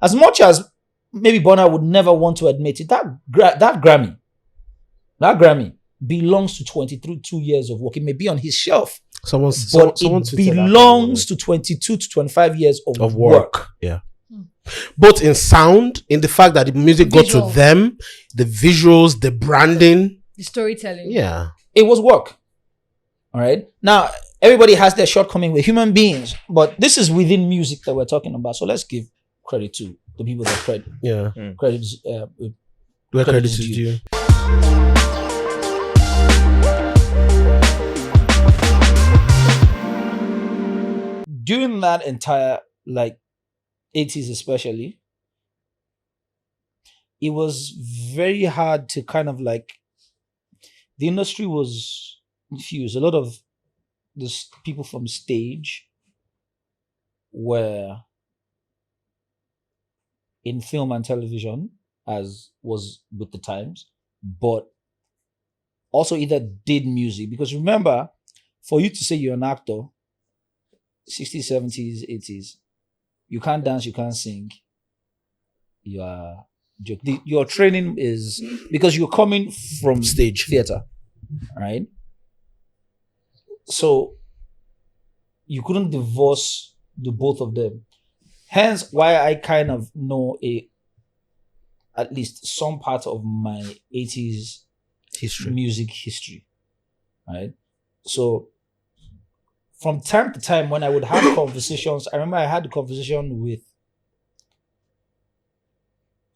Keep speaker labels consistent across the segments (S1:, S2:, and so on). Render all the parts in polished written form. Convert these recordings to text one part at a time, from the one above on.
S1: As much as maybe Bonner would never want to admit it, that Grammy belongs to 22 years of work. It may be on his shelf, but it belongs to 22 to 25 years of work.
S2: Yeah. Both in sound, in the fact that the music got to them, the visuals, the branding,
S3: the storytelling.
S2: Yeah.
S1: It was work. All right. Now, everybody has their shortcoming with human beings, but this is within music that we're talking about. So let's give credit to the people that credit.
S2: Yeah.
S1: Credit.
S2: Where credit is due.
S1: During that entire 80s especially, it was very hard to kind of the industry was confused. A lot of the people from stage were in film and television, as was with the times, but also either did music. Because remember, for you to say you're an actor, 60s, 70s, 80s, you can't dance, you can't sing. Your training is because you're coming from
S2: stage
S1: theater, right? So you couldn't divorce the both of them. Hence why I kind of know at least some part of my 80s music history, right? So from time to time when I would have conversations, I remember I had a conversation with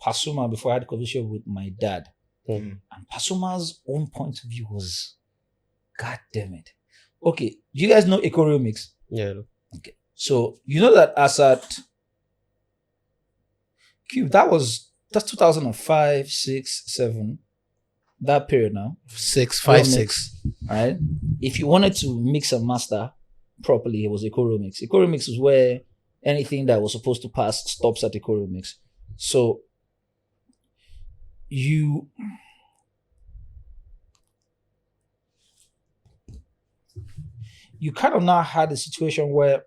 S1: Pasuma before I had a conversation with my dad. And Pasuma's own point of view was, God damn it. Okay, you guys know Echo Mix?
S2: Yeah.
S1: Okay. So you know that as at Cube, that's 2005, 6, 7. That period now.
S2: 6, 5, 6.
S1: Right? If you wanted to mix and master properly, it was Echo Mix. Echo Mix is where anything that was supposed to pass stops at Echo Mix. So you kind of now had a situation where,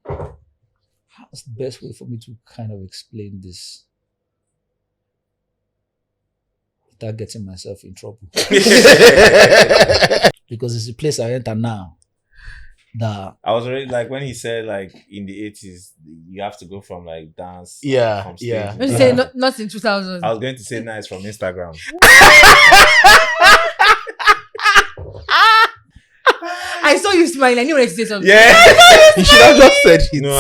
S1: how's the best way for me to kind of explain this without getting myself in trouble? Because it's a place I enter now.
S4: I was already when he said in the 80s you have to go from dance from stage.
S2: Yeah.
S3: When you say not in 2000.
S4: I was going to say nice from Instagram.
S3: I saw you smiling. I knew when to say something.
S4: Yeah.
S2: You should have just said it.
S4: No,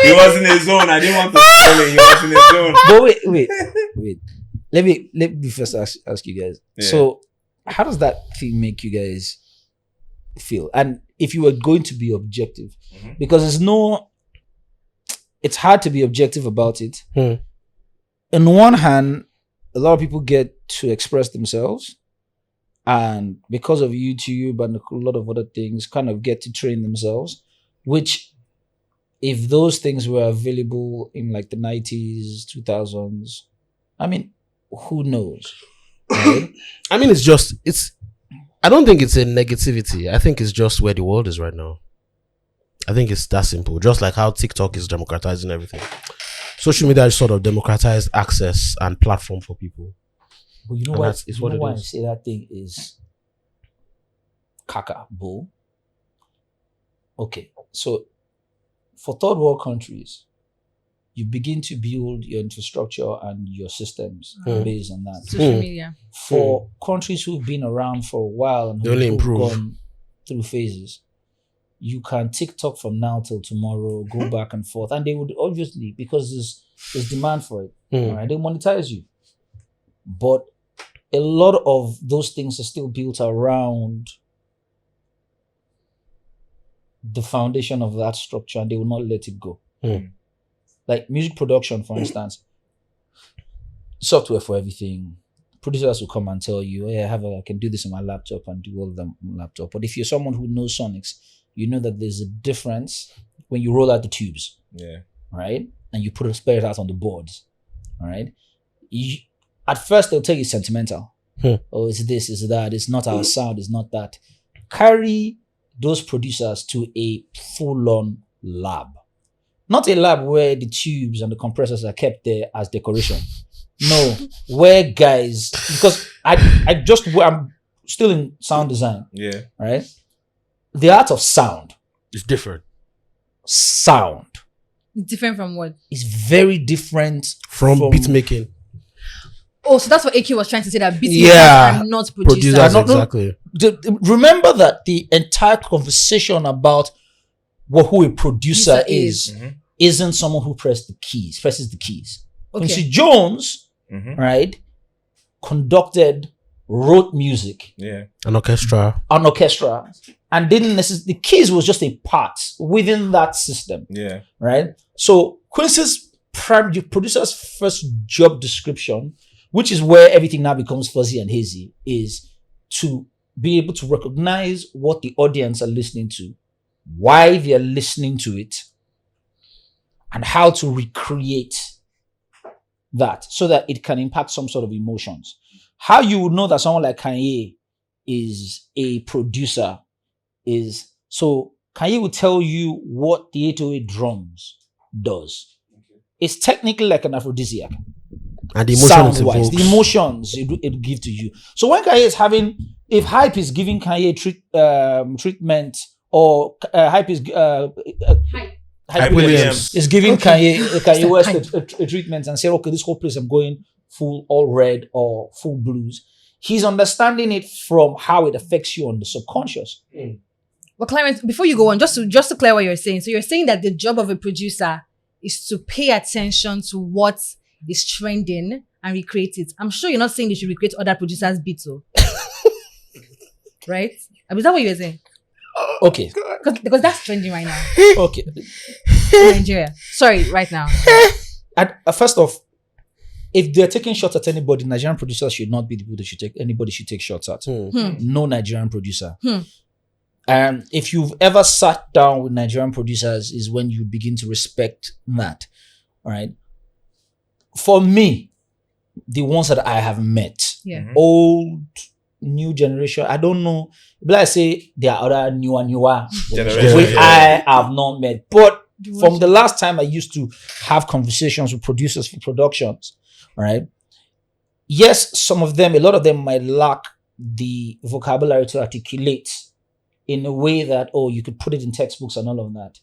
S4: he was in his zone. I didn't want to spoil it. He was in his zone.
S1: But wait. Let me first ask you guys. Yeah. So how does that thing make you guys feel? And if you were going to be objective, because it's hard to be objective about it. On one hand, a lot of people get to express themselves, and because of YouTube and a lot of other things, kind of get to train themselves, which if those things were available in the 90s, 2000s, I mean, who knows? Right?
S2: I mean, I don't think it's a negativity. I think it's just where the world is right now. I think it's that simple. Just like how TikTok is democratizing everything. Social media is sort of democratized access and platform for people.
S1: But you know what? You know why I say that thing is caca, bull? Okay, so for third world countries, you begin to build your infrastructure and your systems based on that.
S3: Social media.
S1: For countries who've been around for a while and who've gone through phases, you can TikTok from now till tomorrow, go back and forth, and they would obviously, because there's demand for it, right? They monetize you. But a lot of those things are still built around the foundation of that structure, and they will not let it go. Like music production, for instance, software for everything. Producers will come and tell you, hey, I can do this on my laptop and do all of them on my laptop. But if you're someone who knows sonics, you know that there's a difference when you roll out the tubes.
S4: Yeah.
S1: Right? And you spare it out on the boards. All right? At first, they'll tell you sentimental. Oh, it's this, it's that. It's not our sound. It's not that. Carry those producers to a full-on lab. Not a lab where the tubes and the compressors are kept there as decoration. No, where guys, because I'm still in sound design.
S4: Yeah.
S1: Right? The art of sound.
S2: It's different.
S1: Sound
S3: Different from what?
S1: is very different
S2: From beat making.
S3: Oh, so that's what AQ was trying to say, that beat
S2: Yeah.
S3: makers are not producers.
S2: Producers,
S1: No,
S2: exactly.
S1: Remember that the entire conversation about who a producer is
S4: Mhm.
S1: isn't someone who presses the keys.
S3: Okay.
S1: Quincy Jones,
S4: Mhm.
S1: right, wrote music,
S4: Yeah.
S2: An orchestra.
S1: an orchestra, and didn't necessarily, the keys was just a part within that system,
S4: Yeah.
S1: right? So Quincy's producer's first job description, which is where everything now becomes fuzzy and hazy, is to be able to recognize what the audience are listening to, why they are listening to it, and how to recreate that so that it can impact some sort of emotions. How you would know that someone like Kanye is a producer is, so Kanye will tell you what the 808 drums does. It's technically like an aphrodisiac.
S2: And the emotions
S1: Sound-wise,
S2: evokes.
S1: the emotions it give to you. So when Kanye is having, if Hype is giving Kanye treatment, or Hype is Hype
S4: Williams.
S1: is giving
S3: Okay.
S1: Kanye West
S3: Hype.
S1: a treatment and say, okay, this whole place I'm going full all red or full blues. He's understanding it from how it affects you on the subconscious.
S3: Well, Clarence, before you go on, just to clear what you're saying. So you're saying that the job of a producer is to pay attention to what is trending and recreate it. I'm sure you're not saying they should recreate other producers' beats, though. Right? Is that what you're saying?
S1: Okay.
S3: Because that's trending right now
S1: Okay.
S3: in Nigeria. Sorry, right now.
S1: First off, if they're taking shots at anybody, Nigerian producers should not be the people that anybody should take shots at. No Nigerian producer. And if you've ever sat down with Nigerian producers, is when you begin to respect that. All right. For me, the ones that I have met,
S3: Yeah.
S1: old, new generation, I don't know. But I say there are other newer
S4: Generation,
S1: which
S4: yeah.
S1: I have not met. But from the last time I used to have conversations with producers for productions, right? Yes, some of them, a lot of them might lack the vocabulary to articulate in a way that, you could put it in textbooks and all of that.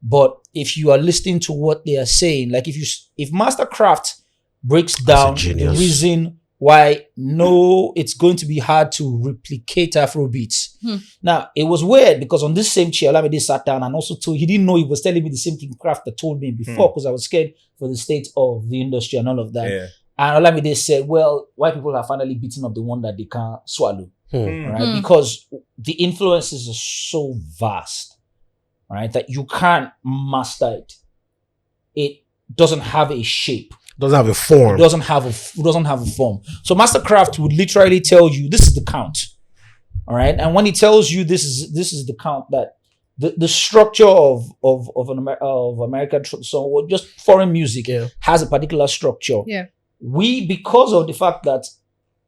S1: But if you are listening to what they are saying, like if Mastercraft breaks down the reason why it's going to be hard to replicate Afrobeats. Now, it was weird because on this same chair, Olamide sat down and also he didn't know he was telling me the same thing Kraft had told me before because I was scared for the state of the industry and all of that.
S4: Yeah.
S1: And Olamide said, well, white people are finally beating up the one that they can't swallow. Right? Because the influences are so vast, right? That you can't master it. It doesn't have a shape.
S2: Doesn't have a form.
S1: It doesn't have a form. So Mastercraft would literally tell you this is the count. All right. And when he tells you this is the count, that the structure of American so just foreign music has a particular structure.
S3: Yeah.
S1: Because of the fact that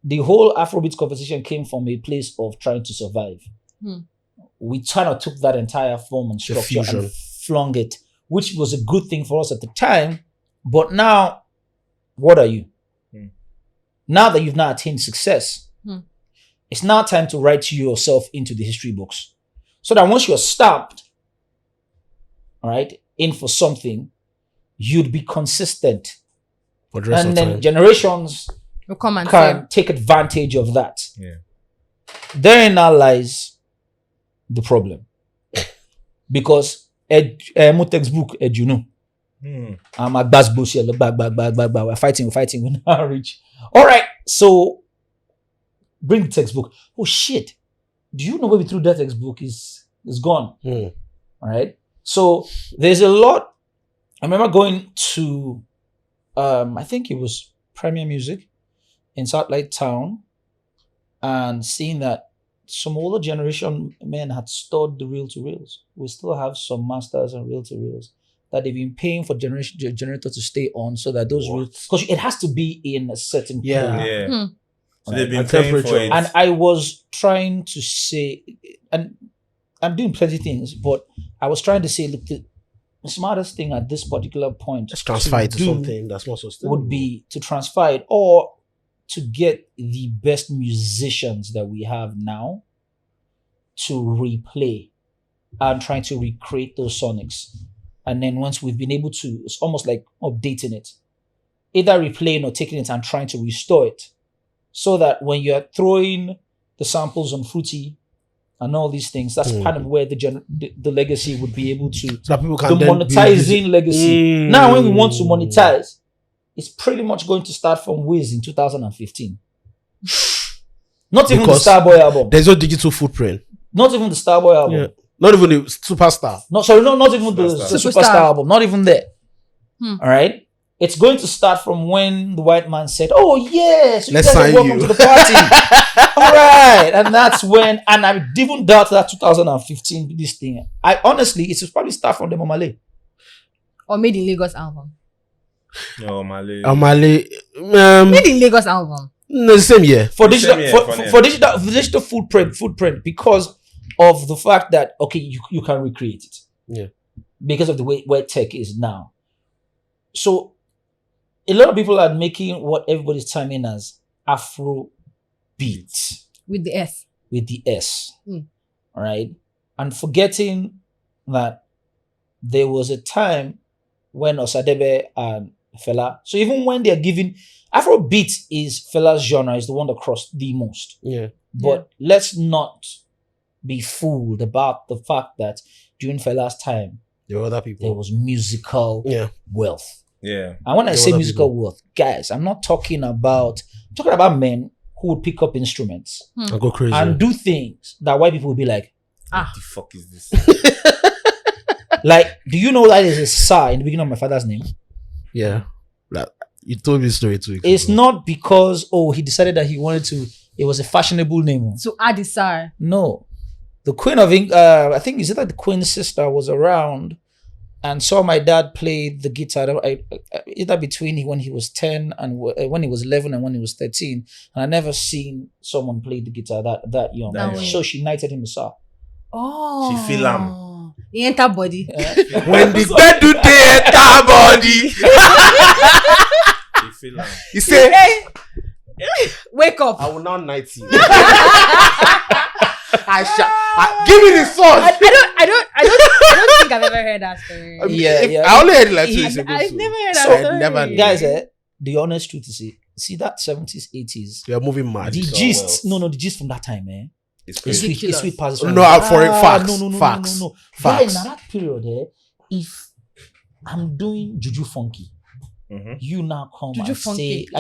S1: the whole Afrobeat conversation came from a place of trying to survive. We kind of took that entire form and structure and flung it, which was a good thing for us at the time. But now, what are you? Now that you've now attained success, it's now time to write yourself into the history books. So that once you're stopped, all right, in for something, you'd be consistent. And then generations
S3: Will come and
S1: can take advantage of that.
S4: Yeah.
S1: Therein now lies the problem. Because my textbook, you know. I'm at Bass bullshit. We're fighting, we're not rich. All right, so bring the textbook. Oh shit. Do you know where we threw that textbook is gone? All right. So there's a lot. I remember going to I think it was Premier Music in Satellite Town and seeing that some older generation men had stored the reel-to-reels. We still have some masters and reel-to-reels that they've been paying for generator to stay on so that those reels, because it has to be in a certain
S4: Yeah. So they've been
S2: And
S4: paying for
S2: temperature.
S4: it.
S1: And I was trying to say, and I'm doing plenty of things, but I was trying to say, look, smartest thing at this particular point
S2: Let's transfer it to
S1: do
S2: something that's more sustainable.
S1: would be to transfer it or to get the best musicians that we have now to replay and trying to recreate those sonics. And then once we've been able to, it's almost like updating it, either replaying or taking it and trying to restore it, so that when you're throwing the samples on Fruity and all these things, that's kind of where the legacy would be able to,
S2: so that people can
S1: the
S2: then
S1: monetizing legacy. Now, when we want to monetize, it's pretty much going to start from Wiz in 2015. Not even the Starboy album.
S2: There's no digital footprint.
S1: Not even the Starboy album.
S2: Yeah. Not even the Superstar.
S1: Not even the Superstar album. Not even there. All right. It's going to start from when the white man said, "Oh yes,
S2: let's
S1: you guys
S2: sign
S1: are welcome
S2: you
S1: to the party." All right, and that's when. And I even doubt that 2015 this thing. I honestly, it should probably start from the Momale
S3: or Made in Lagos album.
S4: No, Male.
S3: Made in Lagos album.
S2: No, the same year.
S1: For digital footprint because of the fact that you can recreate it.
S2: Yeah.
S1: Because of the way where tech is now. So a lot of people are making what everybody's terming as Afro beats.
S3: With the S.
S1: With the S. All right. And forgetting that there was a time when Osadebe and Fela, so even when they're giving Afro beats is Fela's genre, is the one that crossed the most.
S2: Yeah.
S1: But let's not be fooled about the fact that during Fela's time,
S2: there were other people.
S1: There was musical wealth.
S4: Yeah.
S1: And when I say musical wealth, guys, I'm talking about men who would pick up instruments
S2: and go crazy
S1: and do things that white people would be like,
S4: what the fuck is this?
S1: Like, do you know that is a Sir in the beginning of my father's name?
S2: Yeah. Like, you told me the story 2 weeks
S1: It's
S2: ago.
S1: not because, he decided that he wanted to, it was a fashionable name.
S3: So add the Sir.
S1: No. The Queen of England, I think, is it that the Queen's sister was around and saw my dad play the guitar, either between when he was 10 and when he was 11 and when he was 13. And I never seen someone play the guitar that young. So she knighted him a Sir.
S3: Oh.
S4: She feel him.
S3: He enter body.
S2: When the bed do they enter body.
S4: She feel him.
S2: He said,
S3: wake up.
S2: I will now knight you. Give me the sauce.
S3: I don't think I've ever heard that story.
S2: I only heard it like 2 years ago.
S3: I've never heard that story.
S1: Guys, the honest truth is, see that 70s, 80s.
S2: We are moving mad.
S1: The gist, the gist from that time,
S4: it's
S1: sweet passes.
S2: No, for it, facts. Facts.
S1: No.
S2: Facts.
S1: In that period, if I'm doing Juju Funky, you now come
S3: Juju
S1: and
S3: Funky.
S1: say,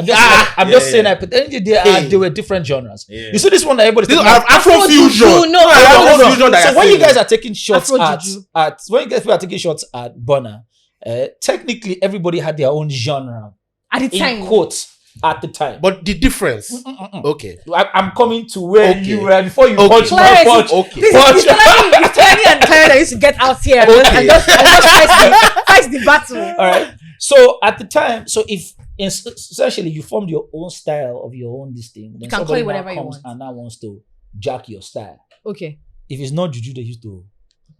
S1: I'm just saying that, but they were different genres.
S4: Yeah.
S1: You see this one that everybody's
S2: Afrofusion.
S3: No,
S1: so when you guys are taking shots at Burna, technically everybody had their own genre
S3: at the time.
S1: In quotes. At the time,
S2: but the difference. Okay,
S1: I'm coming to where you were before you punch
S3: my punch.
S1: Okay,
S3: it's Clarence and Tyler that used to get out here and just fight the battle.
S1: All right. So at the time, if essentially you formed your own style of your own this thing, then
S3: you can call it whatever you want,
S1: and now wants to jack your style.
S3: Okay.
S1: If it's not Juju, they used to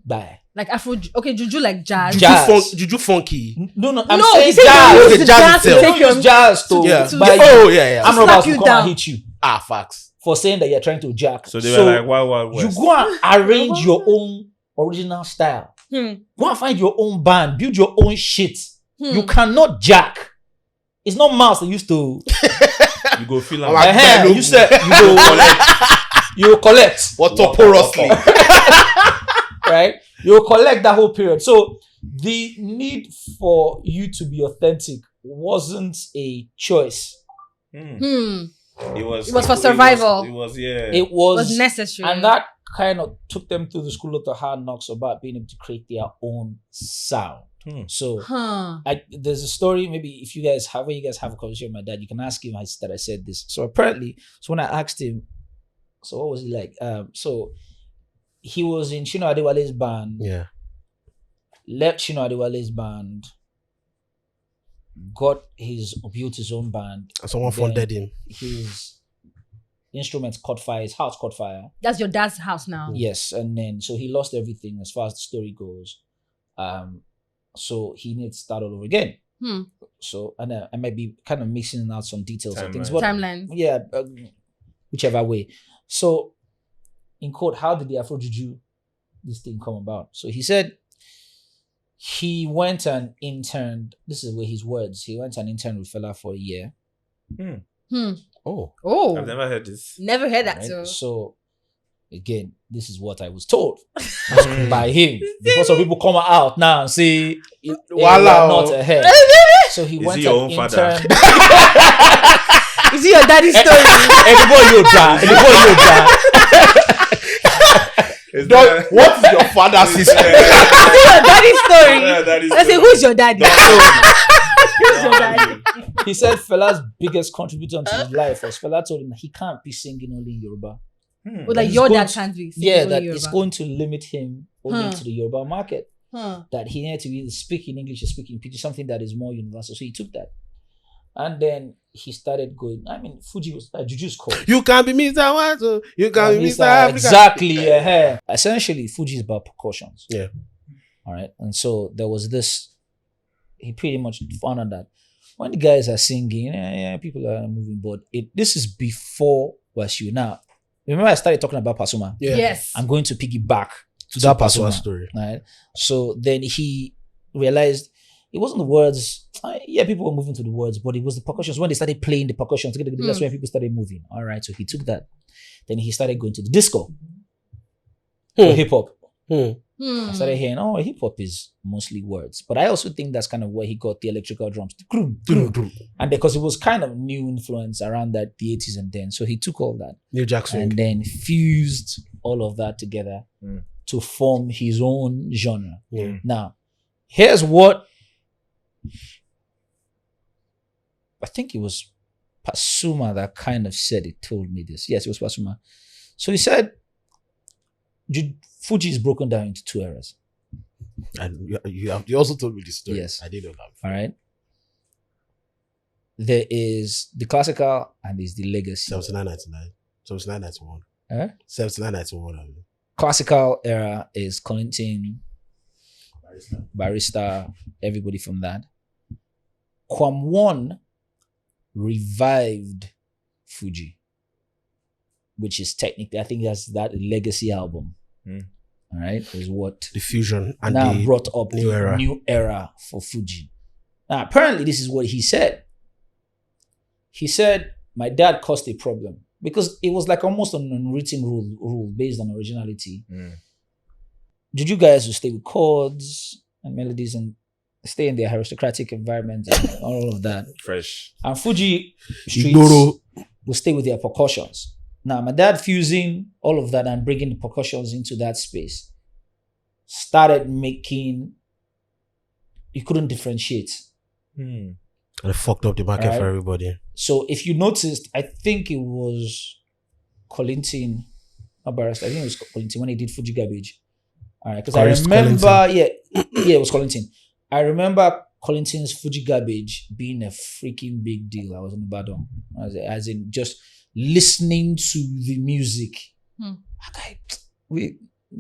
S1: die.
S3: Like Afro, Juju like jazz.
S2: Juju funky.
S1: No, I'm saying
S2: jazz.
S1: Jazz too. I'm about to come and hit you.
S2: Facts.
S1: For saying that you're trying to jack.
S4: So they were like, Wild
S1: You go and arrange your own original style. Go and find your own band. Build your own shit. You cannot jack. It's not mouse that used to.
S4: You go feel
S1: like you said you go collect. You collect.
S2: What toporously.
S1: Right? You'll collect that whole period. So the need for you to be authentic wasn't a choice.
S3: It was for survival.
S1: It was
S3: necessary.
S1: And that kind of took them through the school of the hard knocks about being able to create their own sound. So there's a story, maybe if you guys have a conversation with my dad, you can ask him that I said this. So apparently, when I asked him, so what was he like? So he was in Shina Adewale's band.
S2: Yeah.
S1: Left Shina Adewale's band. Built his own band.
S2: And someone funded him.
S1: His instruments caught fire. His house caught fire.
S3: That's your dad's house now.
S1: Yes, and then so he lost everything as far as the story goes. So he needs to start all over again.
S3: Hmm.
S1: So, and I might be kind of mixing out some details of things,
S4: Timeline.
S1: but
S3: Timeline.
S1: yeah, whichever way. So, in quote, how did the Afro Juju this thing come about? So he said he went and interned. This is where his words. He went and interned with Fela for a year.
S3: Oh.
S4: I've never heard this.
S3: Never heard that.
S1: Right?
S3: So
S1: So again, this is what I was told by him. Before some people come out now and say,
S2: Voila.
S1: not ahead. So he
S4: Is
S1: went
S4: he your
S1: and
S4: own father?
S1: interned.
S3: is it your daddy's story?
S4: Is
S2: Dog,
S4: that-
S2: what is your father's history?
S3: Is it your daddy's story?
S4: Yeah, that is
S3: I say,
S4: true.
S3: who's your daddy? Who's your daddy?
S1: He said Fela's biggest contributor to his life was Fela told him that he can't be singing only in Yoruba.
S3: Oh, like
S1: He's
S3: your
S1: going
S3: dad
S1: to-
S3: can't be.
S1: Yeah, that
S3: Yoruba.
S1: it's going to limit him only to the Yoruba market.
S3: Huh.
S1: That he needed to either speak in English or speak in Pidgin, something that is more universal. So he took that. And then he started going. I mean, Fuji was Juju's called.
S2: You can be Mr. Wazo. You can be Mr. Africa.
S1: Exactly. Essentially, Fuji is about percussions.
S2: Yeah.
S1: All right. And so there was this. He pretty much found out that when the guys are singing, people are moving. But this is before Wasiu. Now, remember I started talking about Pasuma.
S2: Yeah.
S3: Yes.
S1: I'm going to piggyback
S2: To that Pasuma story.
S1: Right. So then he realized it wasn't the words. People were moving to the words, but it was the percussions. When they started playing the percussions, that's when people started moving. All right. So he took that. Then he started going to the disco. Hip hop. I started hearing, hip hop is mostly words. But I also think that's kind of where he got the electrical drums. And because it was kind of new influence around that, the 80s and then. So he took all that
S2: New Jackson.
S1: and then fused all of that together to form his own genre.
S2: Yeah.
S1: Now, here's what I think it was Pasuma that kind of said it, told me this. Yes, it was Pasuma. So he said, Fuji is broken down into two eras.
S2: And you also told me this story.
S1: Yes.
S2: I didn't know that.
S1: All right. There is the classical and there's the legacy.
S2: 79-99. 79-91.
S1: Eh?
S2: 79-91. I mean.
S1: Classical era is Collington, Barrister, everybody from that. Kwam One revived Fuji, which is technically, I think that's that legacy album. All right, is what
S2: The fusion and
S1: now
S2: the
S1: brought up
S2: new
S1: the
S2: era.
S1: new era for Fuji. Now, apparently, this is what he said. He said, my dad caused a problem because it was like almost an unwritten rule based on originality. Juju guys would stay with chords and melodies and stay in their aristocratic environment and all of that.
S4: Fresh.
S1: And Fuji streets
S2: Igboro.
S1: will stay with their percussions. Now, my dad fusing all of that and bringing the percussions into that space started making, you couldn't differentiate.
S2: And it fucked up the market
S1: Right.
S2: for everybody.
S1: So if you noticed, I think it was Collington, not Barrister, I think it was Collington when he did Fuji Garbage. All right, because I remember, it was Collington. I remember Collington's Fuji Garbage being a freaking big deal. I was in Ibadan, as in just listening to the music. Okay, we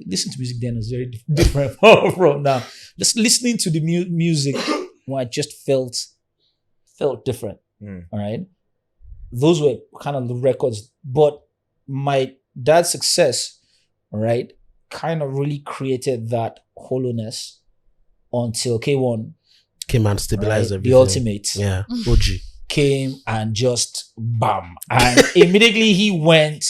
S1: listen to music then was very different from now. Just listening to the music, when I just felt different. All right, those were kind of the records. But my dad's success, right, kind of really created that hollowness until K1
S2: Came and stabilized
S1: right,
S2: everything.
S1: the ultimate.
S2: Yeah. OG.
S1: Came and just bam. And immediately he went,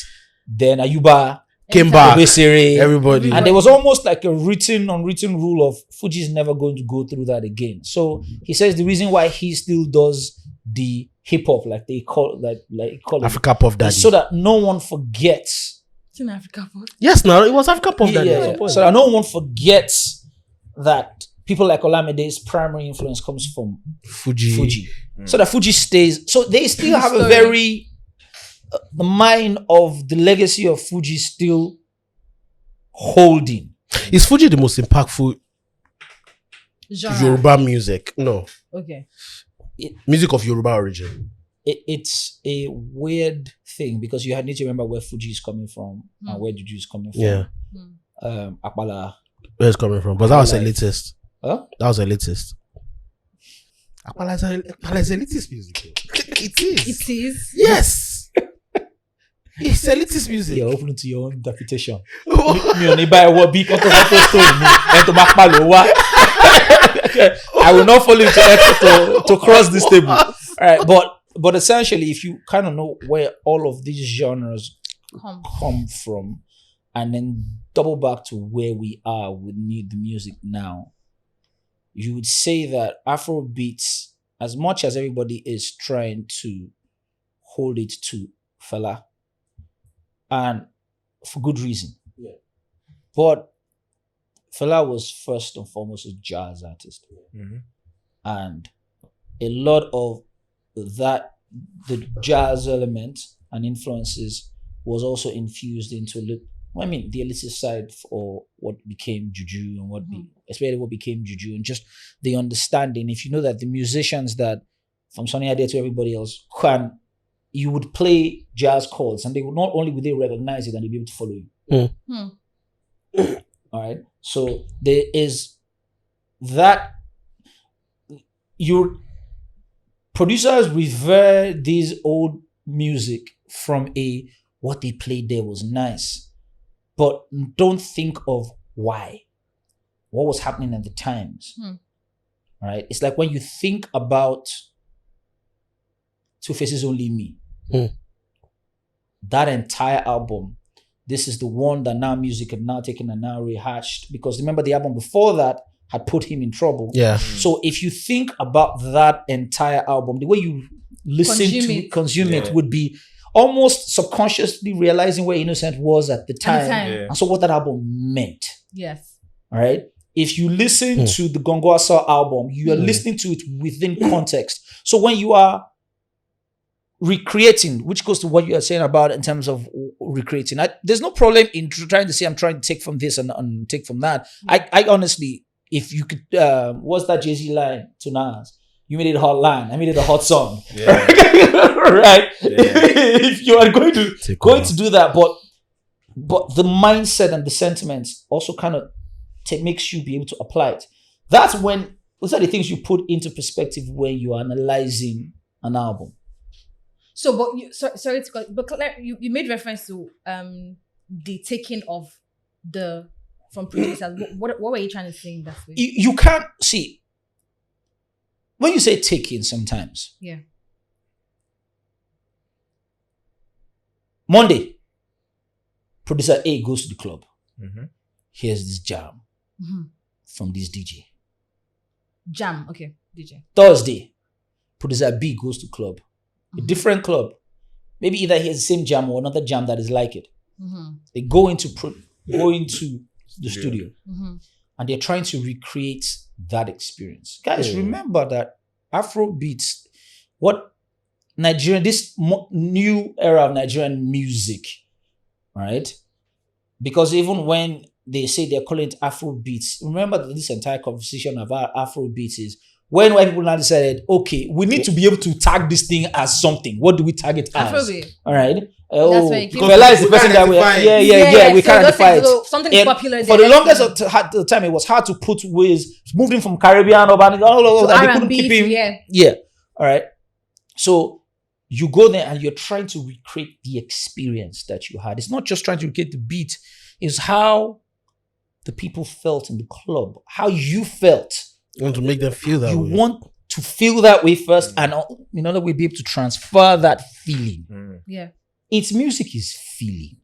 S1: then Ayuba
S2: Came back.
S1: Obesere,
S2: Everybody.
S1: and there was almost like a unwritten rule of Fuji is never going to go through that again. So he says the reason why he still does the hip hop, like they call it,
S2: Africa Puff Daddy.
S1: is so that no one forgets.
S3: It's in Africa.
S2: Yes, now it was Africa Puff Daddy. at some point.
S1: So that no one forgets that people like Olamide's primary influence comes from Fuji. So that Fuji stays. So they still have a very the mind of the legacy of Fuji still holding.
S2: Is Fuji the most impactful
S3: Genre.
S2: Yoruba music? No.
S3: Okay.
S2: Music of Yoruba origin.
S1: It's a weird thing because you need to remember where Fuji is coming from and where Juju is coming from.
S2: Yeah.
S1: Akbala,
S2: Where it's coming from. But that was the
S1: Like-
S2: latest.
S1: Huh?
S2: That was elitist. Akpala is elitist music. It is.
S3: It is.
S2: Yes. It's elitist music.
S1: You're open to your own interpretation. Mi ò ní bá ẹ wọ bí kọ́tọ́ story mi ẹ tó bá pa ló wá. I will not follow you to cross this table. All right, but essentially, if you kind of know where all of these genres come from, and then double back to where we are with the music now, you would say that Afrobeats, as much as everybody is trying to hold it to Fela, and for good reason, but Fela was first and foremost a jazz artist, and a lot of that, the jazz element and influences, was also infused into the elitist side for what became juju and especially what became juju, and just the understanding. If you know that the musicians that from Sonny Ade to everybody else you would play jazz chords, and they would not only would they recognize it and they'd be able to follow you. All right. So there is that. Your producers revere these old music from what they played there was nice, but don't think of what was happening at the times. Right? It's like when you think about Two Faces Only Me, that entire album. This is the one that now music had now taken and now rehashed, because remember the album before that had put him in trouble.
S2: Yeah.
S1: So if you think about that entire album, the way you consume it would be almost subconsciously realizing where Innocent was at the time. And so what that album meant.
S3: Yes.
S1: All right. If you listen to the Gongo Asa album, you are listening to it within context. So when you are recreating, which goes to what you are saying about in terms of recreating, there's no problem in trying to say I'm trying to take from this and take from that. I honestly, if you could, what's that Jay-Z line to Nas? You made it a hot line. I made it a hot song. Yeah. Right? Yeah. If you are going to do that, but the mindset and the sentiments also kind of makes you be able to apply it. Those are the things you put into perspective when you are analyzing an album.
S3: So, but Claire, you made reference to the taking of from producers. What were you trying to say in that way?
S1: You can't see when you say taking sometimes.
S3: Yeah.
S1: Monday, producer A goes to the club. Here's this jam from this DJ.
S3: Jam, okay, DJ.
S1: Thursday, producer B goes to club. A different club. Maybe either he has the same jam or another jam that is like it. They go into the studio and they're trying to recreate that experience. Guys, remember that Afrobeats, this new era of Nigerian music, right? Because even when they say they're calling it Afrobeats, remember that this entire conversation about Afrobeats is when white people now decided, okay, we need to be able to tag this thing as something. What do we tag it as?
S3: Afrobeat.
S1: All right.
S3: Because
S1: Fela is the person that we we can't identify it.
S3: Something is popular
S1: for the longest time, it was hard to put ways, moving from Caribbean urban all over that. They couldn't keep him. Yeah. All right. So you go there and you're trying to recreate the experience that you had. It's not just trying to recreate the beat. It's how the people felt in the club, how you felt.
S2: You want to make them feel that way.
S1: You want to feel that way first, and in order to be able to transfer that feeling.
S3: Yeah.
S2: Its music is feeling.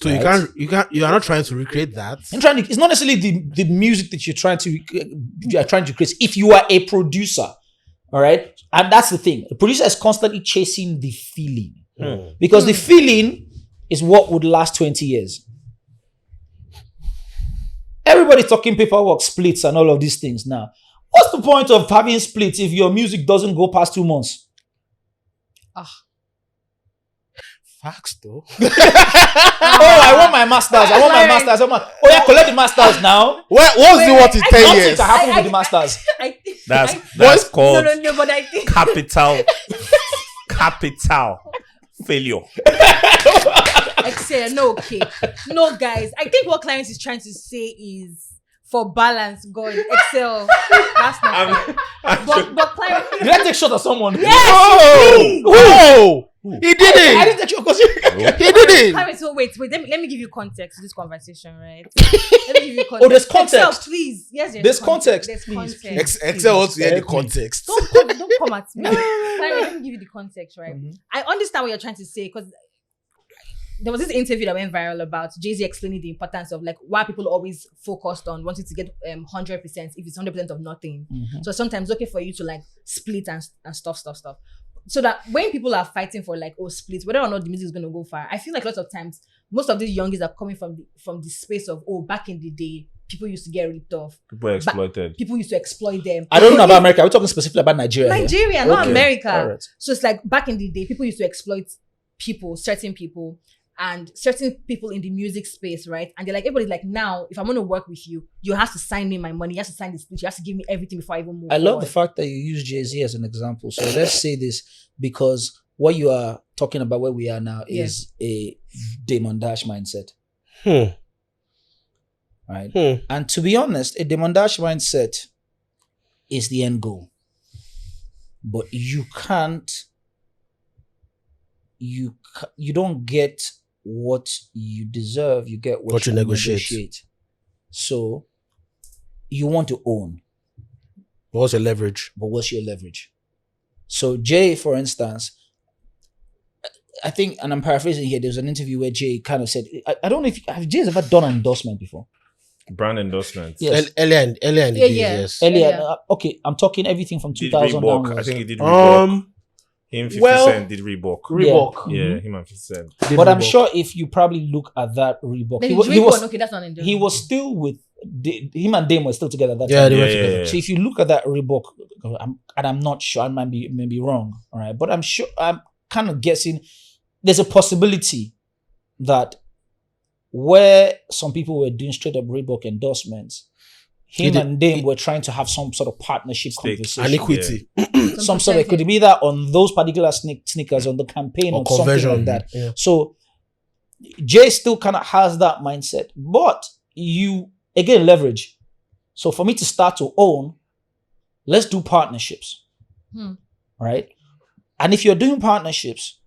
S2: So right? you are not trying to recreate that.
S1: It's not necessarily the music that you're trying to create. If you are a producer, all right, and that's the thing. The producer is constantly chasing the feeling because the feeling is what would last 20 years. Everybody's talking paperwork splits and all of these things now. What's the point of having splits if your music doesn't go past 2 months?
S2: Facts though.
S1: I want my masters. Collect the masters now.
S2: What's the what in 10 years?
S1: What happened with the masters?
S4: That's called
S3: no, but I think
S4: capital failure.
S3: No, guys. I think what Clarence is trying to say is, for balance, God, Excel. That's not fair. But Clarence,
S1: Did I take shot at someone?
S3: yes,
S2: Whoa! He did
S1: I
S2: it!
S1: didn't take shot because
S2: He did it!
S3: Clarence, so wait. Let me give you context to this conversation, right? Let me give you context.
S1: Oh, there's context.
S3: Excel, please. Yes,
S1: There's context.
S3: There's
S1: Please,
S3: context.
S2: Excel wants to hear the
S1: Help me.
S2: context.
S3: Don't come at me. Clarence, let me give you the context, right?
S1: Mhm.
S3: I understand what you're trying to say because there was this interview that went viral about Jay-Z explaining the importance of like why people always focused on wanting to get 100% if it's 100% of nothing.
S1: Mhm.
S3: So sometimes it's okay for you to like split and stuff. So that when people are fighting for like split, whether or not the music is going to go far, I feel like lots of times most of these youngies are coming from the space of back in the day people used to get ripped off.
S4: People are exploited.
S3: People used to exploit them.
S1: I don't know about America. We're talking specifically about Nigeria. here.
S3: Nigeria, not
S1: Okay.
S3: America.
S1: All right.
S3: So it's like back in the day, people used to exploit certain people, and certain people in the music space, right? And they're like, everybody's like, now, if I'm going to work with you, you have to sign me my money. You have to sign this, you have to give me everything before I even move
S1: I love the
S3: forward.
S1: fact that you use Jay-Z as an example. So let's say this because what you are talking about where we are now
S3: Yeah.
S1: is a Damon Dash mindset,
S2: Hmm.
S1: right? And to be honest, a Damon Dash mindset is the end goal. But you don't get what you deserve. You get what you negotiate. So you want to own.
S2: What's your leverage?
S1: But what's your leverage? So Jay, for instance, I think, and I'm paraphrasing here, there was an interview where Jay kind of said, I don't know if have Jay's ever done an endorsement before.
S4: Brand endorsements.
S1: Yes.
S2: Earlier in the
S3: Yeah,
S2: days,
S3: yeah.
S2: yes.
S1: Earlier,
S3: Yeah.
S1: okay, I'm talking everything from
S4: Did
S1: 2000
S4: Reebok.
S1: downwards.
S4: I think he did Reebok. Him 50
S2: well-
S4: Cent did Reebok.
S2: Reebok.
S4: Yeah, him and 50 Cent.
S1: But I'm sure if you probably look at that Reebok,
S3: Then
S1: he
S3: it's
S1: was,
S3: Reebok, okay, that's not endorsement.
S1: he was still with, him and Dame were still together at that
S2: Yeah,
S1: time.
S2: they were
S4: Yeah,
S2: together.
S4: yeah.
S1: So if you look at that Reebok, I'm not sure, I might be wrong, all right? But I'm sure, I'm kind of guessing there's a possibility that where some people were doing straight up Reebok endorsements, him and Dame were trying to have some sort of partnership
S4: Stake.
S1: conversation.
S2: An equity.
S1: Some sort of, it could be that on those particular sneakers, on the campaign,
S2: Or
S1: or something
S2: conversion.
S1: like that.
S2: Yeah.
S1: So Jay still kind of has that mindset, but you again leverage. So for me to start to own, let's do partnerships, right? And if you're doing partnerships,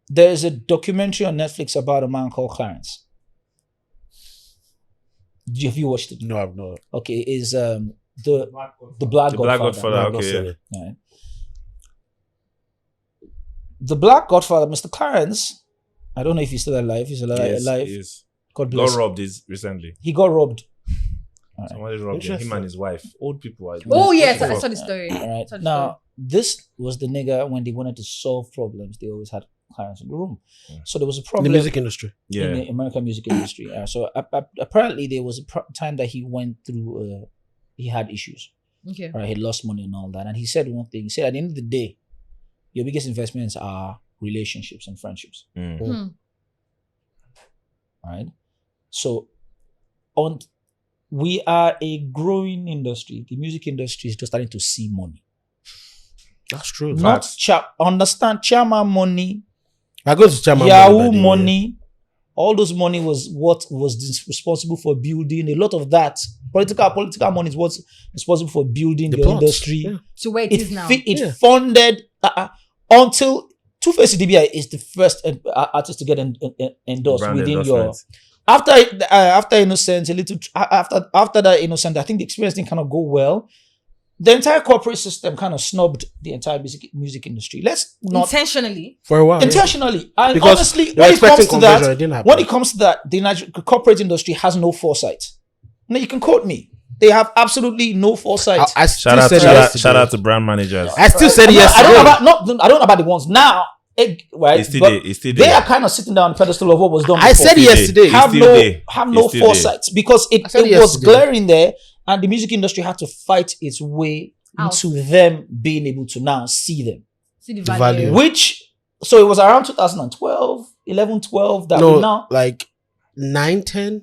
S1: there's a documentary on Netflix about a man called Clarence. Have you watched it?
S2: No, I've not.
S1: Okay, is the Black
S4: The Black
S1: Godfather.
S4: Godfather.
S2: I've not
S4: Okay,
S2: seen
S4: yeah.
S2: it.
S1: Right. The Black Godfather, Mr. Clarence. I don't know if he's still alive. He's alive.
S4: Yes,
S1: alive.
S4: he is.
S1: God bless.
S4: Got robbed recently.
S1: He got robbed.
S4: Somebody robbed him. Him and his wife. Old people.
S3: Oh yes, I
S4: Fuck.
S3: saw the story.
S1: All right.
S3: Saw the
S1: Now, this was the nigga when they wanted to solve problems. They always had Clarence in the room.
S4: Yeah.
S1: So there was a
S2: In the
S1: problem
S2: music industry.
S4: Yeah.
S1: in the American music industry. So apparently there was a time that he went through. He had issues.
S3: Okay.
S1: Right. He lost money and all that. And he said one thing. He said, at the end of the day, your biggest investments are relationships and friendships. Right. So we are a growing industry. The music industry is just starting to see money.
S2: That's true.
S1: Not understand chairman money,
S2: I go to chairman.
S1: Yahoo money. All those money was what was responsible for building a lot of that. Political money is what's responsible for building the
S2: plots,
S1: industry.
S2: yeah.
S3: To where it is now.
S1: It funded until Two-Face DBI is the first artist to get endorsed
S4: Brand
S1: within
S4: endorsements.
S1: after Innocent, a little after that Innocent, I think the experience didn't kind of go well. The entire corporate system kind of snubbed the entire music industry. Let's not
S3: Intentionally.
S2: For a while.
S1: intentionally. And
S2: Because
S1: honestly,
S2: they were
S1: when it comes
S2: expecting
S1: to
S2: conversion,
S1: that,
S2: it didn't happen.
S1: when it comes to that, the corporate industry has no foresight. Now you can quote me. They have absolutely no foresight.
S2: I
S4: Shout out,
S2: still said
S4: shout, out,
S2: yesterday.
S4: shout out to brand managers.
S2: I still said
S1: I
S2: yesterday.
S1: don't know about the ones now. Right?
S4: It's still
S1: But
S4: there. It's still
S1: they
S4: there.
S1: are kind of sitting down on the pedestal of what was done.
S2: I
S1: before.
S2: said
S4: Still there.
S2: yesterday.
S4: Have still there.
S1: have
S4: It's
S1: no
S4: still there.
S1: foresight because
S2: I
S1: it
S2: said
S1: was
S2: yesterday.
S1: glaring there, and the music industry had to fight its way
S3: Out.
S1: into them being able to now see them.
S3: See the
S2: The
S3: value.
S2: value.
S1: Which, so it was around 2012, 11, 12 that we
S2: No,
S1: now,
S2: like 9-10.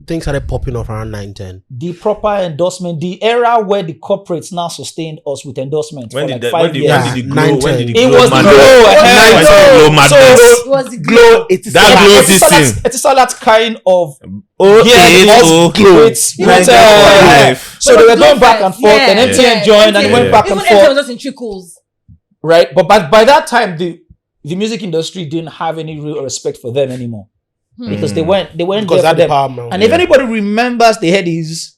S2: Things started popping off around 9-10.
S1: the proper endorsement, the era where the corporates now sustained us with endorsements
S4: When
S1: for
S4: did
S1: like
S4: the
S1: 5 years.
S4: when did the glow?
S2: 9-10.
S4: When did the
S1: It
S4: glow
S1: was the
S4: madness?
S1: glow.
S4: When did the glow madness?
S1: So
S3: was the
S2: glow. It is
S4: That glow this thing.
S1: It's all that kind of
S4: Oh,
S1: so they were going back and forth, and MTN joined and went back and
S3: Even MTN was
S1: forth.
S3: just in trickles.
S1: Right, but by that time, the music industry didn't have any real respect for them anymore because they weren't
S2: because
S1: there for
S2: that
S1: them. And if anybody remembers the headies,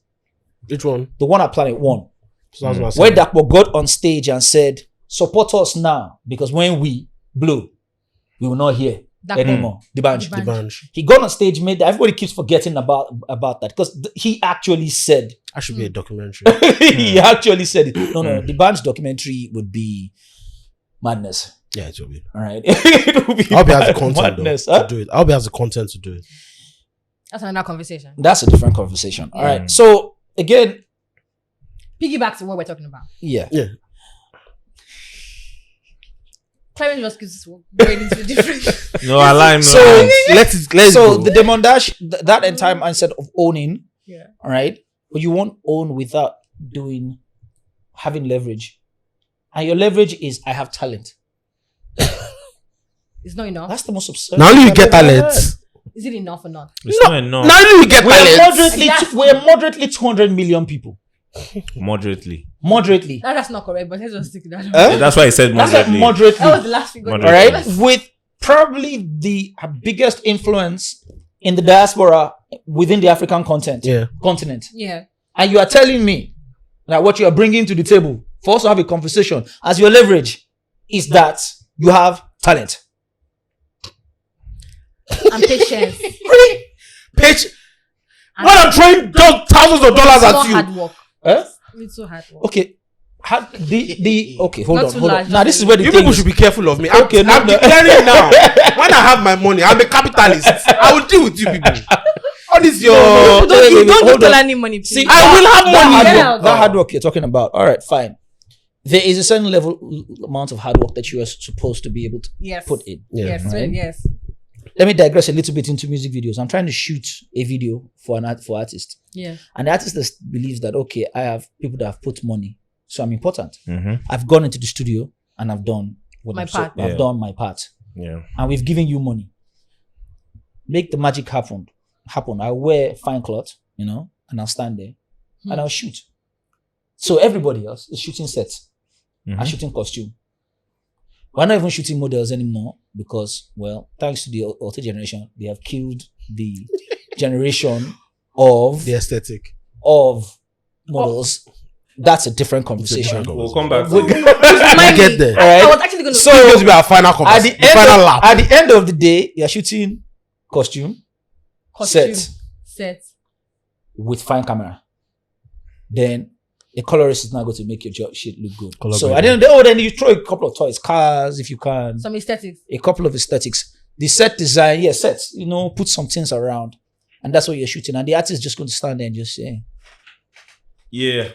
S2: which one?
S1: the one at Planet One,
S2: Mm.
S1: where Dakpo got on stage and said, "Support us now, because when we blow, we will not hear anymore." The bunch. He got on stage, made everybody keeps forgetting about that because he actually said,
S2: "I should be a documentary."
S1: He actually said it. No, the band's documentary would be madness.
S2: Yeah, it will be.
S1: All right. It will be
S2: I'll be as the content
S1: madness,
S2: to do it. I'll be as the content to do it.
S3: That's another conversation.
S1: That's a different conversation. All right. So again,
S3: Piggyback to what we're talking about.
S1: yeah.
S3: Clarence just keeps going into different.
S4: No, I lie.
S1: So
S2: let's
S1: so
S2: go.
S1: the demontage, that entire mindset of owning,
S3: Yeah.
S1: all right, but you won't own without having leverage, and your leverage is I have talent.
S3: It's not enough.
S1: That's the most absurd.
S2: Now you
S1: thing
S2: get
S1: I've ever
S2: talent.
S1: heard.
S3: Is it enough or not?
S4: It's not enough.
S2: Now you get talent.
S1: We're moderately 200 million people.
S4: Moderately.
S1: Moderately.
S3: That's not correct, but let's just stick to that.
S4: Yeah, that's why I said
S1: That's like
S4: moderately.
S1: moderately.
S3: That was the last figure.
S1: All
S4: Moderately.
S1: right, with probably the biggest influence in the diaspora within the African continent.
S3: Yeah.
S1: And you are telling me that what you are bringing to the table for us to have a conversation as your leverage is that you have talent.
S3: And patience.
S2: Pitch. When I'm throwing thousands of dollars at you.
S3: Hard work.
S1: Huh?
S3: Little hard work.
S1: Okay. Okay, hold
S3: Not
S1: on,
S3: too
S1: hold
S3: large.
S1: on. Now this is where the
S2: You
S1: thing
S2: people
S1: is.
S2: should be careful of me.
S1: Okay,
S2: I'm declaring now. When I have my money, I'm a capitalist. I will deal with you people. All this your.
S1: No,
S3: Don't
S1: wait,
S3: give
S1: hold on.
S3: any money.
S1: See,
S3: please.
S2: I will have money.
S3: Get
S1: That
S3: out.
S1: hard work you're talking about. All right, fine. There is a certain amount of hard work that you are supposed to be able to
S3: Yes.
S1: put in.
S3: Yes.
S1: Right?
S3: Yes.
S1: Let me digress a little bit into music videos. I'm trying to shoot a video for artist,
S3: Yeah.
S1: and the artist believes that okay, I have people that have put money, so I'm important.
S4: Mm-hmm.
S1: I've gone into the studio and I've done what
S3: My
S1: I've
S3: part.
S1: I've
S4: Yeah.
S1: done my part,
S4: Yeah.
S1: and we've given you money. Make the magic happen. I'll wear fine clothes, and I'll stand there and I'll shoot. So everybody else is shooting sets. I'm shooting costume. We're not even shooting models anymore because, well, thanks to the auto generation, they have killed the generation of
S2: The aesthetic.
S1: models. That's a different conversation.
S4: We'll come back.
S2: We get there.
S3: I was actually going to.
S1: So
S2: It's going to be our final
S1: at
S2: conversation.
S1: the at the end of the day, you're shooting costume set with fine camera. Then a colorist is not going to make your shit look good. So at the end of the day, then you throw a couple of toys, cars if you can,
S3: some aesthetics.
S1: a couple of aesthetics. The set design, sets, put some things around. And that's what you're shooting. And the artist is just going to stand there and just say,
S4: Yeah.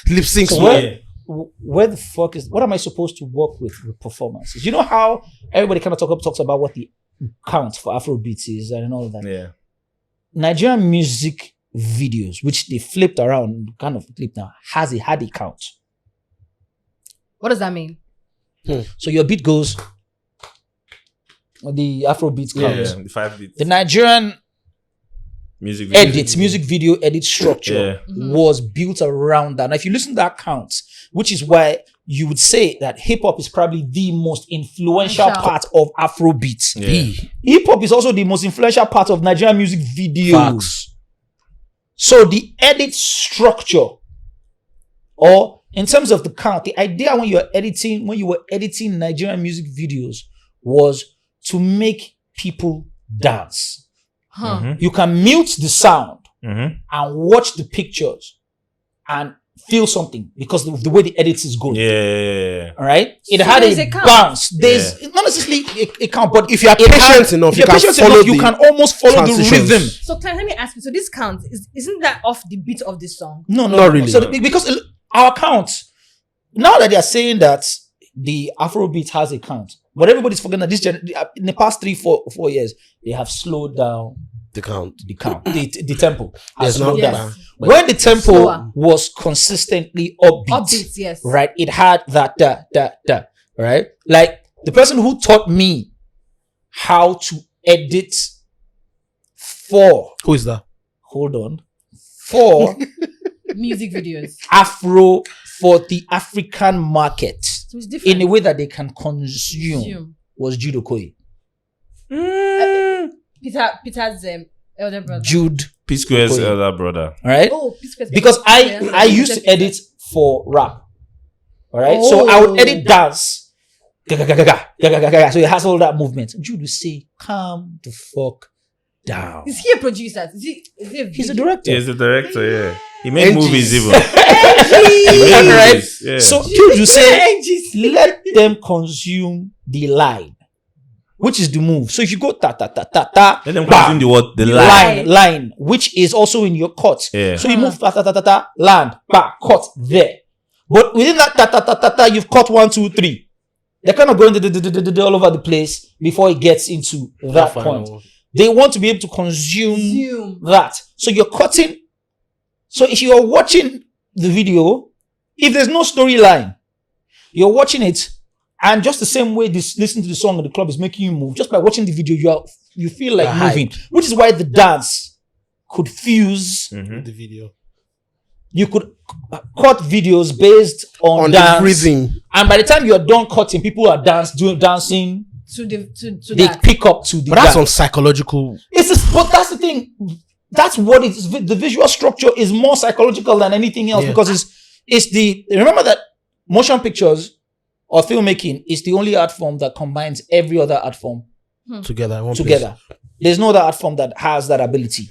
S2: Lip sync.
S1: So where the fuck what am I supposed to work with performances? You know how everybody kind of talks about what the count for Afrobeats is and all of that.
S4: Yeah.
S1: Nigerian music videos, which they flipped around, kind of flipped now, had a count.
S3: What does that mean?
S1: So your beat goes, the Afrobeats count.
S4: Yeah. The 5 beats.
S1: The Nigerian
S4: Music video.
S1: music video edit structure was built around that. Now, if you listen to that count, which is why you would say that hip hop is probably the most influential part of Afrobeats.
S4: Yeah.
S1: Hip hop is also the most influential part of Nigerian music videos.
S2: Facts.
S1: So the edit structure, or in terms of the count, the idea when you were editing Nigerian music videos was to make people dance. You can mute the sound and watch the pictures and feel something because of the way the edit is going.
S4: Yeah.
S1: All right. It
S3: So
S1: had
S3: there's
S1: a
S3: a count.
S1: bounce. There's not necessarily a count, but
S2: If you are patient enough,
S1: if
S2: you
S1: you're
S2: can
S1: patient
S2: follow
S1: enough, you
S2: the
S1: can almost follow the
S2: transitions.
S1: rhythm.
S3: So, Clarence, let me ask you. So, this count isn't that off the beat of the song?
S1: No,
S2: Not really.
S1: So because our count, now that they are saying that the Afrobeat has a count, but everybody's forgetting that in the past 3-4 years, they have slowed down
S2: The count.
S1: the tempo has
S2: There's no
S1: slowed
S3: Yes.
S1: down.
S2: But
S1: When the tempo
S3: slower.
S1: was consistently upbeat,
S3: Upbeats, yes.
S1: right? It had that, right? Like the person who taught me how to edit for,
S2: Who is that?
S1: hold on, for
S3: Music videos.
S1: Afro, for the African market
S3: So it's different.
S1: in a way that they can consume was Jude Okoye.
S3: Peter's elder brother.
S1: Jude.
S4: P Square's
S1: Okoye.
S4: elder brother.
S1: All right.
S3: Oh, Peace Quest.
S1: Because I
S3: Yeah.
S1: used to edit for rap. All right. So I would edit dance. Ga, ga, ga, ga, ga, ga, ga, ga, ga. So it has all that movement. Jude will say, calm the fuck down.
S3: Is he a producer? Is he a
S1: He's a
S3: video-
S1: director.
S4: He's the director, yeah. He made
S2: NGs.
S4: movies even.
S3: Hey,
S4: He made
S1: Right.
S4: movies, yeah.
S1: So Jude will say,
S3: NGs.
S1: let them consume the line, which is the move. So if you go ta ta ta ta ta,
S4: Let them
S1: bam,
S4: consume the what? The
S3: line.
S4: line.
S1: line, which is also in your cut.
S4: Yeah.
S1: So you move ta ta ta ta ta, land, back, cut there. But within that ta ta ta ta ta, you've cut 1, 2, 3. They're kind of going all over the place before it gets into that point. They want to be able to consume
S3: Zoom.
S1: that. So you're cutting. So if you are watching the video, if there's no storyline, you're watching it, and just the same way this listening to the song in the club is making you move, just by watching the video, you feel like
S2: You're
S1: moving, which is why the dance could fuse.
S4: Mhm.
S2: The video.
S1: You could cut videos based on
S2: On
S1: dance,
S2: the rhythm.
S1: and by the time you're done cutting, people are dancing.
S3: To
S1: They
S3: that.
S1: pick up to the
S2: But that's
S1: dance.
S2: on psychological.
S1: But that's the thing. That's what it is. The visual structure is more psychological than anything else
S2: Yeah.
S1: because remember that motion pictures or filmmaking is the only art form that combines every other art form
S2: Together. in one
S1: together. There's no other art form that has that ability.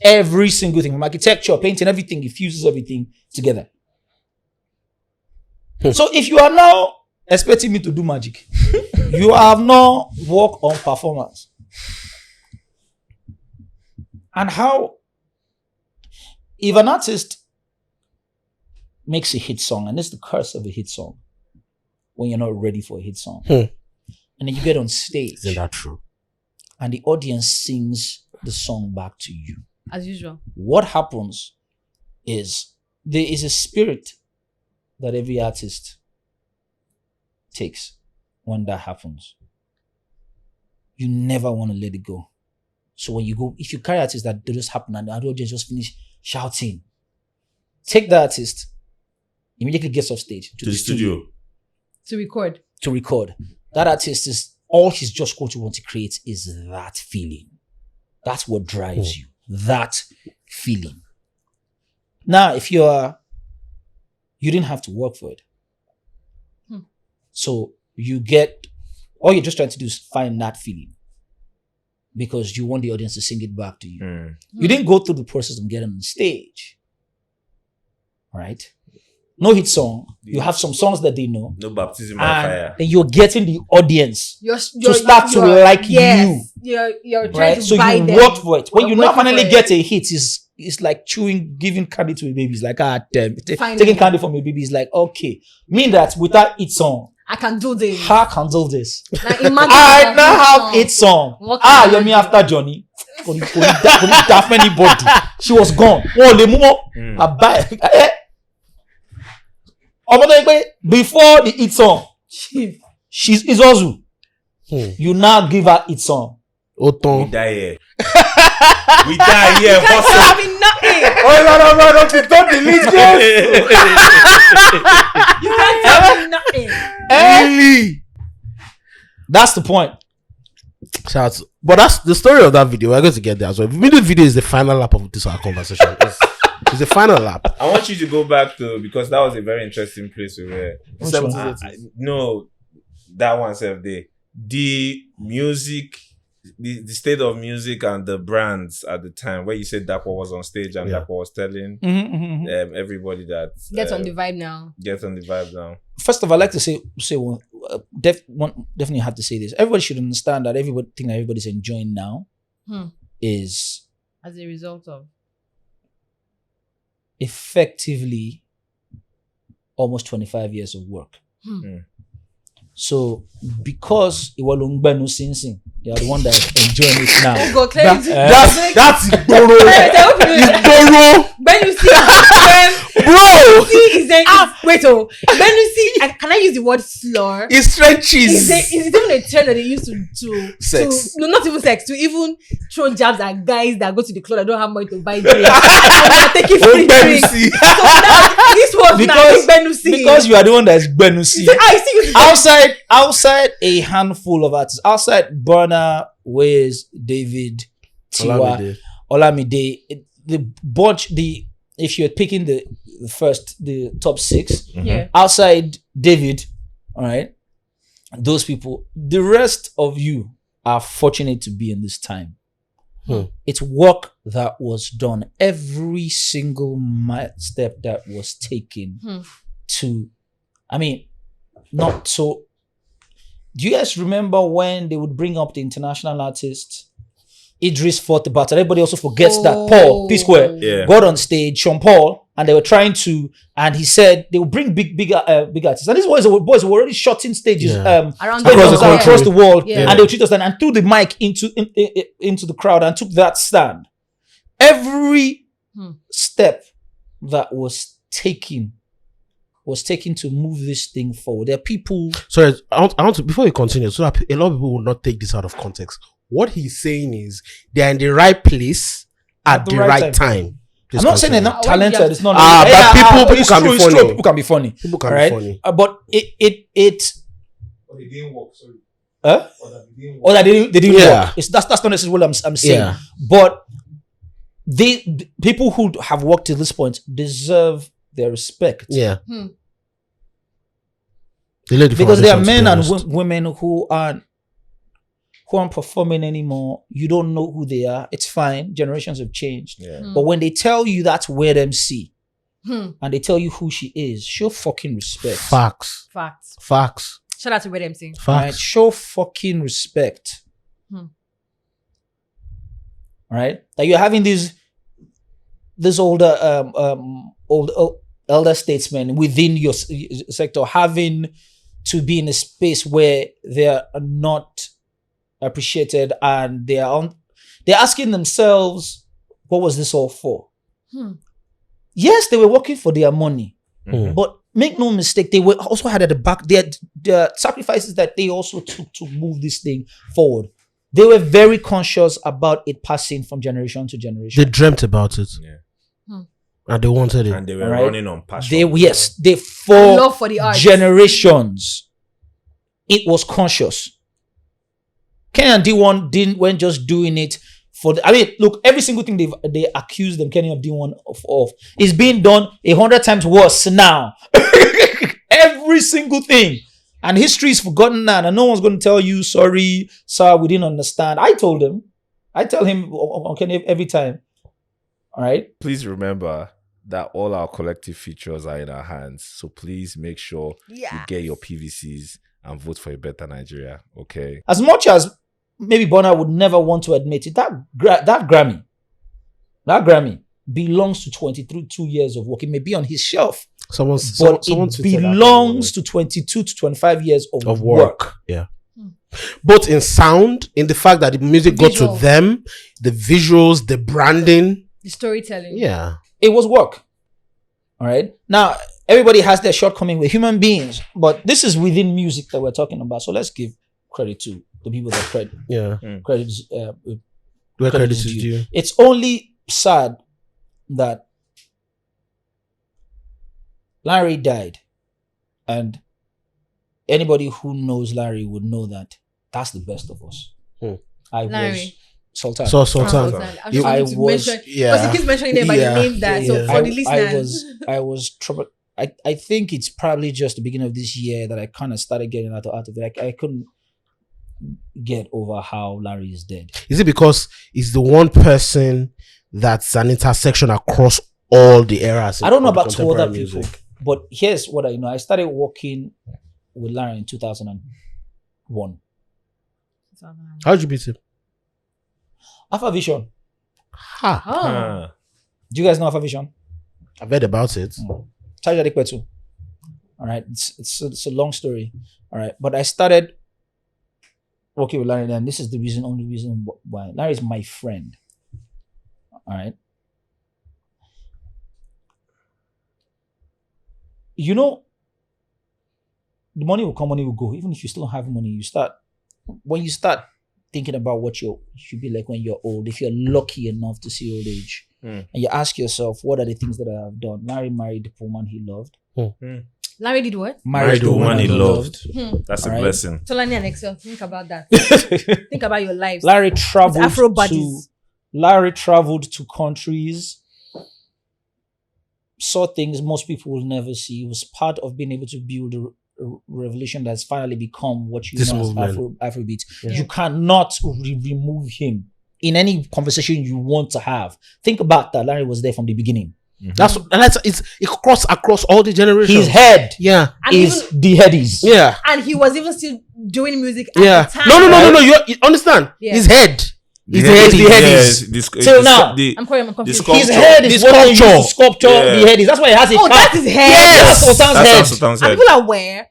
S1: Every single thing, from architecture, painting, everything, it fuses everything together. So if you are now expecting me to do magic, you have not worked on performance. And how, if an artist makes a hit song, and it's the curse of a hit song, when you're not ready for a hit song, and then you get on stage,
S2: Isn't that true?
S1: and the audience sings the song back to you.
S3: As usual.
S1: What happens is there is a spirit that every artist takes when that happens. You never want to let it go. So when you go, if you carry artists that just happen and the audience just finish shouting, take the artist, immediately gets off stage
S4: To the studio.
S3: To record.
S1: to record. That artist is all he's just going to want to create is that feeling. That's what drives you. That feeling. Now, if you didn't have to work for it. So all you're just trying to do is find that feeling because you want the audience to sing it back to you. You didn't go through the process of getting on stage. Right? No hit song. You have some songs that they know.
S4: No baptism by
S1: And
S4: fire.
S1: then you're getting the audience
S3: You're
S1: to start to like you.
S3: You're trying
S1: Right?
S3: to
S1: So
S3: buy
S1: you
S3: them.
S1: worked for it. When
S3: You're
S1: you now
S3: working
S1: finally
S3: for
S1: get a hit, it's like giving candy to a baby. It's like, damn.
S3: Finally.
S1: Taking candy from a baby is like, okay. Mean that without it song,
S3: I can do this.
S1: how can do this?
S3: Now imagine
S1: I
S3: that
S1: now have
S3: song.
S1: it song.
S3: What can I
S1: You're me
S3: do?
S1: after Johnny. Kò ní daff anybody. She was gone. Oh, le mumo. I buy. Before the it song, she's Izozu. You now give her it song.
S4: We
S2: Oton.
S4: die here. We die here.
S3: You can't tell me nothing.
S1: Oh no, don't delete this.
S3: You can't tell me nothing.
S2: Really?
S1: That's the point.
S2: Shout out. But that's the story of that video. We're going to get there as well. The video is the final lap of this our conversation. It's the final lap.
S4: I want you to go back to, because that was a very interesting place we were.
S1: Which one?
S4: No, that one self day. The music, the state of music and the brands at the time, where you said Dapo was on stage and Dapo was telling everybody that
S3: Get on the vibe now.
S4: get on the vibe now.
S1: First of all, I'd like to say one, definitely have to say this. Everybody should understand that everything that everybody's enjoying now is
S3: As a result of.
S1: effectively almost 25 years of work. So because Iwalungbenu Sinsing, you're the one that's enjoying it now.
S3: Oh God, Clarence.
S2: That's Igboro.
S3: Clarence, I hope you-
S2: Igboro.
S3: When you see
S2: Bro.
S3: see is there? Wait, Benusi. Can I use the word slur?
S2: It's trenches.
S3: Is it even a term that they use to
S2: Sex.
S3: no, not even sex, to even throw jabs at guys that go to the club that don't have money to buy drinks and they're taking free drinks. So now, this was Benusi.
S1: Because you are the one that is Benusi.
S3: I see.
S1: Outside a handful of artists, outside Burna, Wiz, David, Tiwa, Olamide, the bunch, if you're picking the top 6, outside David, all right, those people, the rest of you are fortunate to be in this time. It's work that was done. Every single step that was taken to, not so. Do you guys remember when they would bring up the international artists? Idris fought the battle. Everybody also forgets that Paul P-Square got on stage, Sean Paul, and they were trying to, and he said they would bring big artists. And these boys were already shotting stages across the world, and they would treat us and threw the mic into the crowd and took that stand. Every step that was taken to move this thing forward. There are people.
S2: Sorry, I want to, before you continue, so that a lot of people will not take this out of context. What he's saying is they are in the right place at the right time.
S1: I'm not saying they're not talented. It's not.
S2: But people can be funny.
S1: People can be funny.
S2: People can be funny.
S1: But it.
S4: But it didn't work. Sorry.
S1: Or that they didn't work. That's not necessarily what I'm saying.
S2: Yeah.
S1: But the people who have worked to this point deserve their respect.
S2: Yeah.
S1: Because there are men and women who aren't performing anymore. You don't know who they are. It's fine. Generations have changed. But when they tell you that's Weird MC and they tell you who she is, show fucking respect.
S2: Facts.
S3: Shout out to Weird MC.
S1: Right? Show fucking respect. Right? That you're having this older elder statesmen within your sector having to be in a space where they are not appreciated, and they're asking themselves, what was this all for? Yes, they were working for their money, but make no mistake, they were also had at the back their sacrifices that they also took to move this thing forward. They were very conscious about it passing from generation to generation.
S2: They dreamt about it, and they wanted it,
S4: and they were running on passion.
S1: They for
S3: love for the arts.
S1: Generations, it was conscious. Kenny and D1 weren't just doing it for look, every single thing they accused them, Kenny and D1 of is being done 100 times worse now. Every single thing. And history is forgotten now, and no one's going to tell you, sorry, sir, we didn't understand. I tell him on Kenny every time. All right?
S4: Please remember that all our collective features are in our hands. So please make sure you get your PVCs and vote for a better Nigeria. Okay?
S1: As much as maybe Bonner would never want to admit it, that Grammy belongs to 22 years of work. It may be on his shelf, but it belongs to 22 to 25 years of work.
S2: Yeah. Both in sound, in the fact that the music got to them, the visuals, the branding,
S3: the storytelling.
S2: Yeah.
S1: It was work. All right. Now, everybody has their shortcoming with human beings, but this is within music that we're talking about. So let's give credit to the people that credit.
S2: Yeah.
S1: Credit
S2: Where credit is due.
S1: It's only sad that Larry died, and anybody who knows Larry would know that that's the best of us.
S3: Larry.
S1: Sultan.
S2: Sultan.
S3: I was, because he keeps mentioning them by the name that. So for the listeners,
S1: I was troubled. I think it's probably just the beginning of this year that I kind of started getting out of it. I couldn't get over how Larry is dead.
S2: Is it because he's the one person that's an intersection across all the eras?
S1: I don't know about two other people, but here's what I know. I started working with Larry in 2001.
S2: How did you meet him?
S1: Alpha Vision.
S3: Oh.
S1: Do you guys know Alpha Vision?
S2: I've heard about it.
S1: Charge Adekwetu. All right. It's a long story. All right. But I started working with Larry, and this is the only reason why. Larry is my friend. All right. you know, the money will come, money will go. Even if you still don't have money, when you start thinking about what you should be like when you're old, if you're lucky enough to see old age, and you ask yourself, what are the things that I have done? Larry married the woman he loved.
S3: Larry did what?
S1: Married the woman he loved.
S4: That's
S1: All
S4: a
S1: right.
S4: blessing.
S3: Tolani and Excel, think about that. Think about your lives.
S1: Larry traveled
S3: Afro
S1: to
S3: bodies.
S1: countries, saw things most people will never see. It was part of being able to build a revolution that's finally become what you
S2: This
S1: know as
S2: movement.
S1: Afrobeats.
S3: Yeah.
S1: You cannot remove him in any conversation you want to have. Think about that. Larry was there from the beginning.
S2: It across all the generations.
S1: His head
S2: Yeah.
S3: And
S1: is
S3: even-
S1: the headies.
S2: Yeah.
S3: and he was even still doing music at
S2: Yeah.
S3: the time.
S2: No. You understand?
S3: Yeah.
S2: His head. His
S4: Yeah,
S2: head.
S1: the headies. Till now.
S3: I'm confused.
S1: His
S4: sculpture.
S1: head is
S2: This
S1: what they use to
S2: sculpture.
S1: sculpture
S4: Yeah.
S1: the headies. That's why he has a
S3: Oh,
S1: cap.
S3: that's his head.
S1: Yes, Sultan's
S4: That's
S1: head.
S4: Sultan's
S3: Are
S4: head.
S3: people aware?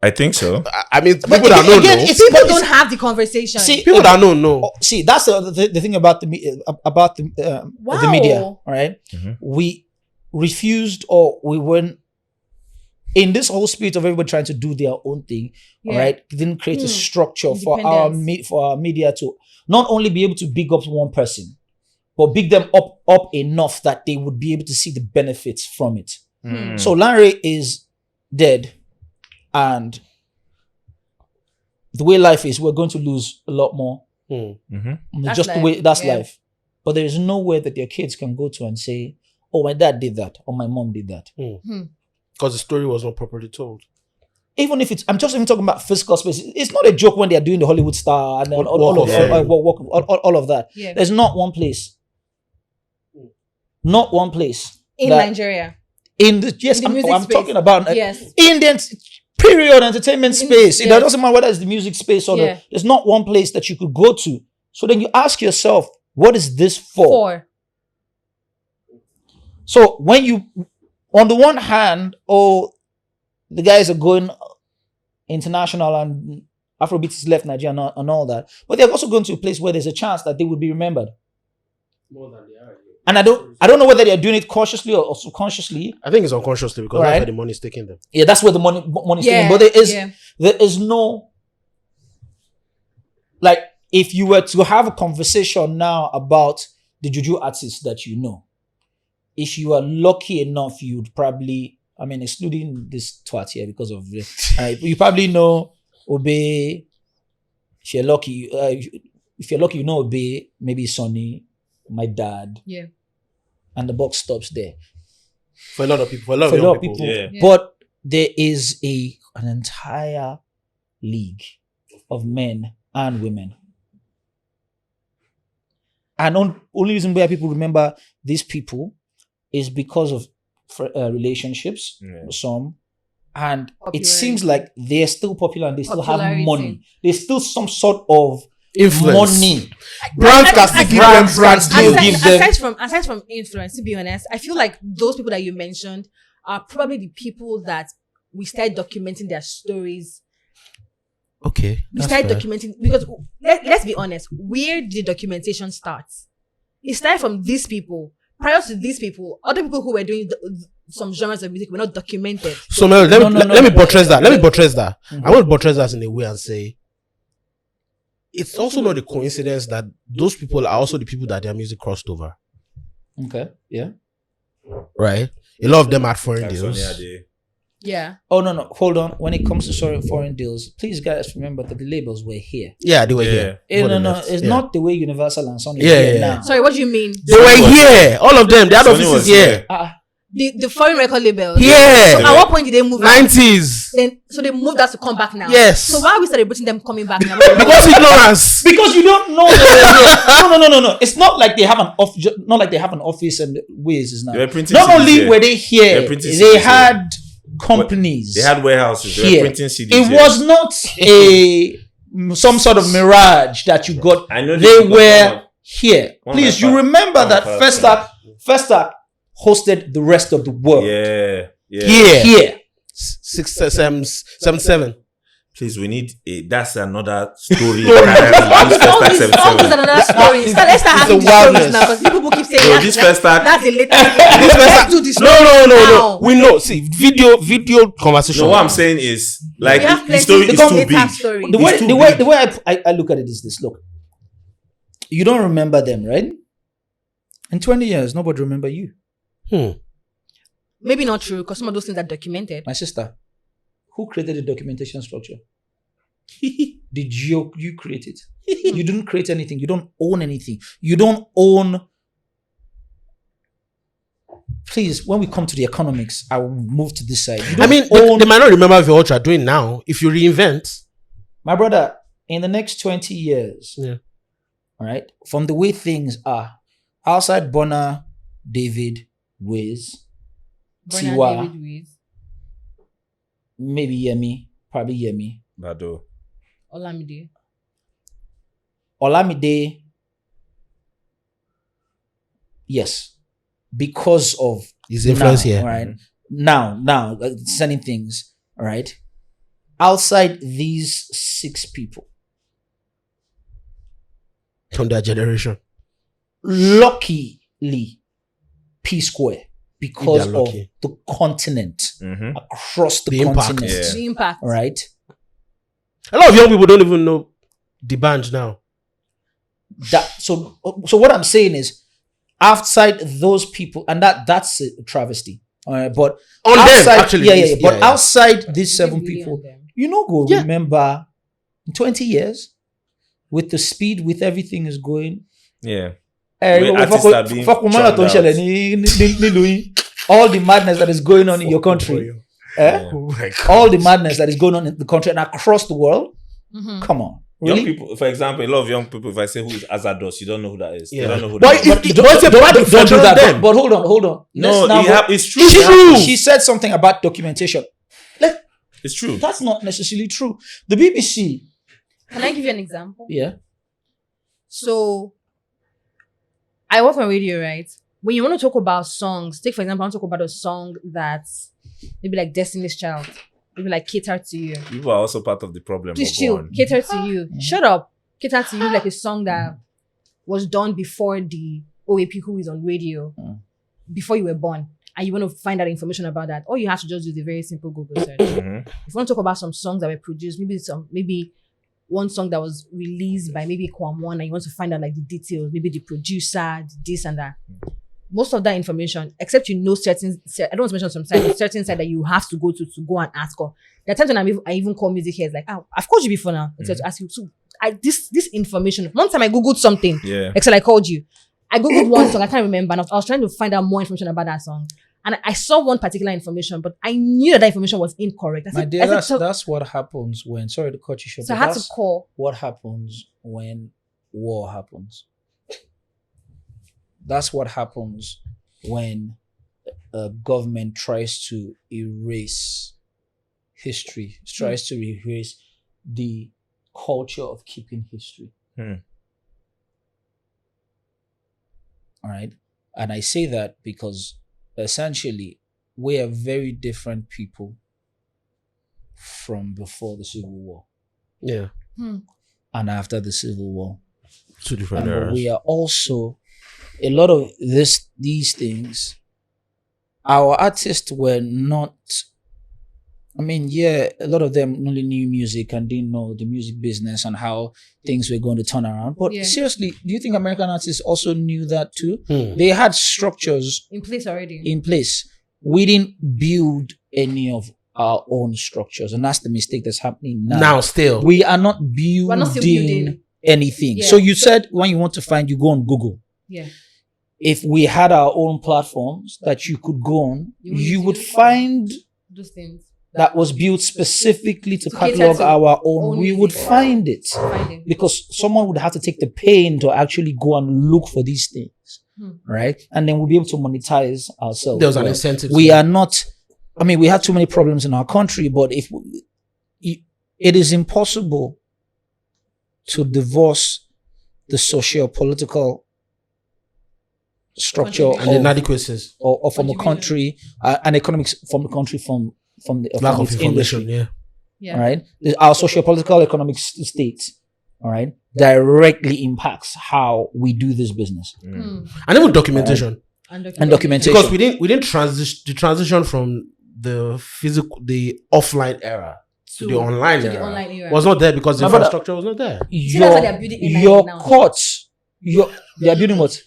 S4: I think so.
S2: I mean,
S1: But
S2: people that
S1: again,
S2: don't know.
S1: it's-
S3: People
S1: but
S3: don't
S1: it's-
S3: have the conversation.
S1: See,
S2: People that don't know.
S1: see, that's the thing about the media, all right?
S4: Mhm.
S1: We refused, or we weren't in this whole spirit of everybody trying to do their own thing.
S3: Yeah.
S1: All right, didn't create a structure for
S3: Independence.
S1: our media to not only be able to big up one person, but big them up enough that they would be able to see the benefits from it. So Larry is dead, and the way life is, we're going to lose a lot more.
S3: That's
S1: Just
S3: life.
S1: the way that's
S3: Yeah.
S1: life. But there is nowhere that your kids can go to and say, "Oh, my dad did that," or "My mom did that."
S2: Because the story was not properly told.
S1: Even if I'm just even talking about physical space. It's not a joke when they are doing the Hollywood star and then all of that.
S3: Yeah.
S1: There's not one place. Not one place.
S3: In
S1: that-
S3: Nigeria.
S1: In the yes,
S3: In the
S1: I'm
S3: music space.
S1: talking about
S3: Yes.
S1: Indian period entertainment space. It
S3: yes.
S1: doesn't matter whether it's the music space or
S3: Yeah.
S1: there's not one place that you could go to. So then you ask yourself, what is this for?
S3: Four.
S1: So when you, on the one hand, the guys are going international and Afrobeats has left Nigeria and all that, but they're also going to a place where there's a chance that they would be remembered.
S2: More than they are.
S1: And I don't know whether they're doing it cautiously or subconsciously.
S2: I think it's unconsciously because
S1: Right.
S2: that's where the money is taking them.
S1: Yeah, that's where the money's
S3: Yeah.
S1: taken. But there is no, like, if you were to have a conversation now about the juju artists that you know, if you are lucky enough, you'd probably, I mean, excluding this twat here because of you probably know Obe. If you're lucky, you know Obe, maybe Sonny, my dad,
S3: Yeah.
S1: and the box stops there.
S2: For a lot of people. For a lot
S1: For
S2: of
S1: a
S2: young
S1: lot of
S2: people.
S1: people.
S4: Yeah.
S3: Yeah.
S1: But there is an entire league of men and women. And only reason why people remember these people is because of relationships, some. And it seems like they're still popular and they still have
S3: Popularity.
S1: money. There's still some sort of
S2: Influence.
S1: money.
S2: Brands can still give them brands.
S1: Still give them.
S3: Aside from influence, to be honest, I feel like those people that you mentioned are probably the people that we start documenting their stories.
S2: Okay.
S3: We started documenting because let's be honest, where did the documentation start? It started from these people. Prior to these people, other people who were doing some genres of music were not documented.
S2: So Mel, let me buttress that. Let me buttress that. I want to buttress that in a way and say it's also not a coincidence that those people are also the people that their music crossed over.
S1: Okay. Yeah.
S2: Right? A lot of them had foreign
S4: Like
S2: deals.
S4: Sonny Ade.
S3: Yeah.
S1: Oh no, hold on. When it comes to foreign deals, please guys remember that the labels were here.
S2: Yeah, they were
S4: Yeah.
S2: here.
S1: No,
S2: before they
S1: no,
S2: left.
S1: it's
S2: Yeah.
S1: not the way Universal and Sony
S2: Yeah,
S1: are here
S2: yeah.
S1: now.
S3: Sorry, what do you mean?
S2: They were here. All of them. They had
S4: Sonny
S2: offices
S4: was
S2: here.
S3: The foreign record label.
S2: Yeah.
S3: So at what point did they move out?
S2: 90s.
S3: Then so they moved us to come back now.
S2: Yes.
S3: So why are we celebrating them coming back now?
S2: Because ignorance.
S1: Because you don't know. No. It's not like they have an office. Not like they have an office and ways is now.
S4: They were printing
S1: Not
S4: CDs
S1: only
S4: here.
S1: were they
S4: They
S1: here,
S4: were printing
S1: they
S4: CDs
S1: had companies.
S4: They had warehouses. They were
S1: here.
S4: printing CDs.
S1: It
S4: here.
S1: was not some sort of mirage that you got.
S4: I know
S1: They
S4: this
S1: were here.
S4: one of
S1: Please,
S4: my
S1: you
S4: fa-
S1: remember
S4: one
S1: that
S4: of my
S1: Festac hosted the rest of the world.
S4: Yeah.
S2: Here.
S1: Here.
S2: 77.
S4: Please, we need that's another story.
S3: All these another story. Let's start having these stories now because people keep saying
S4: Bro, this first start.
S3: that's a later.
S2: Let's
S3: do this.
S2: No. We know. See, video conversation.
S4: No, what I'm saying is like
S3: We have
S4: the story is
S3: plenty
S4: too big.
S3: story.
S1: The way I look at it is this. Look, you don't remember them, right? In 20 years, nobody remember you.
S3: Maybe not true because some of those things are documented.
S1: My sister, who created the documentation structure? Did you create it? You didn't create anything. You don't own anything. You don't own. Please, when we come to the economics, I will move to this side.
S2: I mean, they might not remember what you're doing now. If you reinvent,
S1: my brother, in the next 20 years,
S2: yeah,
S1: all right, from the way things are, outside Bonner, David, Wiz, Tiwa, maybe Yemi, probably Yemi,
S4: Bado,
S1: Olamide, yes, because of
S2: his influence
S1: now,
S2: here.
S1: right? Now, sending things, all right. Outside these 6 people
S2: from their generation,
S1: luckily, P Square, because of
S2: lucky.
S1: the continent, across the
S2: impact.
S1: continent,
S4: Yeah.
S3: The impact.
S1: right?
S2: A lot of young people don't even know the band now.
S1: So what I'm saying is, outside those people, and that's a travesty. All right, but
S2: On
S1: outside,
S2: them, actually.
S1: But outside these 7
S3: Really
S1: people,
S3: on them.
S1: remember in 20 yees, with the speed with everything is going.
S4: Yeah.
S1: All the madness that is going on in your country.
S2: Oh my God.
S1: All the madness that is going on in the country and across the world. Come on. Really?
S4: Young people, for example, a lot of young people, if I say who is Azados, you don't know who that is.
S2: Yeah.
S4: They don't know who
S2: But
S4: that is.
S2: don't do that.
S1: But hold on.
S4: No, it's true.
S1: She said something about documentation.
S4: It's true.
S1: That's not necessarily true. The BBC.
S3: Can I give you an example?
S1: Yeah.
S3: So, I work on radio, right? When you want to talk about songs, take for example, I want to talk about a song that's maybe like Destiny's Child, maybe like Cater to You.
S4: You are also part of the problem.
S3: Please
S4: but go
S3: chill.
S4: on.
S3: Cater to You. Shut up. Cater to You, like a song that was done before the OAP who is on radio, before you were born. And you want to find out information about that, all you have to just do the very simple Google search. If you want to talk about some songs that were produced, maybe one song that was released by maybe Kwamwan, and you want to find out like the details, maybe the producer, this and that. Most of that information, except I don't want to mention some side, certain side that you have to go go and ask. Or there are times when I even call music here, it's like, oh, I've called you before now. Except to ask you, so this information. One time I Googled something, except I called you. I Googled one song, I can't remember, and I was trying to find out more information about that song. And I saw one particular information, but I knew that information was incorrect.
S1: That's what happens when, sorry to cut you short.
S3: So I had to call.
S1: What happens when war happens? That's what happens when a government tries to erase history, tries to erase the culture of keeping history. All right. And I say that because essentially we are very different people from before the Civil War.
S2: Yeah.
S1: And after the Civil War.
S2: 2 different eras.
S1: We are also a lot of these things. Our artists were not. I mean, yeah, a lot of them only knew music and didn't know the music business and how things were going to turn around. But seriously, do you think American artists also knew that too? They had structures
S3: in place already.
S1: We didn't build any of our own structures, and that's the mistake that's happening now.
S2: Now, still,
S1: we are not building anything.
S3: Yeah.
S1: So you said when you want to find, you go on Google.
S3: Yeah.
S1: If we had our own platforms that you could go on, you would find
S3: those things
S1: that was built specifically to catalog our own. We would find it because someone would have to take the pain to actually go and look for these things, right? And then we'll be able to monetize ourselves.
S2: There was an incentive.
S1: We are not. I mean, we have too many problems in our country, but it is impossible to divorce the socio-political structure
S2: and the inadequacies
S1: or from the country and economics from the country from the
S2: lack of
S1: its
S2: information.
S1: industry.
S3: Yeah.
S1: All right. Our socio-political economic state, all right, directly impacts how we do this business.
S2: And even documentation.
S1: And documentation.
S2: Because we didn't transition from the offline era to the online era. Was not there because the infrastructure was not there.
S1: Your courts, they are building what?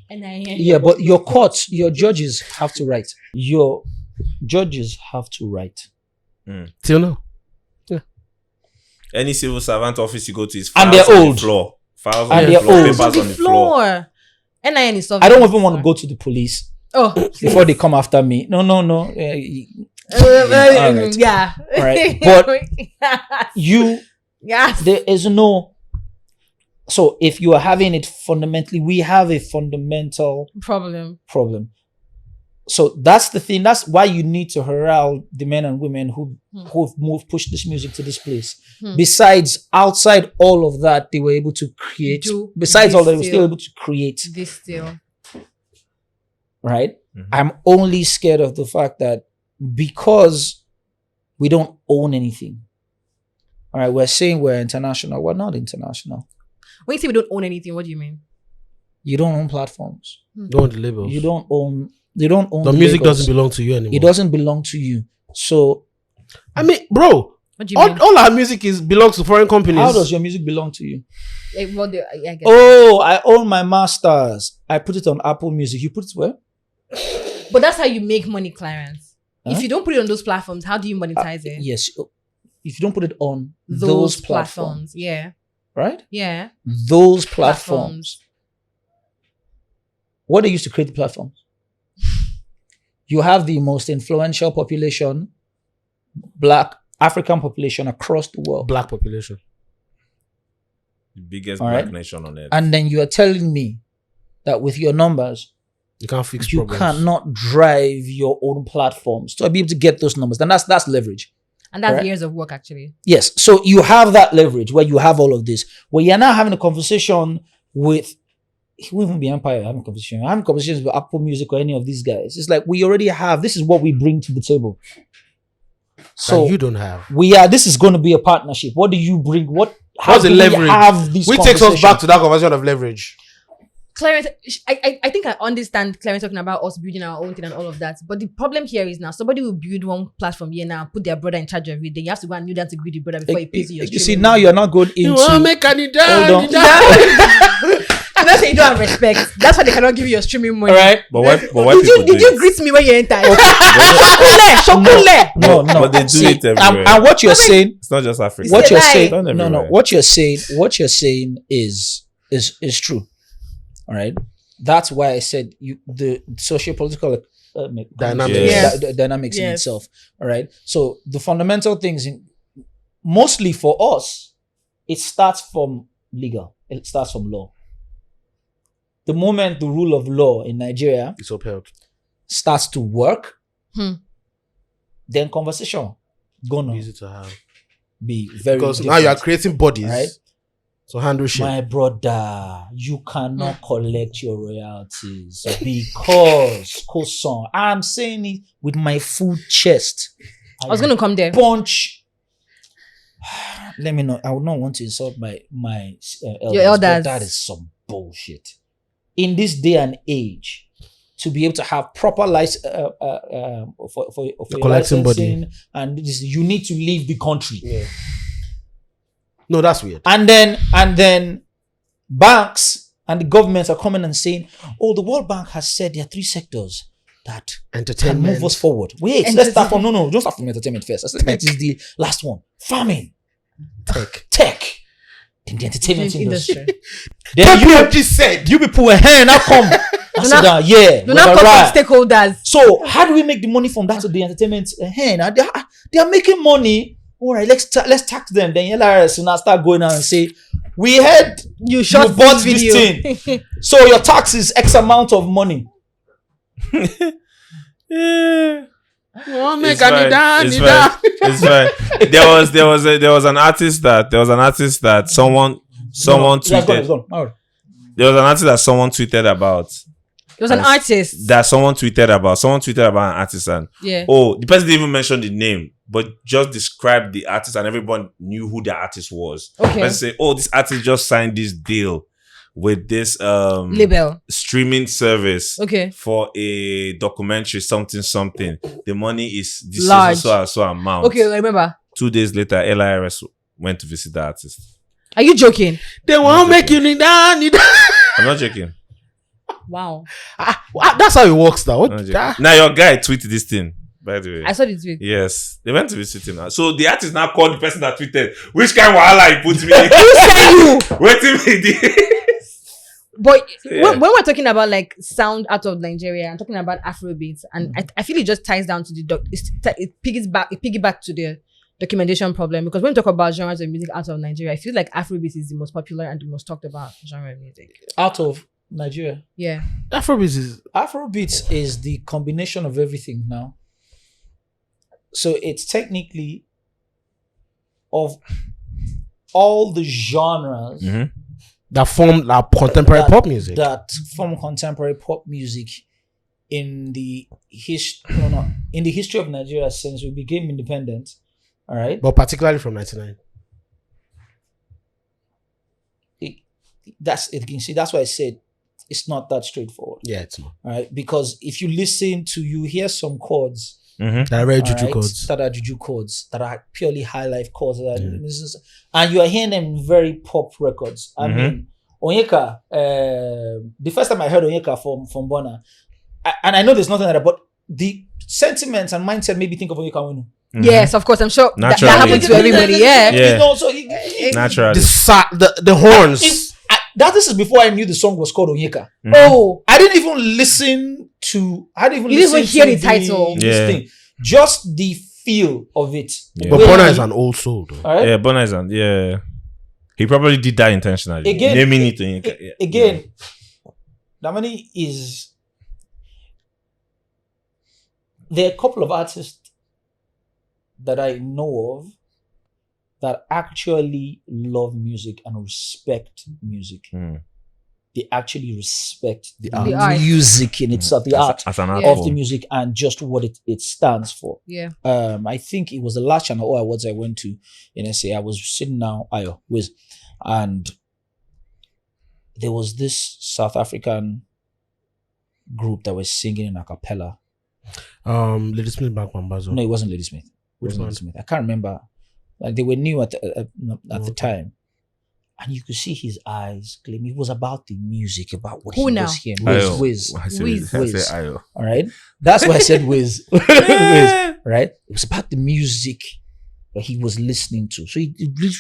S1: Yeah, but your courts, your judges have to write. Your judges have to write.
S2: Till now.
S4: Any civil servant office you go to is
S1: and they're old.
S4: Floor. Files
S1: and
S4: on
S1: they're
S4: the floor.
S1: old.
S4: Papers on the floor.
S3: NIN is
S1: I don't even want to go to the police.
S3: Oh,
S1: before they come after me. No.
S3: Right. Yeah.
S1: All right. But
S3: yes.
S1: There is no. So if you are having it fundamentally, we have a fundamental problem. So that's the thing. That's why you need to herald the men and women who've pushed this music to this place. Besides, outside all of that, they were able to create. Besides all that, they were still able to create.
S3: This still.
S1: Right? I'm only scared of the fact that because we don't own anything. All right, we're saying we're international. We're not international.
S3: When you say we don't own anything, what do you mean?
S1: You don't own platforms.
S2: Don't own the labels.
S1: You don't own the
S2: music
S1: labels.
S2: doesn't belong to you anymore.
S1: It doesn't belong to you. So
S2: I mean, bro,
S3: what do you mean?
S2: All our music belongs to foreign companies.
S1: How does your music belong to you?
S3: I guess.
S1: I own my masters. I put it on Apple Music. You put it where?
S3: But that's how you make money, Clarence.
S1: Huh?
S3: If you don't put it on those platforms, how do you monetize it?
S1: Yes. If you don't put it on those platforms.
S3: Yeah.
S1: Right?
S3: Yeah.
S1: Those platforms. What they used to create the platforms? You have the most influential population, Black African population across the world.
S2: Black population.
S4: The biggest black nation on earth.
S1: And then you are telling me that with your numbers,
S2: you can't fix
S1: you cannot drive your own platforms to be able to get those numbers. Then that's leverage.
S3: And that's years of work, actually.
S1: Yes. So you have that leverage where you have all of this. Where you're now having a conversation with, it won't even be Empire having a conversation. Having conversations with Apple Music or any of these guys. It's like we already have, this is what we bring to the table. So
S2: that you don't have.
S1: This is going to be a partnership. What do you bring?
S2: How's the leverage?
S1: Have these
S2: takes us back to that conversation of leverage.
S3: Clarence, I think I understand Clarence talking about us building our own thing and all of that. But the problem here is now somebody will build one platform here now, put their brother in charge of it. Then you have to go and kneel down to greet the brother before he pays you.
S1: You see, now you're not going into.
S2: You want to make any
S1: hold on.
S3: That's why you don't have respect. That's why they cannot give you your streaming money.
S1: All right.
S4: But why
S3: did you greet me when you entered?
S1: No.
S4: But they do it everywhere.
S1: And what you're saying,
S4: it's not just Africa.
S1: What you're saying,
S4: no.
S1: What you're saying is true. All right. That's why I said the socio-political dynamics in itself. All right. So the fundamental things, mostly for us, it starts from legal. It starts from law. The moment the rule of law in Nigeria
S2: is upheld,
S1: starts to work, then conversation gonna
S2: easy to have.
S1: Be very
S2: because
S1: different.
S2: now you are creating bodies,
S1: right?
S2: So handle shit.
S1: My brother, you cannot collect your royalties because Kosan. I'm saying it with my full chest.
S3: I was gonna come there.
S1: Punch. Let me know. I would not want to insult my elders.
S3: Your elders.
S1: That is some bullshit. In this day and age, to be able to have proper license for
S2: collecting body,
S1: and you need to leave the country.
S2: Yeah. No, that's weird.
S1: And then banks and the governments are coming and saying, "Oh, the World Bank has said there are 3 sectors that can move us forward." Wait, let's start from don't start from entertainment first. Entertainment is the last one. Farming, tech, in the entertainment industry. Then
S2: you said
S1: you people were here now come. Sit down, yeah.
S3: Do not come from stakeholders.
S1: So how do we make the money from that to the entertainment? They are making money. All right, let's tax them. Then Allstars will now start going out and say, "We heard you bought this thing, so your tax is X amount of money."
S4: Yeah. It's fine. There was an artist that someone tweeted. There was an artist that someone tweeted about.
S3: It was an artist
S4: that someone tweeted about. Someone tweeted about an artist, and the person didn't even mention the name. but just describe the artist and everyone knew who the artist was.
S3: Okay.
S4: Let's say, oh, this artist just signed this deal with this
S3: label
S4: streaming service
S3: Okay.
S4: for a documentary, something. The money is this
S3: Large.
S4: so amount.
S3: Okay, I remember.
S4: 2 days later, LIRS went to visit the artist.
S3: Are you joking?
S2: They won't make you need that.
S4: I'm not joking.
S3: Wow.
S2: That's how it works now.
S4: I'm not joking. Now your guy tweeted this thing, by the way.
S3: I saw the tweet.
S4: Yes, they went to visit him now. So the artist now called the person that tweeted, which kind of wahala he put me in?
S3: Who said you?
S4: Waiting me this.
S3: But
S4: Yeah.
S3: when we're talking about like sound out of Nigeria, I'm talking about Afrobeats, and I feel it just ties down to it piggyback to the documentation problem, because when we talk about genres of music out of Nigeria, I feel like Afrobeats is the most popular and the most talked about genre of music.
S1: Out of Nigeria.
S3: Yeah.
S1: Afrobeats is the combination of everything now. So it's technically of all the genres
S2: that form contemporary pop music.
S1: that form contemporary pop music in the history of Nigeria since we became independent. All right.
S2: But particularly from 99.
S1: That's it. You can see, that's why I said it's not that straightforward.
S2: Yeah, it's not.
S1: All right. Because if you listen to, you hear some chords
S2: That are very juju
S1: alright,
S2: codes.
S1: that are juju chords, that are purely high life chords, and you are hearing them in very pop records. I mean, Onyeka, the first time I heard Onyeka from Bona, and I know there's nothing like that, but the sentiments and mindset made me think of Onyeka Onu.
S3: Yes, of course. I'm sure that
S4: Naturally.
S3: happens to everybody. Yeah.
S4: Yeah.
S1: You know, so
S4: Naturally.
S2: The horns.
S1: this is before I knew the song was called Onyeka.
S3: Oh,
S1: I didn't even listen to. I didn't even
S3: You didn't
S1: listen
S3: even hear
S1: to
S3: the title.
S1: this
S4: Yeah.
S1: thing. Just the feel of it.
S4: Yeah.
S2: But
S1: Where
S2: Bona
S1: he-
S2: is an old soul, though.
S1: all right?
S4: Yeah, Bona is yeah. He probably did that intentionally.
S1: Again,
S4: Naming it. Yeah.
S1: Again, Damani is. There are a couple of artists that I know of that actually love music and respect music. They actually respect the
S3: art.
S1: music in itself, the art
S4: as an art
S1: of
S4: form.
S1: the music and just what it stands for.
S3: yeah.
S1: I think it was the last Channel O Awards I went to in SA. I was sitting now, and there was this South African group that was singing in a cappella.
S2: Lady Smith Bank Mambazo.
S1: No, it wasn't Lady Smith.
S2: Which one?
S1: Lady Smith. I can't remember. Like they were new at the time, and you could see his eyes gleaming. It was about the music, about what
S3: Who
S1: he
S3: now?
S1: was hearing.
S4: Ayo.
S1: Wiz.
S4: I say
S1: Wiz.
S4: Ayo.
S1: All right, that's why I said Wiz. Wiz. Right? It was about the music that he was listening to. So it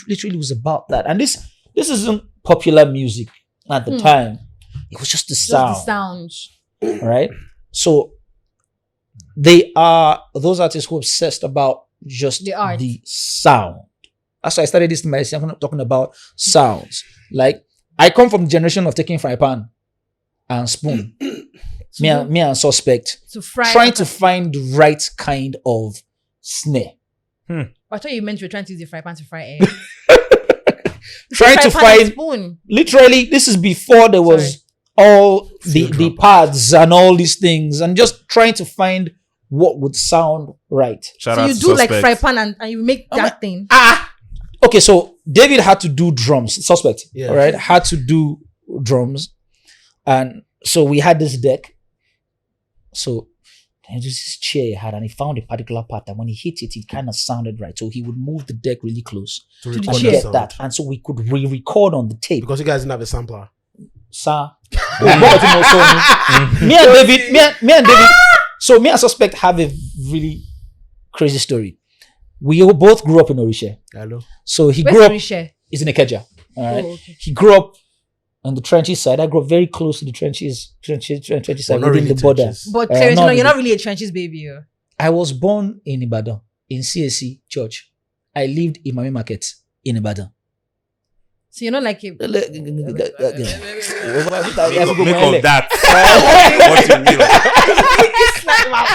S1: literally was about that. And this isn't popular music at the time. It was just the sound.
S3: Just the sound.
S1: All right. So they are those artists who are obsessed about just
S3: The art.
S1: the sound. That's why I started this myself. I'm talking about sounds. Like I come from the generation of taking fry pan and spoon. me and suspect
S3: To fry.
S1: trying to find the right kind of snare.
S3: I thought you meant you were trying to use the fry pan to fry egg.
S1: Trying to
S3: Fry pan and
S1: find
S3: spoon.
S1: literally this is before there was all the
S2: Field
S1: pads and all these things and just trying to find what would sound right.
S4: Shout
S3: So
S4: out
S3: you
S4: to
S3: do like
S4: Suspect.
S3: fry pan and you make that thing.
S1: Okay, so David had to do drums. Suspect,
S2: Yeah.
S1: all right, had to do drums, and so we had this deck. So there's this chair he had, and he found a particular part that when he hit it, it kind of sounded right. So he would move the deck really close
S2: To
S3: the
S2: record
S1: and
S3: chair.
S2: the
S1: get
S2: sound.
S1: that, and so we could re-record on the tape.
S2: Because you guys didn't have a sampler.
S1: Sir, me and David. So me and Suspect have a really crazy story. We all both grew up in Orisha.
S2: Hello.
S1: So he
S3: Where's
S1: grew up.
S3: Orisha?
S1: He's in Ikeja. All right.
S3: Oh, okay.
S1: He grew up on the trenches side. I grew up very close to the trenches side,
S2: not
S1: within
S2: really
S1: the border.
S2: trenches.
S3: But Clarence,
S1: not
S3: you're not
S1: really.
S3: really a trenches baby. Oh.
S1: I was born in Ibadan, in CSC Church. I lived in Mami Market in Ibadan.
S3: So you're not like a...
S4: Make of that. What you mean?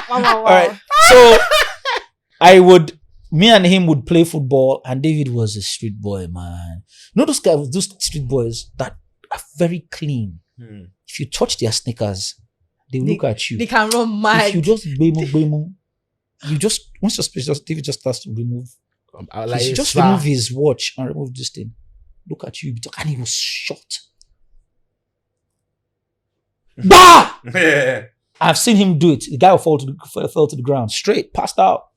S1: All right. So me and him would play football, and David was a street boy, man. You know those guys, those street boys that are very clean. If you touch their sneakers, they will look at you.
S3: They can run
S1: If
S3: mad.
S1: you just bemu, you just once David just starts to remove,
S2: like
S1: he just remove his watch and remove this thing. Look at you, and he was shot. Bah!
S4: Yeah.
S1: I've seen him do it. The guy fell to the ground, straight, passed out.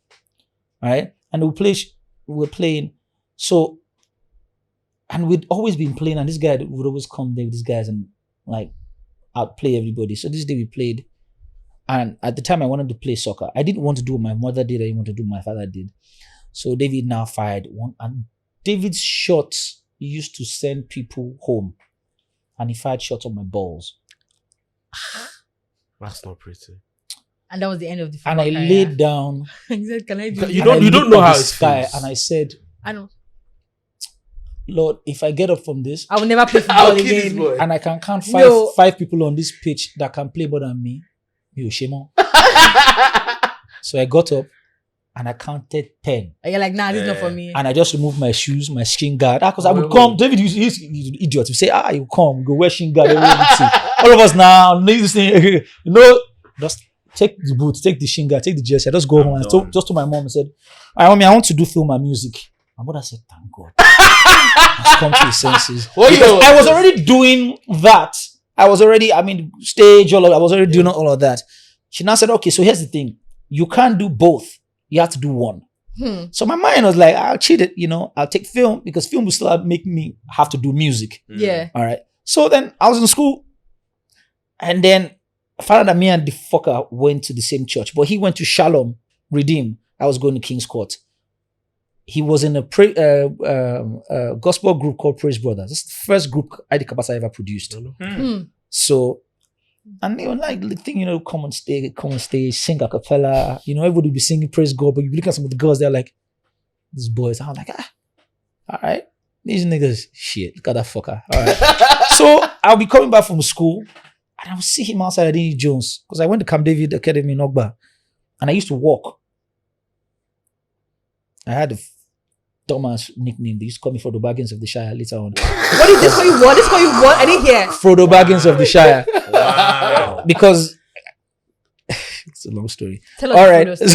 S1: Right? And we were playing. So, and we'd always been playing, and this guy would always come there with these guys and like outplay everybody. So this day we played, and at the time I wanted to play soccer. I didn't want to do what my mother did. I didn't want to do what my father did. So David now fired one, and David's shots used to send people home, and he fired shots on my balls.
S2: That's not pretty.
S3: And that was the end of the
S1: And I laid down.
S3: He said, "Can I do
S2: You
S3: that?"
S2: don't know how it feels.
S1: And I said,
S3: I know.
S1: Lord, if I get up from this,
S3: I will never play
S2: I'll
S3: football
S2: kill this
S3: again.
S2: boy.
S1: and I can count
S3: No.
S1: five people on this pitch that can play more than me, you shame on. So I got up and I counted 10.
S3: And you're like, nah, this is not for me.
S1: And I just removed my shoes, my shin guard. Because I would
S2: Wait.
S1: come, David, he's an idiot. You say, you come, go wear shin guard. All of us now, this thing, just take the boots, take the shin guard, take the jersey. I just go home and just to my mom and said, I want to do film and music. My mother said, thank God. I've come to his senses. Because I was already doing that. Stage, I was already doing all of that. She now said, okay, so here's the thing. You can't do both. You have to do one. So my mind was like, I'll cheat it, I'll take film because film will still make me have to do music.
S3: Yeah.
S1: All right. So then I was in school and then I found out that me and the fucker went to the same church, but he went to Shalom Redeem. I was going to King's Court. He was in a gospel group called Praise Brothers. It's the first group ID Kabasa ever produced. So, and they were like, the thing, come on stage, sing a cappella. Everybody would be singing Praise God, but you look at some of the girls, they're like, these boys. I was like, all right. These niggas, shit, look at that fucker. All right. So, I'll be coming back from school and I would see him outside at Denny Jones because I went to Camp David Academy in Ogba and I used to walk. I had a Thomas nickname. They used to call me Frodo Baggins of the Shire later on.
S3: What did this call you? What? This call you what? I didn't hear.
S1: Frodo Baggins of the Shire.
S4: Wow.
S1: Because it's a long story.
S3: Tell us
S1: All
S3: the
S1: right.
S3: Frodo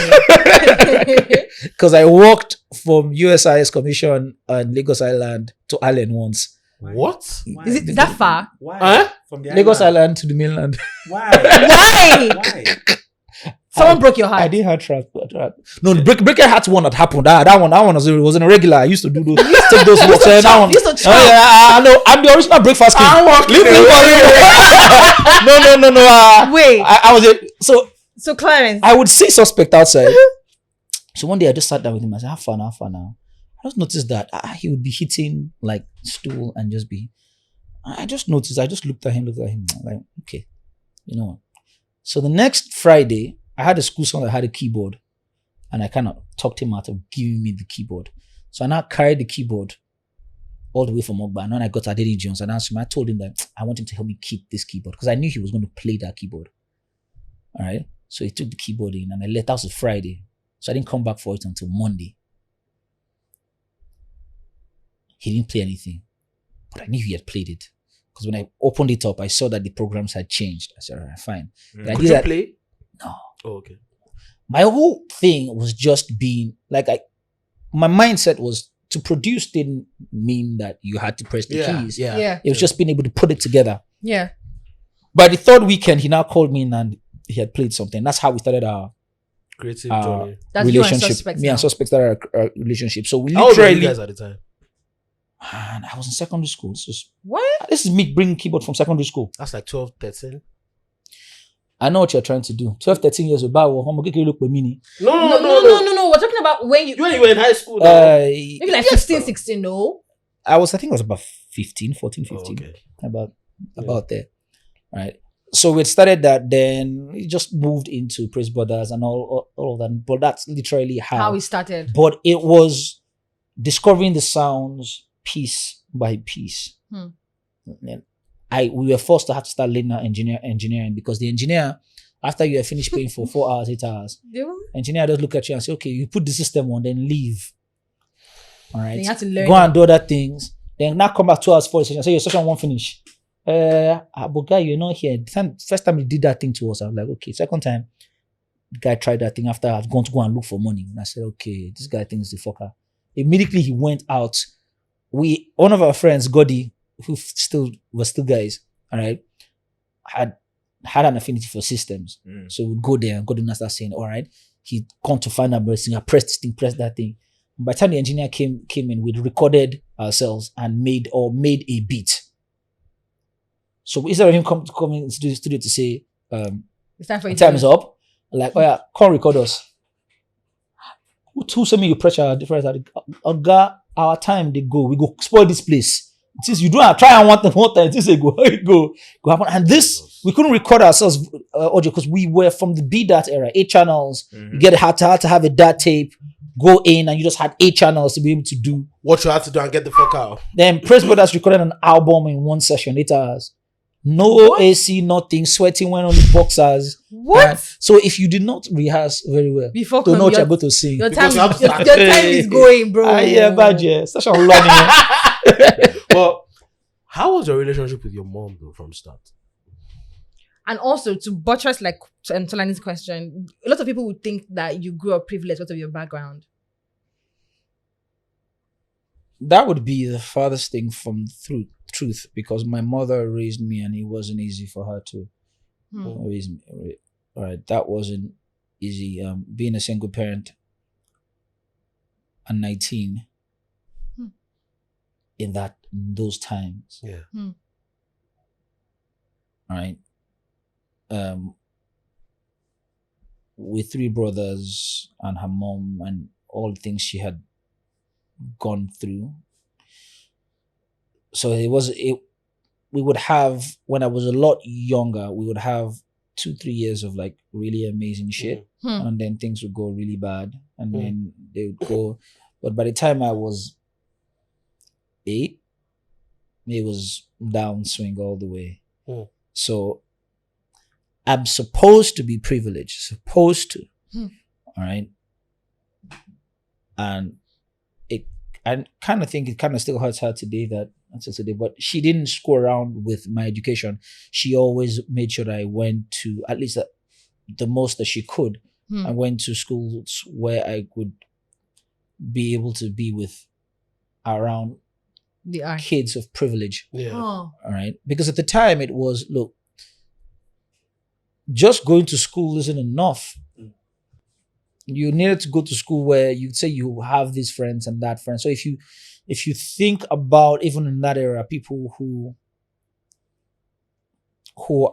S3: story.
S1: Because I walked from USIS Commission on Lagos Island to Allen once.
S2: What?
S3: Is it that far?
S4: Why?
S2: Huh?
S4: From the
S1: Lagos
S4: island?
S1: Island to the mainland.
S4: Why?
S3: Why?
S4: Why?
S3: Someone broke your heart.
S1: I didn't have transport. No, the breaker hat one that happened. That one was a regular. I used to do those. Take those walks. That one.
S3: Used to chop.
S1: I know. I'm the original breakfast king. Leave me for No.
S3: Wait.
S1: I was
S3: So Clarence.
S1: I would see suspect outside. So one day I just sat down with him. I said, "Have fun now." I just noticed that he would be hitting like stool and just be. I just noticed. I just looked at him like, okay, So the next Friday, I had a school song that had a keyboard, and I kind of talked him out of giving me the keyboard. So I now carried the keyboard all the way from Ogba. And when I got to Adeni Jones, I told him that I want him to help me keep this keyboard because I knew he was going to play that keyboard. All right. So he took the keyboard in, and that was a Friday. So I didn't come back for it until Monday. He didn't play anything, but I knew he had played it. Because when I opened it up, I saw that the programs had changed. I said, all right, fine. The idea
S2: Could you
S1: that-
S2: play?
S1: No.
S2: Oh, okay.
S1: My whole thing was just being like, my mindset was to produce didn't mean that you had to press the keys.
S3: Yeah.
S1: It was just being able to put it together.
S3: Yeah.
S1: By the third weekend, he now called me in and he had played something. That's how we started our
S2: Creative journey.
S3: That's you and
S1: relationship.
S3: Suspect
S1: Me and
S3: now.
S1: Suspect started our relationship. So we
S2: How old were you
S1: literally,
S2: guys at the time?
S1: and I was in secondary school.
S3: What?
S1: This is me bringing keyboard from secondary school.
S2: That's like 12, 13.
S1: I know what you're trying to do. 12, 13 years old.
S2: No.
S3: No. We're talking about when you
S2: When you were in high school. now.
S3: maybe like 15, 16. No.
S1: I think I was about 15, 14, 15.
S2: Oh, okay.
S1: About there. Right. So we started that, then we just moved into Praise Brothers and all of that. But that's literally
S3: How we started.
S1: But it was discovering the sounds piece by piece. And we were forced to have to start learning engineering because the engineer, after you have finished playing for 4 hours, 8 hours, engineer just look at you and say, okay, you put the system on, then leave. All right.
S3: Then you have to learn
S1: Go and do other things. Then now come back 2 hours for the session. Say your session won't finish. But guy, you're not here. First time you did that thing to us, I was like, okay. Second time, the guy tried that thing after I've gone to go and look for money. And I said, okay, this guy thinks the fucker. Immediately he went out. One of our friends, Godi, who was still guys, all right, had an affinity for systems. So we'd go there and Godi would start saying, all right, he'd come to find out, I press this thing, press that thing. And by the time the engineer came in, we'd recorded ourselves and made a beat. So instead of him coming into the studio to say,
S3: it's time for you.
S1: Time is up. Like, oh yeah, come record us. Who send me your pressure difference? Our time they go. We go spoil this place. Since you don't try and one time, this go happen. And this we couldn't record ourselves audio because we were from the B-DAT era, 8 channels. You get had to have a DAT tape, go in, and you just had 8 channels to be able to do
S2: what you had to do and get the fuck out.
S1: Then Praise Brothers recorded an album in 1 session, 8 hours. No AC, nothing, sweating, went on the boxers.
S3: What?
S1: So if you did not rehearse very well,
S3: before
S1: don't know what you're going to sing.
S3: Your time is going, bro.
S1: Yeah, badge. Such a learning.
S2: Well, how was your relationship with your mom though from start?
S3: And also to buttress like Tolani's question, a lot of people would think that you grew up privileged because of your background.
S1: That would be the farthest thing from truth, because my mother raised me and it wasn't easy for her to raise me. All right, that wasn't easy. Being a single parent at 19 in those times.
S2: Yeah.
S1: All right. With 3 brothers and her mom and all the things she had gone through. So we would have, when I was a lot younger, we would have 2-3 years of like really amazing shit. And then things would go really bad. And then they would go. But by the time I was 8, it was downswing all the way. So I'm supposed to be privileged. Supposed to. All right. And I kind of think it kind of still hurts her today but she didn't screw around with my education. She always made sure that I went to at least the most that she could. I went to schools where I could be able to be with around kids of privilege. All right. Because at the time it was, look, just going to school isn't enough. You needed to go to school where you'd say you have these friends and that friend. So if you think about, even in that era, people who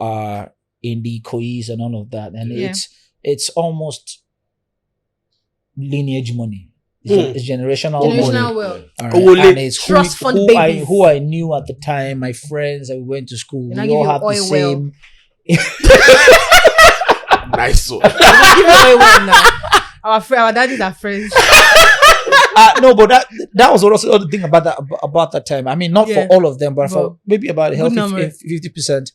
S1: are in the COEs and all of that, and it's almost lineage money. It's generational money.
S3: Wealth.
S1: Right. And it's
S3: trust fund babies.
S1: Who I knew at the time, my friends that we went to school, we all have the same.
S2: Nice one.
S3: Our daddies are friends.
S1: No, but that was also the thing about that time. I mean, not for all of them, but for maybe about 50%.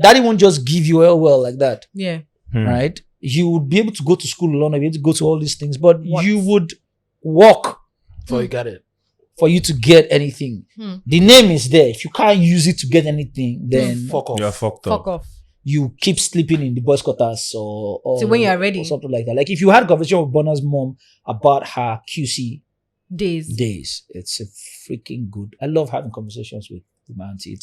S1: Daddy won't just give you well like that.
S3: Yeah.
S1: Right? You would be able to go to school alone, be able to go to all these things, but you would walk
S2: before you got it.
S1: For you to get anything. The name is there. If you can't use it to get anything, then
S2: fuck off.
S4: You're fucked up.
S3: Fuck off.
S1: You keep sleeping in the boys' quarters or
S3: so when you're ready,
S1: or something like that. Like if you had a conversation with Bonner's mom about her QC days, it's a freaking good. I love having conversations with my auntie.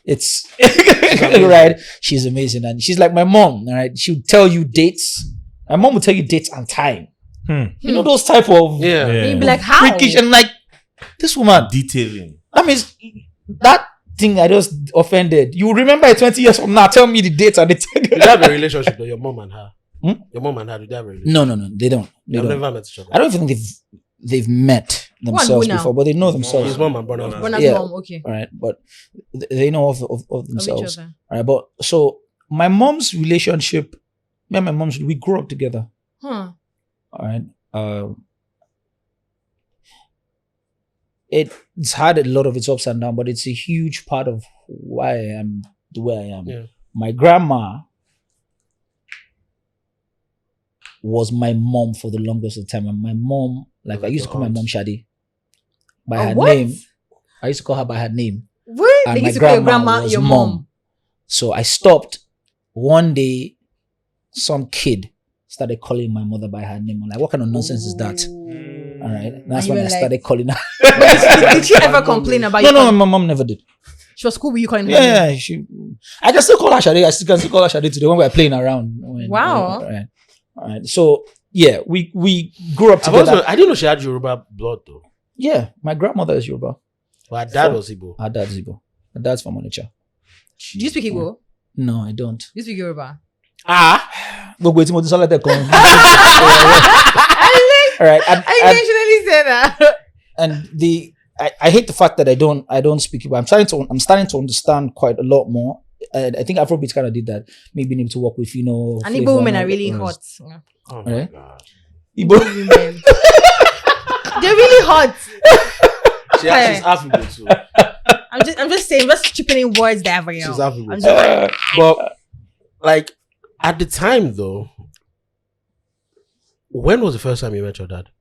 S1: It's right. She's amazing, and she's like my mom. Right, she'll tell you dates. My mom will tell you dates and time. You know those type of
S3: And you'd be like, how?
S1: freakish, and like this woman
S4: detailing.
S1: That means that thing I just offended. You remember it 20 years from now. Tell me the dates and the time.
S2: Did they have a relationship with your mom and her? Your mom and her, did they have a relationship?
S1: No, they don't.
S2: They've never met each other.
S1: I don't think they've met themselves before, but they know themselves.
S2: His mom and Bonner's
S3: mom, okay.
S1: All right, but they know of themselves.
S3: Of each other.
S1: All right, but so my mom's relationship, me and my mom, we grew up together. All right. It's had a lot of its ups and downs, but it's a huge part of why I am the way I am.
S2: Yeah.
S1: My grandma was my mom for the longest of the time. And my mom, like I used to call my mom Shadi by her name. I used to call her by her name.
S3: What?
S1: And
S3: They
S1: my
S3: used to call your
S1: grandma
S3: grandma
S1: was
S3: your mom.
S1: So I stopped. One day, some kid started calling my mother by her name. I'm like, what kind of nonsense is that? All right. That's
S3: And you
S1: when I
S3: were
S1: started calling her.
S3: Did she ever complain about you?
S1: No, my mom never did.
S3: She was cool with you calling her.
S1: Yeah, I can still call her Shade. I still can still call her Shade today when we're playing around.
S3: Wow.
S1: All right. So yeah, we grew up together.
S2: I didn't know she had Yoruba blood though.
S1: Yeah, my grandmother is Yoruba.
S2: But her dad was Igbo.
S1: Her dad's Igbo. Her dad's from Onitsha.
S3: Do you speak Igbo?
S1: No, I don't.
S3: You speak Yoruba?
S1: Gbogbo etí mo ti sọ lẹ́tẹ̀ kan. All right.
S3: I intentionally said that.
S1: And I hate the fact that I don't speak Igbo. I'm starting to understand quite a lot more. I think Afrobeats kind of did that. Me being able to work with,
S3: and Igbo women are really hot.
S2: Oh my God.
S1: Igbo
S3: women. They're really hot.
S2: She's African too.
S3: I'm just saying, just chipping in words that ever.
S2: She's African.
S3: But
S2: like at the time though, when was the first time you met your dad?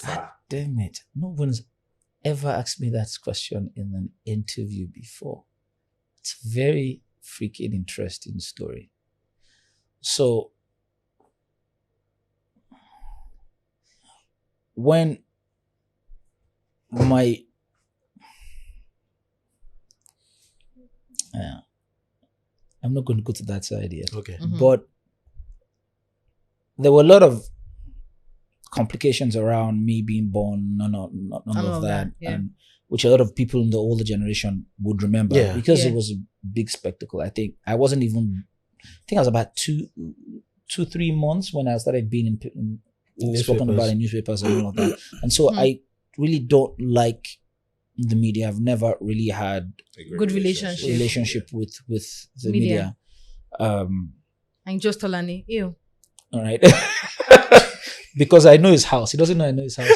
S1: God damn it. No one's ever asked me that question in an interview before. It's a very freaking interesting story. So, when my I'm not going to go to that side yet.
S2: Okay.
S1: But there were a lot of complications around me being born, none of that,
S3: yeah.
S1: and which a lot of people in the older generation would remember because it was a big spectacle. I think I was about 2-3 months when I started being spoken about in newspapers and all of that. And so I really don't like the media. I've never really had
S3: a good relationship
S1: with the media.
S3: And just Tolani, ew.
S1: All right. Because I know his house. He doesn't know I know his house.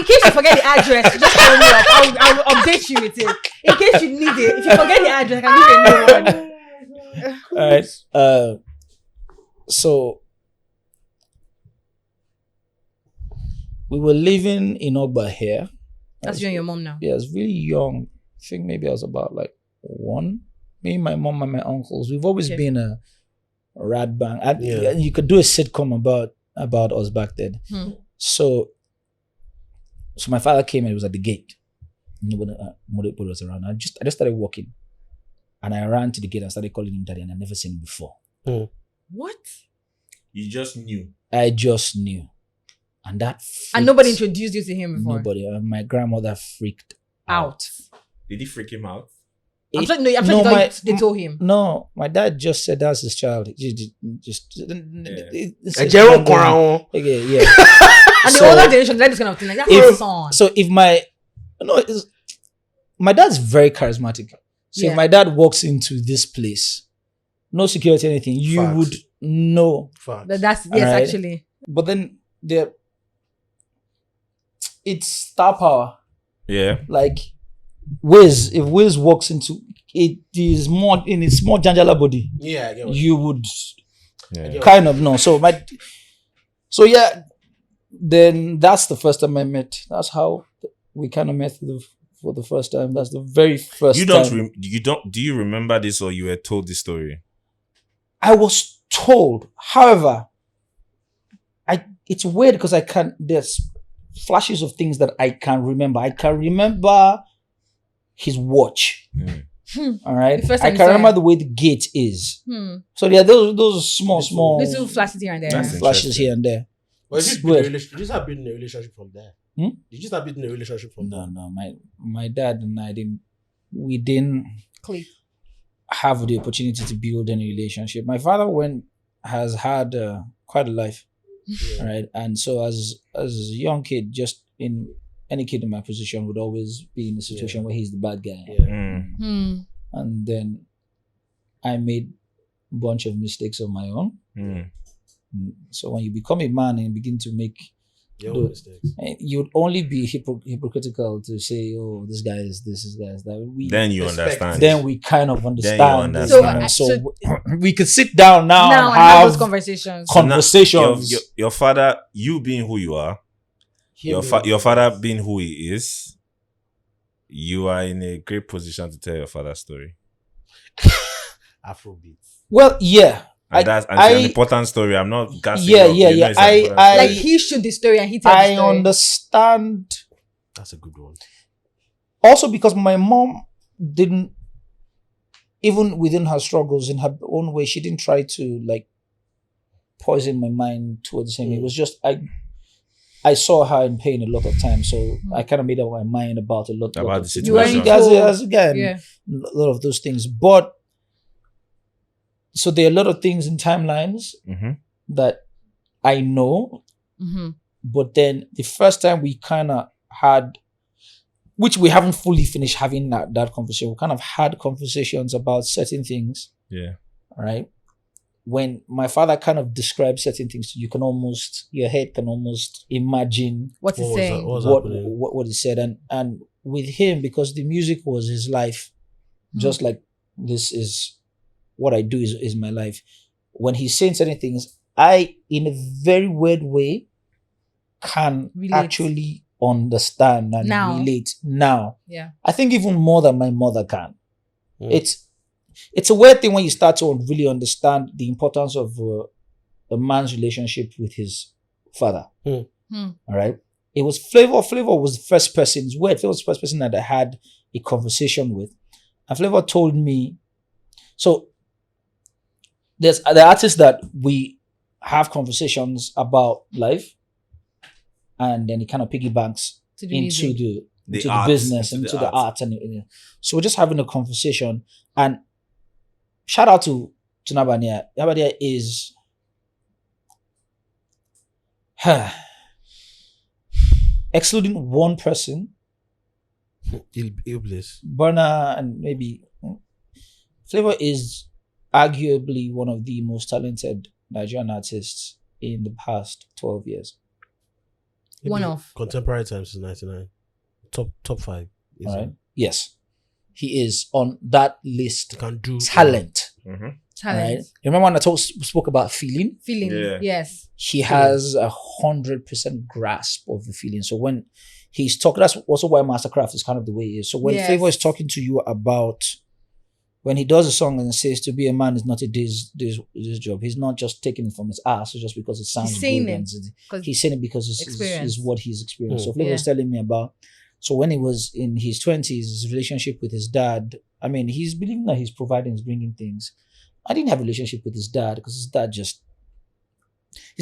S3: in case you forget the address, just call me up. I'll update you with it. In case you need it. If you forget the address, I can give you a new one.
S1: All right. So we were living in Ogba here.
S3: That's you and your mom now.
S1: Yeah, I was really young. I think maybe I was about like 1. Me, my mom, and my uncles. We've always been a rat bang. And you could do a sitcom about us back then. So my father came and he was at the gate. Nobody was around. I just started walking, and I ran to the gate and started calling him daddy, and I'd never seen him before.
S3: What?
S4: You just knew.
S1: I just knew, and
S3: nobody introduced you to him before.
S1: Nobody. My grandmother freaked out.
S4: Did he freak him out?
S3: I'm sure they told him.
S1: No, my dad just said that's his child. Just
S2: a Jerome Koran.
S1: Yeah.
S3: And the older generation like this kind of thing, like that's his son.
S1: So if my dad's very charismatic. So if my dad walks into this place, no security, anything, you would know.
S3: That's right? Actually.
S1: But then it's star power.
S4: Yeah.
S1: Like if Wiz walks into it, is more in its more janjala body.
S2: Yeah, I get what
S1: you would kind of know. Then that's the first time I met. That's how we kind of met for the first time. That's the very first time.
S4: Do you remember this, or you were told this story?
S1: I was told. However, it's weird because there's flashes of things that I can remember. I can remember his watch. All right. I can remember the way the gate is. So there are those small
S3: little flashes here and there.
S1: Flashes here and there.
S2: Well, did you start building a relationship from there? Did you start building a relationship from there?
S1: No. My dad and I didn't
S3: click.
S1: Have the opportunity to build any relationship. My father has had quite a life, right? And so as a young kid, just any kid in my position would always be in a situation where he's the bad guy. And then I made a bunch of mistakes of my own. So when you become a man and you begin to make
S2: mistakes,
S1: you'd only be hypocritical to say, "Oh, this guy is this guy is that."
S4: Then you understand.
S1: Then we kind of understand.
S4: So
S1: we could sit down now and
S3: have those conversations.
S4: So your father, you being who you are, your father being who he is, you are in a great position to tell your father's story.
S2: Afrobeats.
S1: Well, yeah.
S4: And it's an important story. I'm not gassing.
S1: Yeah,
S4: up.
S1: yeah,
S4: You know
S1: yeah.
S4: it's an important story.
S3: Like he shoot the story and he tells the
S1: I
S3: story.
S1: understand.
S2: That's a good one.
S1: Also, because my mom didn't, even within her struggles, in her own way, she didn't try to like poison my mind towards him. It was just I saw her in pain a lot of times, so I kind of made up my mind about a lot
S4: About
S1: of
S4: the
S1: situations.
S4: situation.
S1: As again,
S3: Yeah.
S1: a lot of those things. But so there are a lot of things in timelines that I know, but then the first time we kind of had, which we haven't fully finished having that conversation, we kind of had conversations about certain things.
S4: Yeah.
S1: Right. When my father kind of described certain things, you can almost, your head can almost imagine
S3: What he's saying.
S1: what he said. And with him, because the music was his life, just like this is what I do is my life. When he's saying certain things, I, in a very weird way, can actually understand and relate now.
S3: Yeah.
S1: I think even more than my mother can. It's a weird thing when you start to really understand the importance of a man's relationship with his father. All right. It was Flavor. Flavor was the first person. It's weird. Flavor was the first person that I had a conversation with. And Flavor told me, so there's the artists that we have conversations about life, and then it kind of piggybacks into the business, into the art. And so we're just having a conversation. And shout out to Nabania. Nabania is excluding one person, Burna and maybe Flavor is arguably one of the most talented Nigerian artists in the past 12 years.
S3: One of
S2: contemporary times is 99. Top 5.
S1: All right. Yes. He is on that list.
S2: Can do
S1: talent.
S3: Talent.
S1: Right? Remember when I spoke about feeling?
S3: Yes.
S1: He has 100% grasp of the feeling. So when he's talking, that's also why Mastercraft is kind of the way it is. So when Flavor is talking to you about, when he does a song and says to be a man is not a day's job, he's not just taking it from his ass just because it sounds good. He's saying it because it's what he's experienced. So Flavor is telling me about, so when he was in his 20s, his relationship with his dad, I mean, he's believing that he's providing, he's bringing things. I didn't have a relationship with his dad because his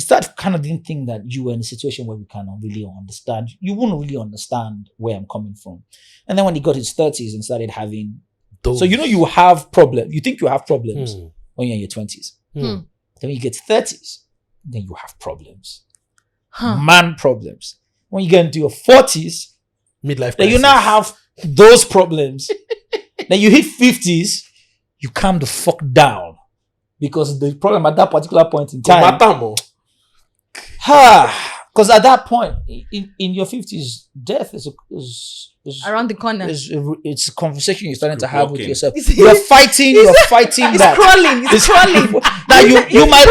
S1: dad kind of didn't think that you were in a situation where we cannot really understand. You wouldn't really understand where I'm coming from. And then when he got his 30s and started having, so you have problems. You think you have problems when you're in your 20s. Then when you get 30s, then you have problems. Man problems. When you get into your 40s,
S2: midlife crisis.
S1: Then you now have those problems. Then you hit 50s, you calm the fuck down. Because the problem at that particular point in time. Because at that point, in your 50s, death is
S3: around the corner.
S1: It's a conversation you're starting to have with yourself.
S3: You're
S1: fighting that.
S3: It's crawling.
S1: Now you might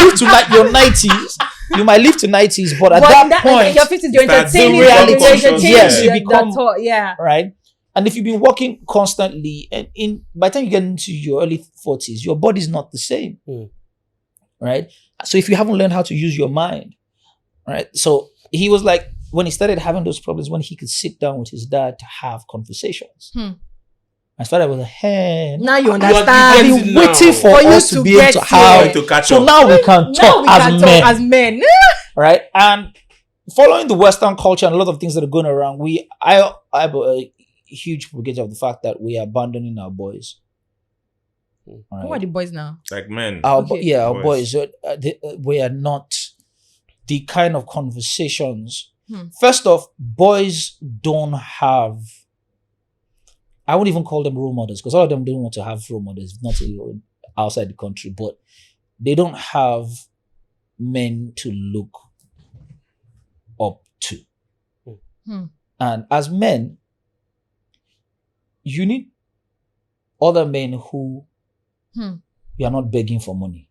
S1: live to your 90s. You might live to 90s, but at that point,
S3: your 50s, you're entertaining.
S1: Yes, you become
S3: right.
S1: And if you've been working constantly, and by the time you get into your early 40s, your body's not the same, right? So if you haven't learned how to use your mind, right? So he was like, when he started having those problems, when he could sit down with his dad to have conversations. My father was like, hey,
S3: now you understand.
S1: I've been waiting for us to be able to have. So now we can talk as men. Right? And following the Western culture and a lot of things that are going around, I have a huge propagator of the fact that we are abandoning our boys.
S3: Right? Who are the boys now?
S4: Like men.
S1: Our boys. We are not the kind of conversations. First off, boys don't have, I wouldn't even call them role models because all of them don't want to have role models, not outside the country, but they don't have men to look up to. And as men, you need other men who you are not begging for money.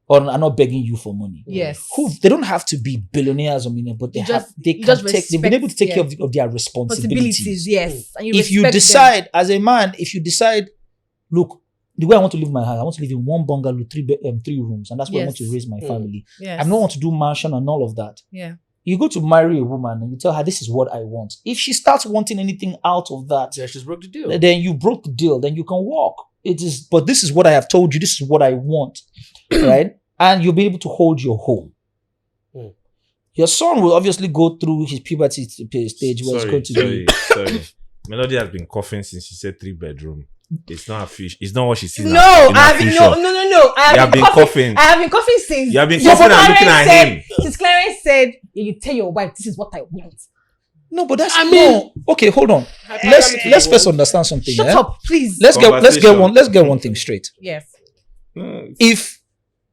S1: Or are not begging you for money.
S3: Yes.
S1: They don't have to be billionaires or millionaires, but they've been able to take care of their responsibilities.
S3: Yes. And
S1: If you decide, as a man, look, the way I want to live my house, I want to live in one bungalow, three rooms, and that's where I want to
S3: Yes.
S1: raise my family.
S3: Yes.
S1: I don't want to do mansion and all of that.
S3: Yeah.
S1: You go to marry a woman and you tell her, this is what I want. If she starts wanting anything out of that,
S2: Yeah, she's broke the deal.
S1: then you broke the deal, then you can walk. But this is what I have told you, this is what I want, right? And you'll be able to hold your home.
S2: Hmm.
S1: Your son will obviously go through his puberty stage where it's going to be.
S4: Sorry. Melody has been coughing since she said 3-bedroom. It's not a fish. It's not what she sees.
S3: No,
S4: now.
S3: I have been, no. I have been coughing. I have been coughing since.
S4: You have been coughing and looking at him.
S3: Since Clarence said, you tell your wife, this is what I want.
S1: No, but that's okay, hold on. Let's first understand something.
S3: Shut up, please.
S1: Let's get one thing straight.
S3: Yes.
S1: If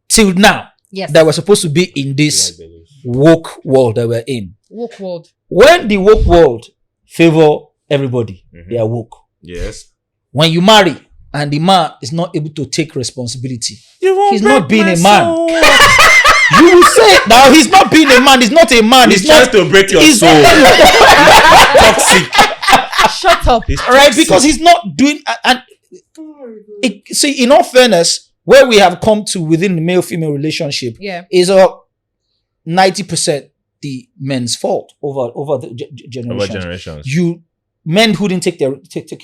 S1: till now that we're supposed to be in this woke world that we're in.
S3: Woke world.
S1: When the woke world favor everybody, they are woke.
S4: Yes.
S1: When you marry and the man is not able to take responsibility, he's not being a man. You will say now he's not being a man. He's not a man.
S4: He's trying to break your soul. Toxic.
S3: Shut up.
S1: Right? Because he's not doing. See, in all fairness, where we have come to within the male-female relationship, is 90% the men's fault over the generations. Men who didn't take care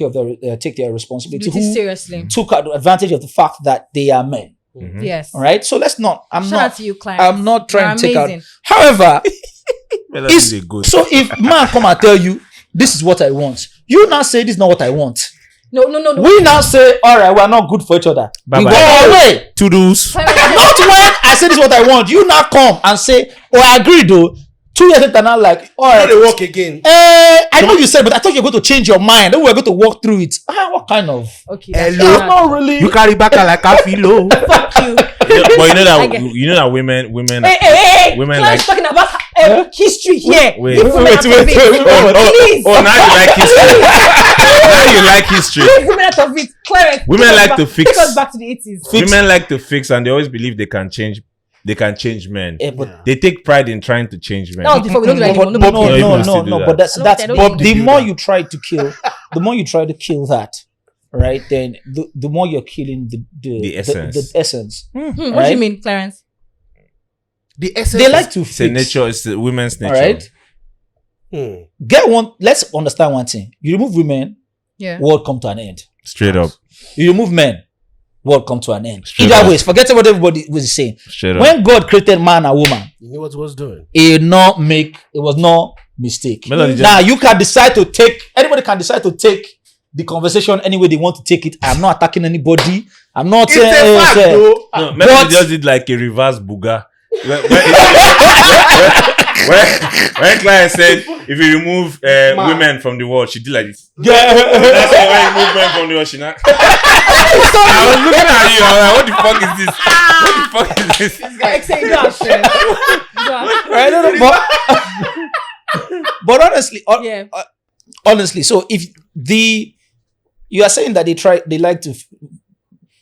S1: of their responsibility, who
S3: seriously
S1: took advantage of the fact that they are men.
S4: Mm-hmm.
S3: Yes.
S1: All right. So let's not.
S3: Shout out to you, Clarence.
S1: I'm not trying to take out.
S3: Amazing.
S1: However,
S4: so
S1: if man come and tell you this is what I want, you now say this is not what I want.
S3: No.
S1: We now say, all right, we are not good for each other.
S4: Bye-bye.
S1: We go away.
S4: To-dos.
S1: Not when I say this is what I want. You now come and say, oh, I agree though. 2 years later, now like, all right.
S2: They work again.
S1: I know you said, but I thought you were going to change your mind. Then we were going to walk through it. What kind of?
S3: Okay.
S2: Hello.
S1: Not really.
S2: You carry back like a filo.
S3: Fuck you.
S4: But you know that women
S3: Hey.
S4: women
S3: Clarence
S4: like
S3: talking about history here.
S4: Wait.
S3: Please.
S4: Oh, now you like history. Now you like history.
S3: Women out of it. Clarence.
S4: Women like to fix.
S3: Take us back to the 80s.
S4: Women like to fix, and they always believe they can change. They can change men.
S1: But
S4: they take pride in trying to change men.
S3: No, before we don't do that anymore.
S1: No. But the more you try to kill, the more you try to kill that, right? Then the more you're killing the essence. The essence.
S3: What do you mean, Clarence?
S2: The essence.
S1: They like to fix.
S4: It's a nature. It's the women's nature.
S1: All right. Let's understand one thing. You remove women, world come to an end.
S4: Straight up.
S1: You remove men, world come to an end.
S4: Straight
S1: Either
S4: up.
S1: ways, forget what everybody was saying.
S4: Straight up.
S1: When God created man and woman,
S2: You knew what it was doing.
S1: it was no mistake.
S4: Melody
S1: Now you can decide to anybody can decide to take the conversation any way they want to take it. I'm not attacking anybody. I'm not
S2: It's a fact, though.
S4: No, Melody just did like a reverse booga. When Clarence said if you remove women from the world, she did like this. That's why when you remove men from the world, she not. I was looking at you. I was like, what the fuck is this? What the fuck is this?
S3: This guy saying
S1: But honestly, so if you are saying that they like to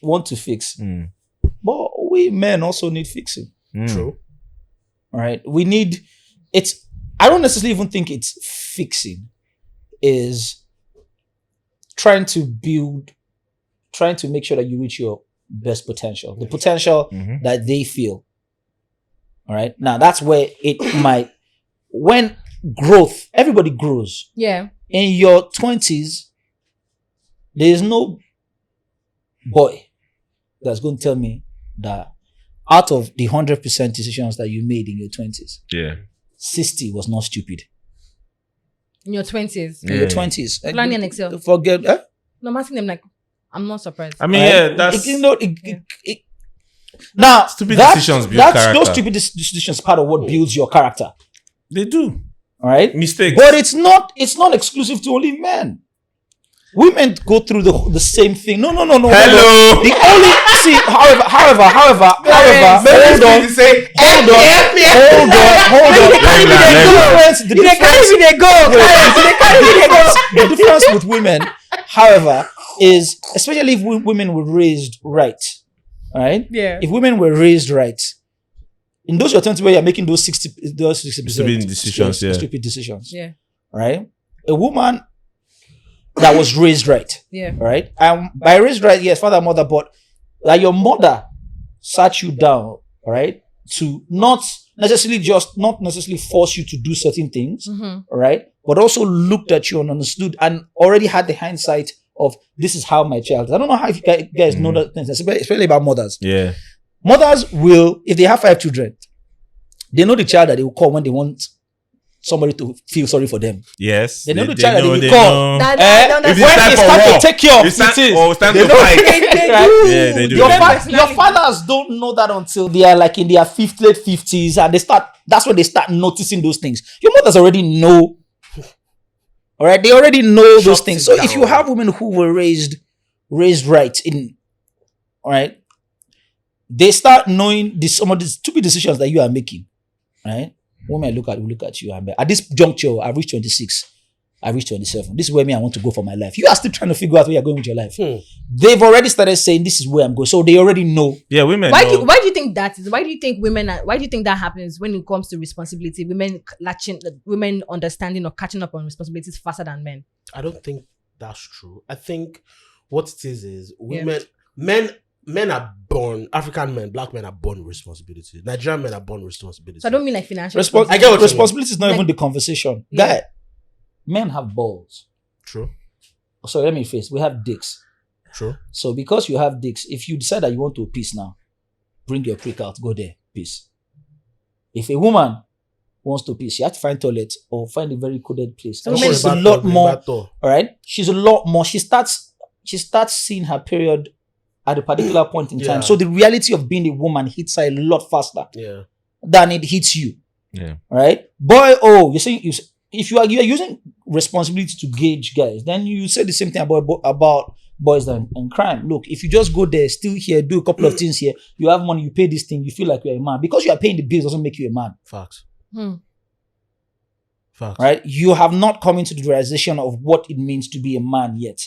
S1: want to fix, but we men also need fixing.
S2: True.
S1: All right, we need I don't necessarily even think it's fixing. Is trying to make sure that you reach your best potential, the potential that they feel. All right, now that's where it might, when growth, everybody grows.
S3: Yeah.
S1: In your 20s, there is no boy that's going to tell me that out of the 100% decisions that you made in your 20s, 60 was not stupid.
S3: In your 20s.
S1: In your 20s.
S3: Planning and Excel.
S1: Forget.
S3: No, I'm asking them like, I'm not surprised.
S4: I mean, that's
S1: now
S4: stupid decisions build character.
S1: Those stupid decisions part of what builds your character.
S4: They do.
S1: All right,
S4: mistakes,
S1: but it's not exclusive to only men. Women go through the same thing. No.
S4: Hello.
S1: The only however. Hold on. The difference with women, however, is especially if women were raised right. All right.
S3: Yeah.
S1: If women were raised right, in those your 20s where you're making those 60%
S4: decisions,
S1: stupid decisions.
S3: Yeah.
S1: Right. A woman that was raised right.
S3: Yeah.
S1: Right? And by raised right, yes, father, mother, but like your mother sat you down, right? To not necessarily force you to do certain things, right? But also looked at you and understood and already had the hindsight of this is how my child is. I don't know how you guys know that, especially about mothers.
S4: Yeah.
S1: Mothers will, if they have 5 children, they know the child that they will call when they want somebody to feel sorry for them.
S4: Yes.
S1: They know the child that they will call.
S3: That-
S1: When
S3: that's
S1: they start to take care of
S4: It's time
S1: cities,
S4: to fight.
S1: right?
S4: Yeah, they do.
S1: Your fathers don't know that until they are like in their late 50s, and that's when they start noticing those things. Your mothers already know. All right, they already know those things. So if you have women who were raised right all right, they start knowing some of the stupid decisions that you are making, right? Women look at you, and at this juncture, I reached 26, I reached 27. This is where I want to go for my life. You are still trying to figure out where you're going with your life. They've already started saying this is where I'm going, so they already know.
S4: Yeah, women.
S3: Why do you think that is? Why do you think why do you think that happens when it comes to responsibility? Women understanding or catching up on responsibilities faster than men.
S2: I don't think that's true. I think what it is women, men are born, African men, black men are born with responsibility. Nigerian men are born with responsibility.
S3: So I don't mean like financial.
S2: I get what
S1: responsibility is not
S3: Like-
S1: even the conversation.
S3: Yeah.
S1: Guy, men have balls.
S2: True.
S1: So let me face. We have dicks.
S2: True.
S1: So because you have dicks, if you decide that you want to piss now, bring your prick out, go there, piss. If a woman wants to piss, she has to find toilet or find a very coded place.
S3: So
S1: And
S3: women-
S1: she's a lot more. All right, she's a lot more. She starts seeing her period at a particular point in time.
S2: Yeah.
S1: So the reality of being a woman hits her a lot faster
S2: Yeah.
S1: than it hits you.
S4: Yeah.
S1: Right, boy. Oh, you're saying if you are using responsibility to gauge guys, then you say the same thing about boys and crime. Look, if you just go there, still here, do a couple of things here, you have money, you pay this thing, you feel like you're a man. Because you are paying the bills doesn't make you a man.
S2: Facts.
S3: Hmm.
S2: Facts.
S1: Right? You have not come into the realization of what it means to be a man yet.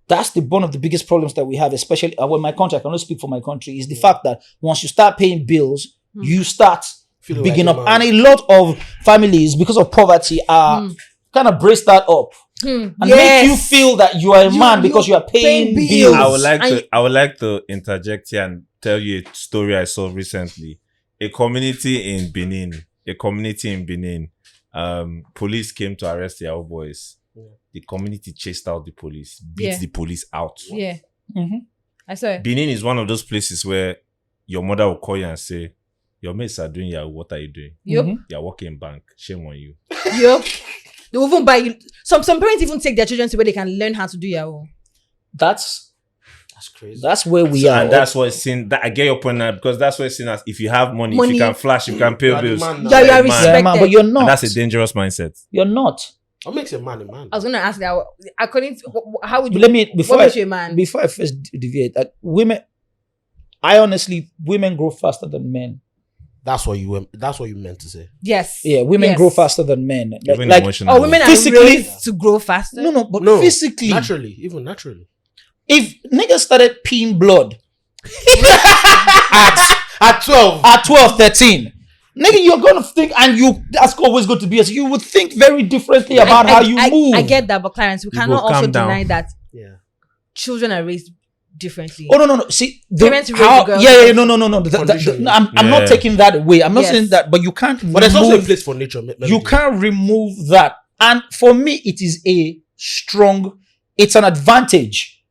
S1: That's one of the biggest problems that we have, especially when my country, I can only speak for my country, is the fact that once you start paying bills, you start
S2: Feeling
S1: bigging
S2: like a
S1: up.
S2: man.
S1: And a lot of families, because of poverty, are kind of brace that up. And make you feel that you are a man because you are paying bills.
S4: I would like to interject here and tell you a story I saw recently. A community in Benin, police came to arrest their old boys. The community chased out the police, beat the police out.
S3: Yeah.
S1: Mm-hmm.
S3: I saw it.
S4: Benin is one of those places where your mother will call you and say, your mates are doing Yahoo, what are you doing?
S3: Yup.
S4: You're working in bank, shame on you.
S3: Yup. They will even buy you. Some parents even take their children to where they can learn how to do Yahoo.
S1: That's
S2: crazy.
S1: That's where we are.
S4: And that's what it's seen. I get your point now, because that's what it's seen as if you have money, if you can flash, you can pay
S2: You are the
S4: bills.
S2: man now.
S3: Yeah, you are
S4: Man.
S3: respected.
S1: man, but you're not.
S4: And that's a dangerous mindset.
S1: You're not.
S2: What makes a man a man?
S3: I was gonna ask that. According to how would you?
S1: Let me before
S3: what makes you a man?
S1: before I first deviate. Women grow faster than men.
S2: That's what you meant to say.
S3: Yes.
S1: Yeah, women
S3: Yes.
S1: grow faster than men.
S4: Even
S1: Like
S4: emotionally.
S3: Oh, women are
S1: Physically-
S3: raised to grow faster.
S1: but
S2: No,
S1: physically,
S2: Naturally, even naturally.
S1: if niggas started peeing blood
S2: At 12.
S1: at 12, 13, nigga, you're gonna think, and that's always going to be as you would think very differently about how you move.
S3: I get that, but Clarence, we
S4: You
S3: cannot
S4: go, calm
S3: also
S4: down.
S3: deny that
S2: Yeah.
S3: children are raised differently.
S1: Oh no! See,
S3: Parents raise the girls.
S1: No.
S2: Conditioning.
S1: I'm not
S4: Yeah.
S1: taking that away. I'm not
S3: Yes.
S1: saying that, but you can't.
S2: But there's also a
S1: remove-
S2: place for nature.
S1: You can't remove that. And for me, it is it's an advantage.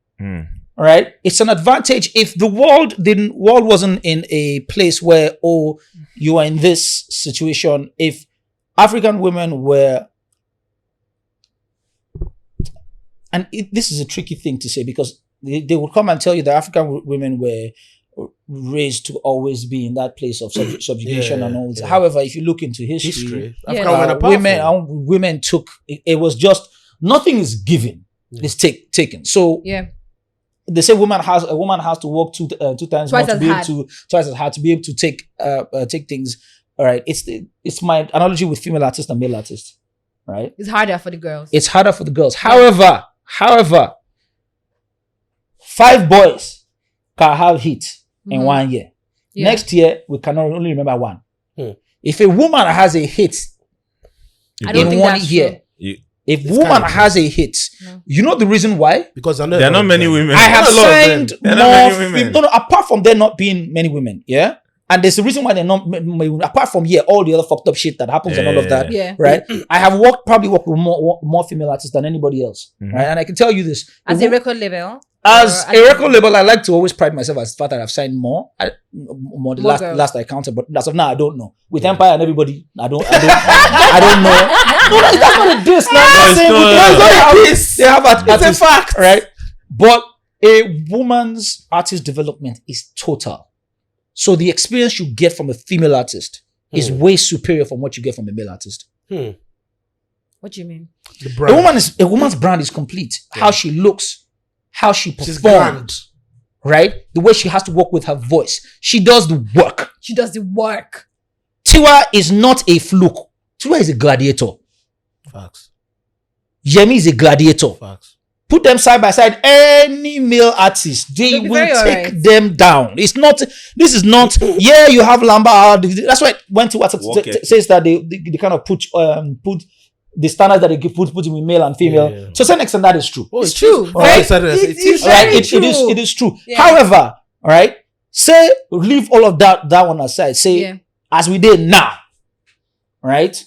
S1: All right? It's an advantage if the world wasn't in a place where, you are in this situation. If African women were, and this is a tricky thing to say because they would come and tell you that African women were raised to always be in that place of subjugation and all that.
S2: Yeah.
S1: However, if you look into history,
S2: African women are powerful.
S1: women took it was just nothing is given, it's taken. So
S3: Yeah.
S1: they say a woman has to work two times
S3: Twice
S1: more
S3: as
S1: to be
S3: hard.
S1: twice as hard to be able to take things. All right, it's my analogy with female artists and male artists, right?
S3: It's harder for the girls.
S1: It's harder for the girls. However, 5 boys can have hit in 1 year.
S3: Yeah.
S1: Next year, we cannot only remember 1.
S2: Hmm.
S1: If a woman has a hit
S3: I don't
S1: in
S3: think
S1: 1
S3: that's
S1: year,
S3: true.
S1: If woman has a hit, you know the reason why?
S2: Because
S4: there are not many women.
S1: I have signed
S4: There are
S1: more.
S4: not many women.
S1: No, apart from there not being many women, yeah. And there's a reason why they're not apart from all the other fucked up shit that happens and all of that, right? I have probably worked with more female artists than anybody else, right? And I can tell you this
S3: as a record label.
S1: As a record label, I like to always pride myself as the fact that I've signed more the last I counted, but as of now, I don't know. With Empire and everybody, I don't know. No, that's not a diss. They have it's a fact, right? But a woman's artist development is total. So the experience you get from a female artist is way superior from what you get from a male artist.
S3: What do you mean?
S1: A woman's brand is complete. How she looks, how she performs, right? The way she has to work with her voice. She does the work. Tiwa is not a fluke. Tiwa is a gladiator.
S2: Facts.
S1: Yemi is a gladiator.
S2: Facts.
S1: Put them side by side. Any male artist, they will take them down. This is not, you have Lamba. That's why when Tiwa says that they kind of put the standards that they put in male and female. Yeah. To some extent, that is true.
S3: Oh, it's true.
S1: Right?
S3: It
S1: is true. Yeah. However, all right, leave all of that one aside. As we did now, right?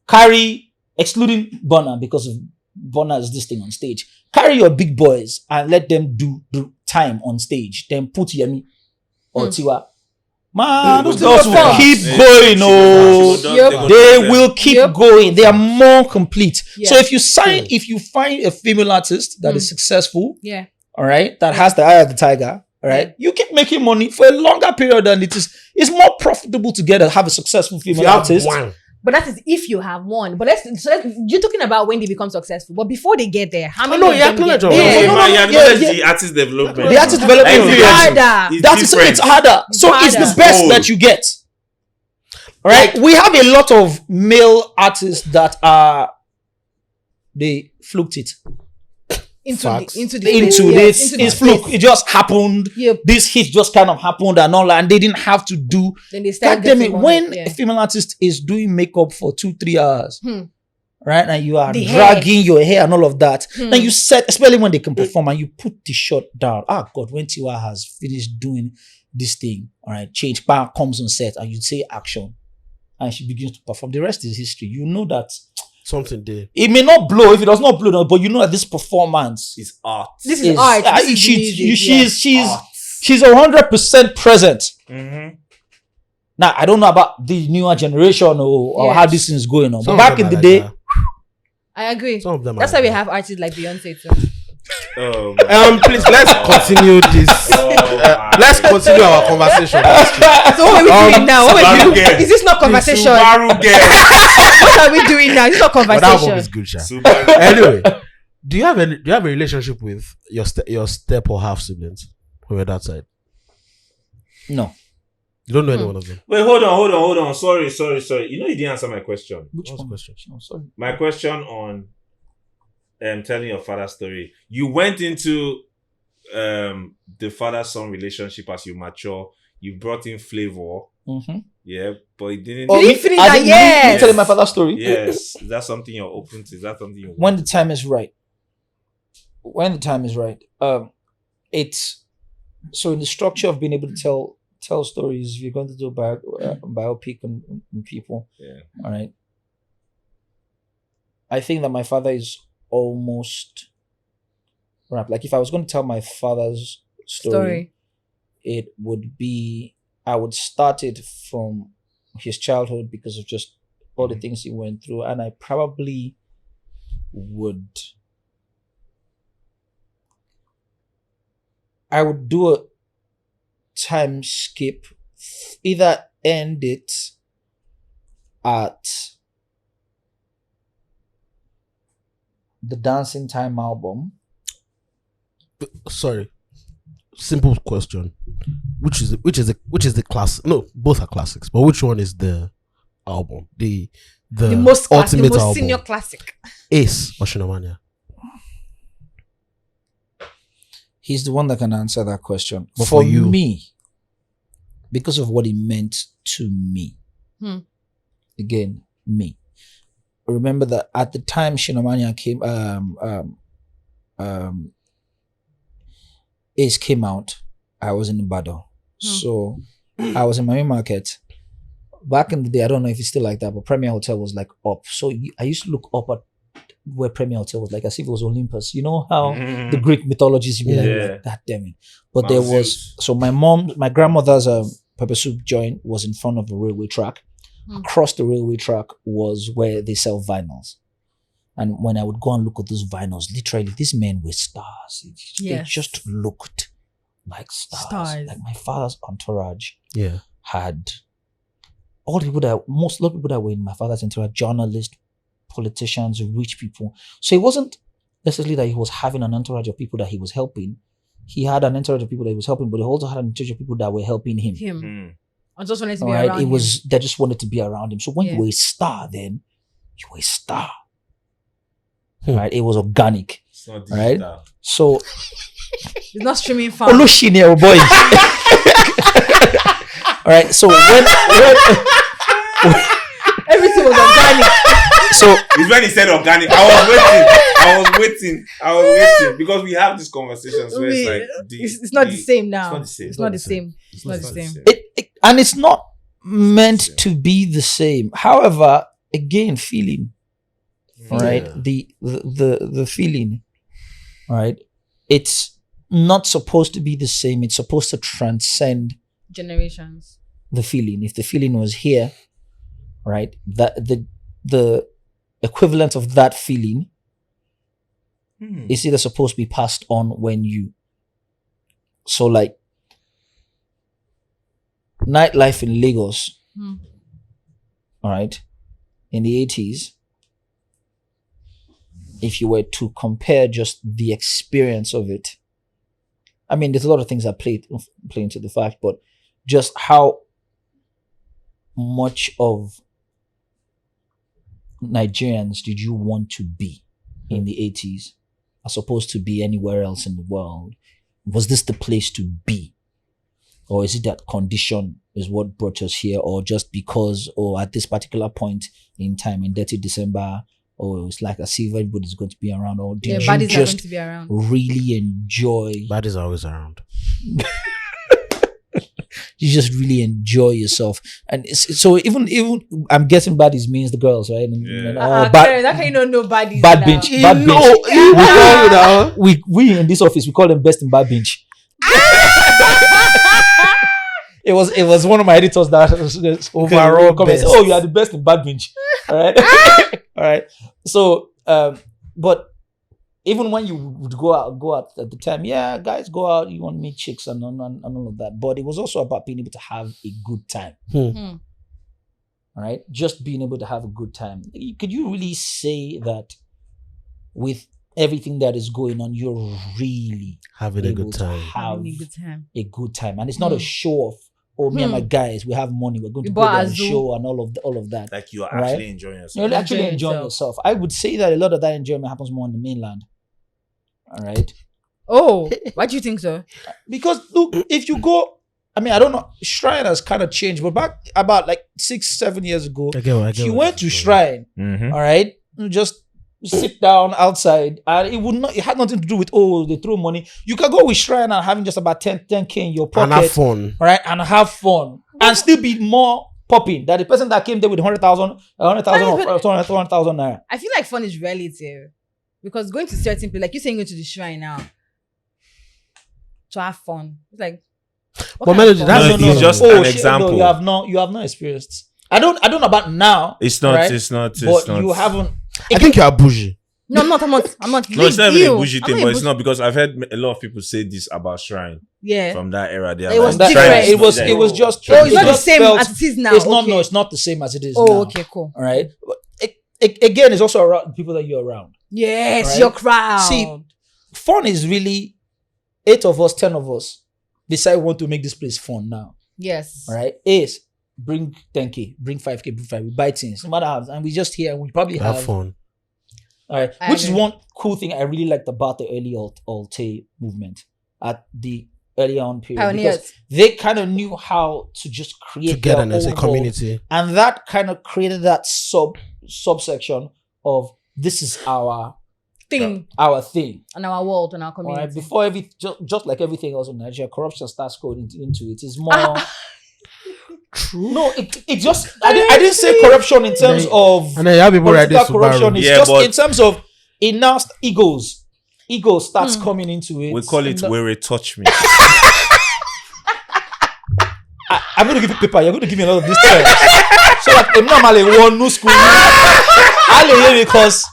S1: Carry, excluding Bonner because of Bonner's this thing on stage. Carry your big boys and let them do time on stage. Then put Yemi or Tiwa. Man, those girls will keep going. They will keep going. They are more complete. Yeah. So if you find a female artist that is successful, all right, that has the eye of the tiger, all right, you keep making money for a longer period than it is. It's more profitable to have a successful female artist.
S3: But that is if you have one. But you're talking about when they become successful. But before they get there, how many of them get there?
S4: The artist development.
S1: The artist development is harder. It's harder. So it's the best that you get. Right? We have a lot of male artists that they fluked it. It's fluke. It just happened. Yep. This hit just kind of happened and all, and they didn't have to do.
S3: Then they start
S1: when a female artist is doing makeup for 2-3 hours, right, and you are dragging your hair and all of that, then you set, especially when they can perform, and you put the shot down. God, when Tiwa has finished doing this thing, all right, change power comes on set, and you say action, and she begins to perform. The rest is history. You know that.
S2: Something there.
S1: It may not blow if it does not blow, but you know that this performance
S4: is art.
S3: This is art.
S1: She's 100% present. Mm-hmm. Now I don't know about the newer generation or how this thing is going on, but back in the day,
S3: I agree.
S2: Some of them.
S3: That's why we have artists like Beyonce too.
S2: Please let's continue this. Let's continue our conversation.
S3: So what are we doing now? Is this not conversation? What are we doing now? It's not conversation.
S2: But that album is good, Sha. Anyway, do you have a relationship with your step or half siblings from your dad side?
S1: No.
S2: You don't know any one of them.
S4: Wait, hold on. Sorry. You know you didn't answer my question.
S1: Which question?
S2: Oh,
S1: sorry.
S4: My question on telling your father's story. You went into the father-son relationship as you mature. You brought in flavor.
S1: Mm-hmm.
S4: Yeah, but it didn't.
S3: You didn't finish that yet.
S1: You telling my father's story?
S4: Yes. Is that something you're open to? Is that something you want?
S1: When the time is right. It's so in the structure of being able to tell stories. If you're going to do biopic on people.
S4: Yeah.
S1: All right. I think that my father is almost wrapped. Like if I was going to tell my father's story, it would be, I would start it from his childhood because of just all the things he went through, and I probably would do a time skip, either end it at the Dancing Time album.
S2: Sorry, simple question. Which is the class? No, both are classics. But which one is the album? The
S3: most
S2: ultimate
S3: the most
S2: album.
S3: senior classic.
S2: Ace or Shinamania?
S1: He's the one that can answer that question.
S2: But
S1: for
S2: you,
S1: me, because of what it meant to me. Again, me. remember that at the time Shinomania came, Ace came out, I was in Ibadan. So I was in my main market. Back in the day, I don't know if it's still like that, but Premier Hotel was like up. So I used to look up at where Premier Hotel was, like as if it was Olympus. You know how the Greek mythologies, you be like that, damn it. But there was, so my grandmother's pepper soup joint was in front of the railway track. Across the railway track was where they sell vinyls. And when I would go and look at those vinyls, literally, these men were stars. They just looked like stars. Like my father's entourage had all the people most of the people that were in my father's entourage, journalists, politicians, rich people. So it wasn't necessarily that he was having an entourage of people that he was helping. He had an entourage of people that he was helping, but he also had an entourage of people that were helping him.
S3: I just wanted to be around him.
S1: They just wanted to be around him. So when you were a star, then you were a star. Right? It was organic.
S4: It's not
S1: right?
S4: digital.
S1: So
S3: it's not streaming fast.
S1: Olushine, boy. All right. So when
S3: everything was organic.
S1: So
S4: it's when he said organic. I was waiting because we have these conversations where it's like
S3: it's not the same now.
S4: It's not the same.
S3: It's not the same.
S1: And it's not meant to be the same. However, again, feeling, right? The feeling, right? It's not supposed to be the same. It's supposed to transcend
S3: generations.
S1: The feeling. If the feeling was here, right? That the equivalent of that feeling is either supposed to be passed on when you. So like nightlife in Lagos, all right, in the 80s, if you were to compare just the experience of it, I mean, there's a lot of things that play into the fact, but just how much of Nigerians did you want to be in the 80s as opposed to be anywhere else in the world? Was this the place to be? Or is it that condition is what brought us here? Or just because, or at this particular point in time, in 30 December, or it's like as if everybody's going to be around? Or did you just really enjoy?
S2: Baddies are always around.
S1: You just really enjoy yourself. And so even I'm guessing baddies means the girls, right?
S3: That can you not know baddies.
S1: Bad bench. We in this office, we call them best in bad bench. It was one of my editors that overall comments. Oh, you are the best in bad bench. All right. All right. So, but even when you would go out at the time, guys go out, you want to meet chicks and all of that. But it was also about being able to have a good time. All right. Just being able to have a good time. Could you really say that with everything that is going on, you're really
S2: having a good time?
S3: A
S1: good time. And it's not a show off. Oh, me and my guys, we have money. We're going to go there and show and all of that.
S4: Like you're actually enjoying yourself.
S1: You're actually enjoying yourself. I would say that a lot of that enjoyment happens more on the mainland. All right.
S3: Oh, why do you think so?
S1: Because look, if you go, I mean, I don't know, Shrine has kind of changed, but back about like 6-7 years ago, you went to Shrine, all right, just sit down outside, and it had nothing to do with they throw money. You can go with Shrine and having just about 10K in your pocket
S2: and have fun,
S1: right, and have fun, and still be more popping than the person that came there with 100,000 or 200,000 naira.
S3: I feel like fun is relative, because going to certain people, like you saying, go to the Shrine now to have fun, it's like.
S2: But Melody,
S4: that's just an example.
S1: No, you have not experienced. I don't know about now.
S4: It's not.
S1: Right?
S4: It's not.
S1: But you haven't.
S2: I think you are bougie.
S3: No, I'm not.
S4: No, it's not even a bougie thing, but it's not, because I've heard a lot of people say this about Shrine.
S3: Yeah.
S4: From that era,
S3: it was different.
S1: It was just.
S3: Oh, it's not the same as it is now.
S1: It's not. No, it's not the same as it is now.
S3: Oh, okay, cool.
S1: All right. Again, it's also around people that you're around.
S3: Yes, right? Your crowd.
S1: See, fun is really 8 of us, 10 of us decide we want to make this place fun now.
S3: Yes.
S1: All right. Ace, bring 10K, bring 5K, bring 5. We buy things, no matter how, and we just here and we probably have
S2: fun.
S1: All right. Which is one cool thing I really liked about the early Alte movement. At the earlier on period.
S3: Pioneers.
S1: Because they kind of knew how to just create
S2: Togetherness,
S1: their
S2: a
S1: own
S2: community.
S1: world. And that kind of created that subsection of this is our
S3: Thing
S1: thing.
S3: and our world and our
S1: All
S3: community.
S1: right? Before just like everything else in Nigeria, corruption starts going into it. It's more
S2: True.
S1: no, it just I didn't say corruption in terms of
S2: And then you have people like this
S1: political corruption.
S2: Subaru.
S1: It's
S4: Yeah,
S1: just
S4: but-
S1: in terms of enough egos. Ego starts coming into it.
S4: We call it
S1: And
S4: where it touch me.
S1: I'm going to give you paper. You're going to give me a lot of this terms. So that I'm not only one new school. I'll hear because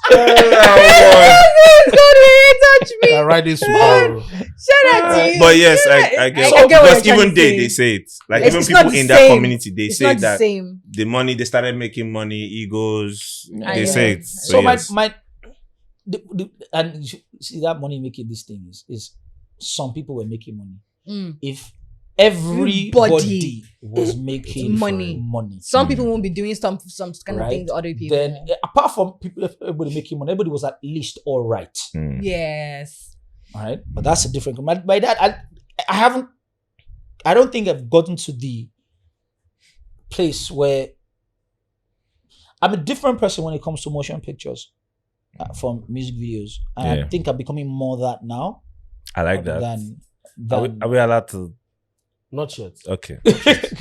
S3: Touch me.
S2: I ride this Subaru.
S3: Shout out to you.
S4: But yes, I get
S3: I
S4: it.
S3: get what
S4: Because
S3: you're
S4: even
S3: trying to
S4: they
S3: say.
S4: say it. Like
S3: It's
S4: even
S3: not
S4: people
S3: the
S4: in that
S3: same.
S4: community, they
S3: It's
S4: say
S3: not the
S4: that
S3: same.
S4: the money they started making money, egos.
S1: I
S4: They
S1: know.
S4: say it.
S1: so
S4: yes.
S1: and you see that money making this thing is some people were making money.
S3: Mm.
S1: If everybody
S3: Everybody
S1: was making
S3: money.
S1: money,
S3: Some people won't be doing some kind of
S1: right?
S3: things other people.
S1: Then apart from people, everybody making money, everybody was at least all right.
S4: Mm.
S3: Yes.
S1: All right, but that's a different. By that, I don't think I've gotten to the place where I'm a different person when it comes to motion pictures from music videos. And
S4: Yeah.
S1: I think I'm becoming more that now.
S4: I like that.
S1: Than
S4: Are we allowed to?
S2: Not yet.
S4: Okay.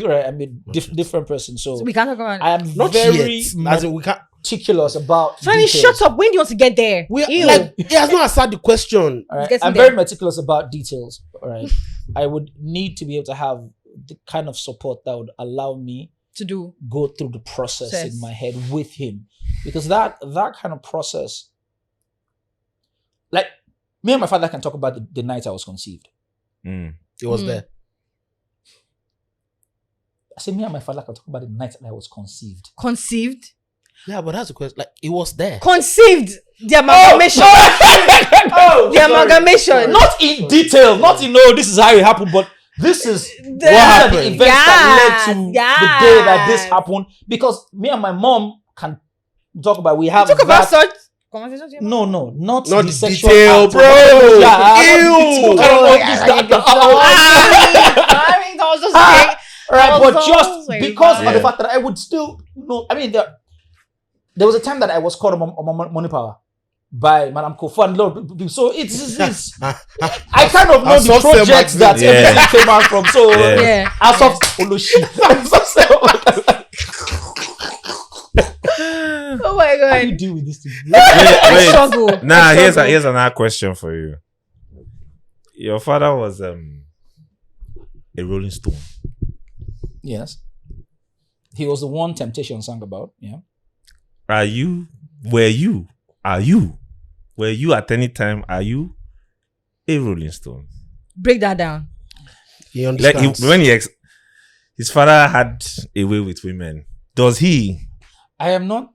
S1: right, I'm a different person. So
S3: So we can't talk about
S1: I am
S2: Not
S1: very
S2: yet. As in, we can't.
S1: meticulous about
S3: Sonny,
S1: details.
S3: shut up. When do you want to get there? Ew.
S2: Like, he has not answered the question.
S1: All right?
S3: Getting
S1: I'm
S3: there.
S1: very meticulous about details. All right. I would need to be able to have the kind of support that would allow me
S3: to do.
S1: go through the process
S3: Yes.
S1: in my head with him, because that kind of process, like me and my father can talk about the night I was conceived.
S4: Mm.
S2: He was
S3: Mm.
S2: there.
S1: I said me and my father can talk about the night that I was conceived.
S3: Conceived.
S2: Yeah, but that's the question. Like, he was there.
S3: Conceived. The amalgamation.
S1: Oh,
S3: The amalgamation.
S1: not in detail, not in this is how it happened, but this is
S3: The-
S1: what
S2: happened.
S1: the events that led to the
S3: Yes,
S1: day that this happened. Because me and my mom can talk about. We have
S3: Talk about
S1: that-
S3: such conversations.
S1: No, not
S2: Not
S1: the
S2: the
S1: sexual
S2: detail,
S1: act.
S2: bro.
S1: Yeah,
S2: Ew.
S3: Sorry, that was just big.
S1: Right, but
S3: Also,
S1: just
S3: sorry,
S1: because of
S4: man.
S1: the fact that I would still know. I mean, there was a time that I was called on Money Power by Madam Kofu and a lot of people. So it's I kind of know
S2: I
S1: the
S2: saw Sam
S1: projects that
S4: Magazine. Yeah.
S1: everything came out from. So
S4: Yeah.
S3: Yeah.
S1: as of Oloshi.
S3: Oh my
S1: How do you
S3: god.
S1: deal with this thing?
S3: I
S4: Wait.
S3: struggle.
S4: Nah,
S3: I struggle.
S4: here's another question for you. Your father was a Rolling Stone.
S1: Yes. He was the one Temptation sang about. Yeah.
S4: Were you at any time, are you a Rolling Stone?
S3: Break that down.
S2: He
S4: Like
S2: understands.
S4: his father had a way with women. Does he?
S1: I am not.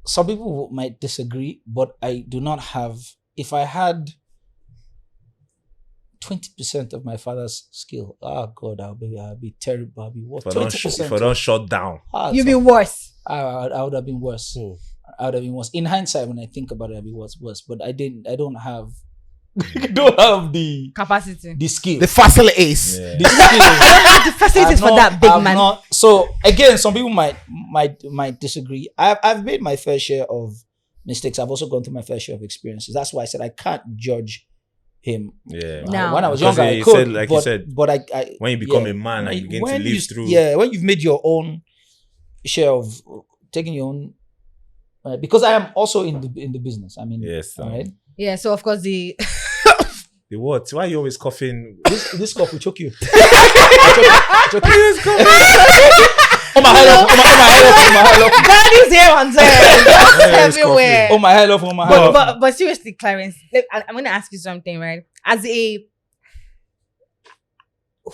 S1: Some people might disagree, but I do not have. If I had 20% of my father's skill, oh God, I'll be terrible. I'll be what?
S4: If I don't shut down.
S3: You'll be worse.
S1: I would have been worse. I would have been worse. In hindsight, when I think about it, I'd be worse. But I don't have. don't have the
S3: Capacity.
S1: skill.
S2: The facile ace.
S4: Yeah.
S1: The skill.
S3: The facilities for that big man.
S1: So again, some people might disagree. I've made my fair share of mistakes. I've also gone through my fair share of experiences. That's why I said I can't judge him.
S4: Yeah.
S3: No.
S1: When I was
S4: Because
S1: younger,
S4: he
S1: I could.
S4: said, like you
S1: but,
S4: said,
S1: but I
S4: when you become
S1: yeah.
S4: a man and you begin to
S1: When
S4: live through.
S1: Yeah, when you've made your own share of taking your own. Because I am also in the business. I mean,
S4: Yes.
S1: all right.
S3: Yeah, so of course the
S4: The what? Why are you always coughing?
S1: This cough will choke you. Choke you. Oh my head off! Oh my head off!
S3: daddy's here on there. Everywhere.
S1: Oh my head off! Oh my head off!
S3: But seriously, Clarence, I'm gonna ask you something, right? As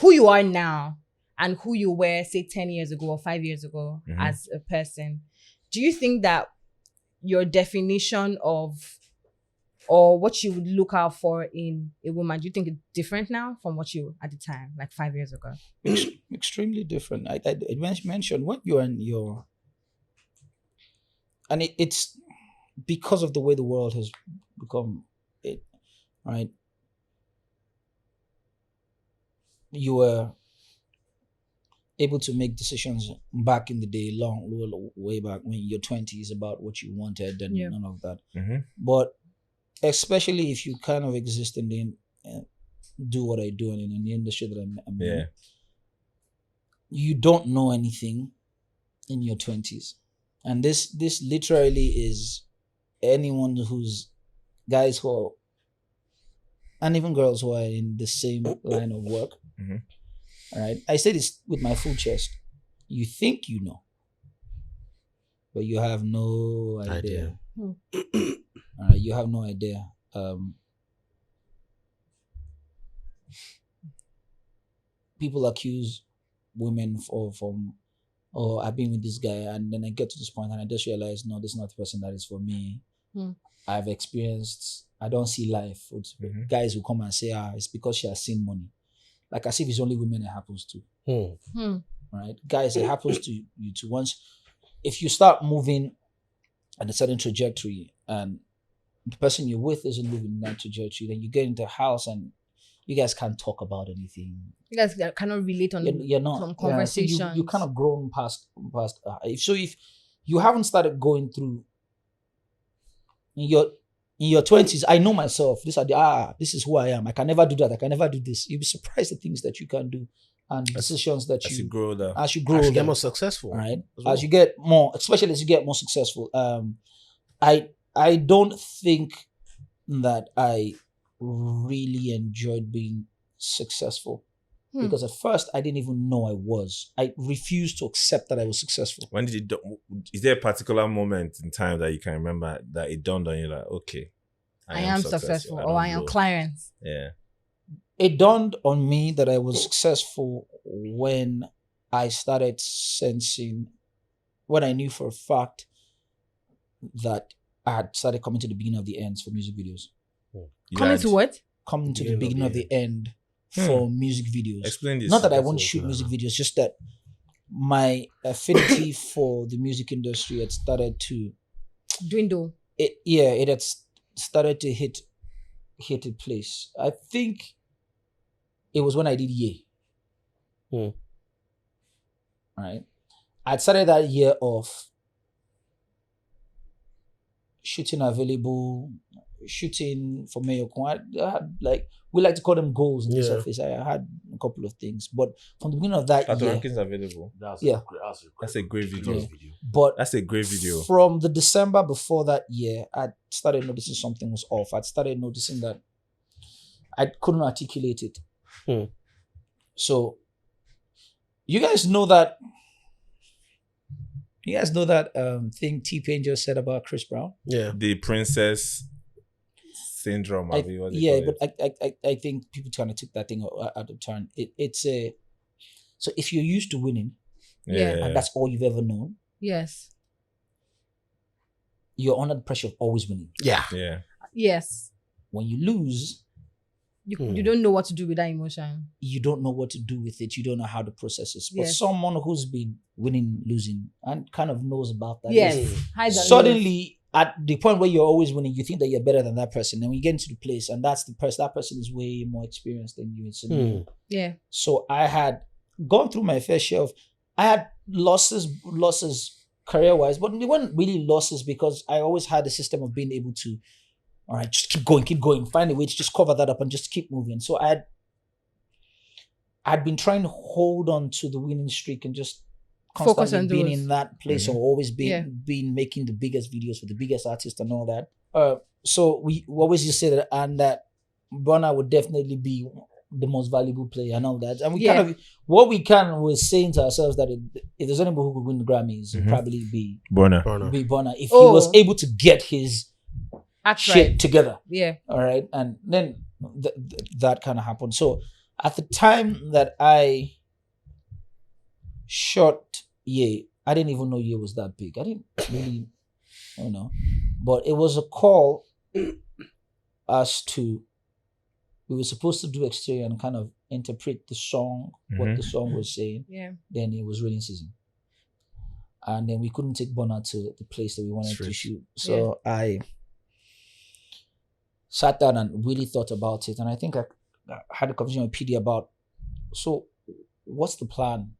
S3: who you are now and who you were, say, 10 years ago or 5 years ago as a person, do you think that your definition of or what you would look out for in a woman, do you think it's different now from what you at the time, like 5 years ago?
S1: Extremely different. I mentioned when you're in your, and it's because of the way the world has become, right? you were able to make decisions back in the day, way back when your 20s about what you wanted and none of that. But especially if you kind of exist in the do what I do and in the industry that I'm in, you don't know anything in your 20s. And this literally is anyone who's guys who are, and even girls who are in the same line of work. All right. I say this with my full chest. You think you know, but you have no idea. All right. You have no idea. People accuse women from I've been with this guy, and then I get to this point and I just realize, no, this is not the person that is for me. I've experienced, I don't see life. Guys who come and say, it's because she has seen money. Like as if it's only women it happens to. Right? Guys, it happens to you too. Once, if you start moving at a certain trajectory and the person you're with isn't moving in that trajectory, then you get into a house and you guys can't talk about anything.
S3: You guys cannot relate on
S1: you're not,
S3: some conversations.
S1: So you kind of grown past. If you haven't started going through in your 20s, I know myself. This is who I am. I can never do that. I can never do this. You'll be surprised at things that you can do and decisions that
S4: as you grow older.
S2: As you get more successful.
S1: Right.
S2: Well.
S1: As you get more, especially as you get more successful. I don't think that I really enjoyed being successful. Because at first I didn't even know I was. I refused to accept that I was successful.
S4: When did is there a particular moment in time that you can remember that it dawned on you like, okay,
S3: I am successful, or I am Clarence?
S4: Yeah.
S1: It dawned on me that I was successful when I started sensing, when I knew for a fact that I had started coming to the beginning of the ends for music videos.
S3: Coming to what?
S1: Coming to the beginning of the end for music videos.
S4: Explain this.
S1: Not that I won't shoot music videos, just that my affinity for the music industry had started to
S3: dwindle.
S1: It had started to hit a place. I think it was when I did Ye. Right? I'd started that year off shooting for Mayor Kwan. I had, like, we like to call them goals in this office. I had a couple of things, but from the beginning of that year,
S4: rankings available.
S2: That's
S4: a great video.
S1: Yeah. But
S4: that's a great video.
S1: From the December before that year, I started noticing something was off. I'd started noticing that I couldn't articulate it. So you guys know that thing T-Pain just said about Chris Brown?
S2: Yeah.
S4: The princess syndrome.
S1: But I think people kind of took that thing out of turn. So if you're used to winning, and that's all you've ever known,
S3: yes,
S1: you're under the pressure of always winning.
S2: Yeah.
S3: Yes.
S1: When you lose,
S3: you don't know what to do with that emotion.
S1: You don't know what to do with it. You don't know how to process it. But someone who's been winning, losing, and kind of knows about that, suddenly at the point where you're always winning, you think that you're better than that person. And when you get into the place, and that's the person, that person is way more experienced than you.
S3: Yeah.
S1: So I had gone through my fair share of, I had losses career-wise, but they weren't really losses because I always had a system of being able to, all right, just keep going, find a way to just cover that up and just keep moving. So I'd been trying to hold on to the winning streak and just constantly being in that place or always being making the biggest videos for the biggest artists and all that. So we always just say that, and that Burna would definitely be the most valuable player and all that. And we kind of, what we was saying to ourselves that if there's anybody who could win the Grammys, it'd probably be
S4: Burna.
S1: If he was able to get his shit together.
S3: Yeah.
S1: All right. And then that kind of happened. So at the time that I shot Ye, I didn't even know Ye was that big. I didn't really, but it was a call as to, we were supposed to do exterior and kind of interpret the song, what the song was saying.
S3: Yeah.
S1: Then it was raining season. And then we couldn't take Burna to the place that we wanted to shoot. So I sat down and really thought about it. And I think I had a conversation with PD about so what's the plan?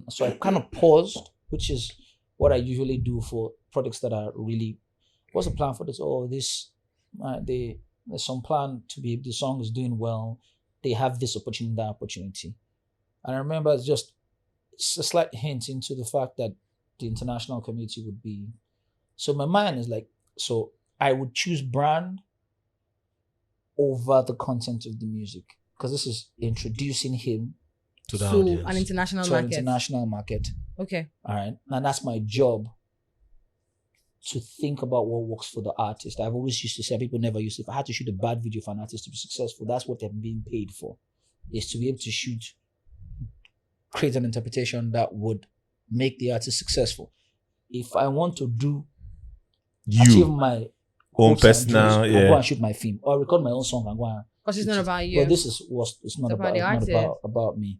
S1: So I kind of paused, which is what I usually do for projects that are really, what's the plan for this? Oh, this, there's some plan to be, the song is doing well. They have this opportunity, that opportunity. And I remember it's just a slight hint into the fact that the international community would be. So my mind is like, so I would choose brand over the content of the music, because this is introducing him
S2: To the
S3: To
S2: audience.
S3: an international
S1: to an
S3: market.
S1: international market.
S3: Okay.
S1: All right. And that's my job, to think about what works for the artist. I've always used to say, people never used to, if I had to shoot a bad video for an artist to be successful, that's what they're being paid for, is to be able to create an interpretation that would make the artist successful. If I want to achieve my
S4: own
S1: hopes and
S4: personal,
S1: dreams, I'll go and shoot my film or record my own song and go and,
S3: Because it's not about you.
S1: well, this is what it's not
S3: It's about
S1: about.
S3: the
S1: It's not
S3: artist.
S1: about me.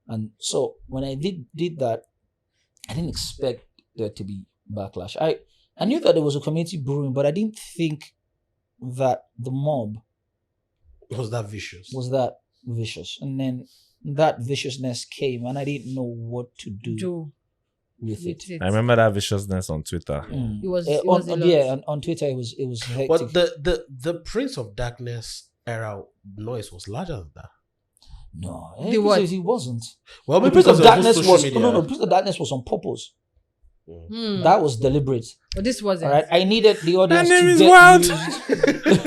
S1: And so when I did that, I didn't expect there to be backlash. I knew that there was a community brewing, but I didn't think that the mob
S2: Was that vicious?
S1: was that vicious. And then that viciousness came, and I didn't know what to do with it.
S4: I remember that viciousness on Twitter.
S3: It was a lot.
S1: On Twitter it was hectic.
S2: But the Prince of Darkness era noise was larger than that.
S1: No,
S3: The what?
S1: he wasn't.
S2: Well,
S1: The
S2: maybe
S1: Prince of
S2: because
S1: Darkness
S2: social
S1: was
S2: media.
S1: no. Prince of Darkness was on purpose.
S3: Hmm.
S1: That was deliberate.
S3: But this wasn't.
S1: All right, I needed the audience
S4: name
S1: to
S4: is
S1: get
S4: Wild.
S1: used-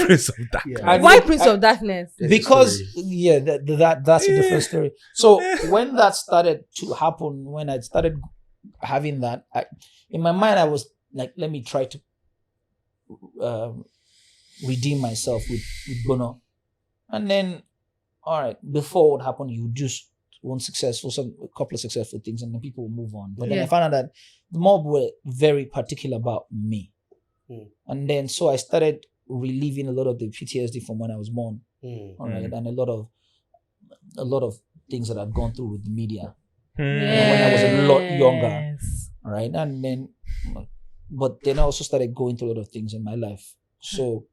S4: Prince of Darkness.
S1: I
S3: Why
S1: needed-
S3: Prince of Darkness?
S2: There's a
S1: because
S2: story.
S1: that's a different story. So when that started to happen, when I started having that, in my mind I was like, let me try to redeem myself with Bono. And then, all right, before what happened, you just a couple of successful things, and then people will move on. But then I found out that the mob were very particular about me. And then so I started relieving a lot of the PTSD from when I was born. All right, and a lot of things that I've gone through with the media when I was a lot younger. All right, and then, but then I also started going through a lot of things in my life. So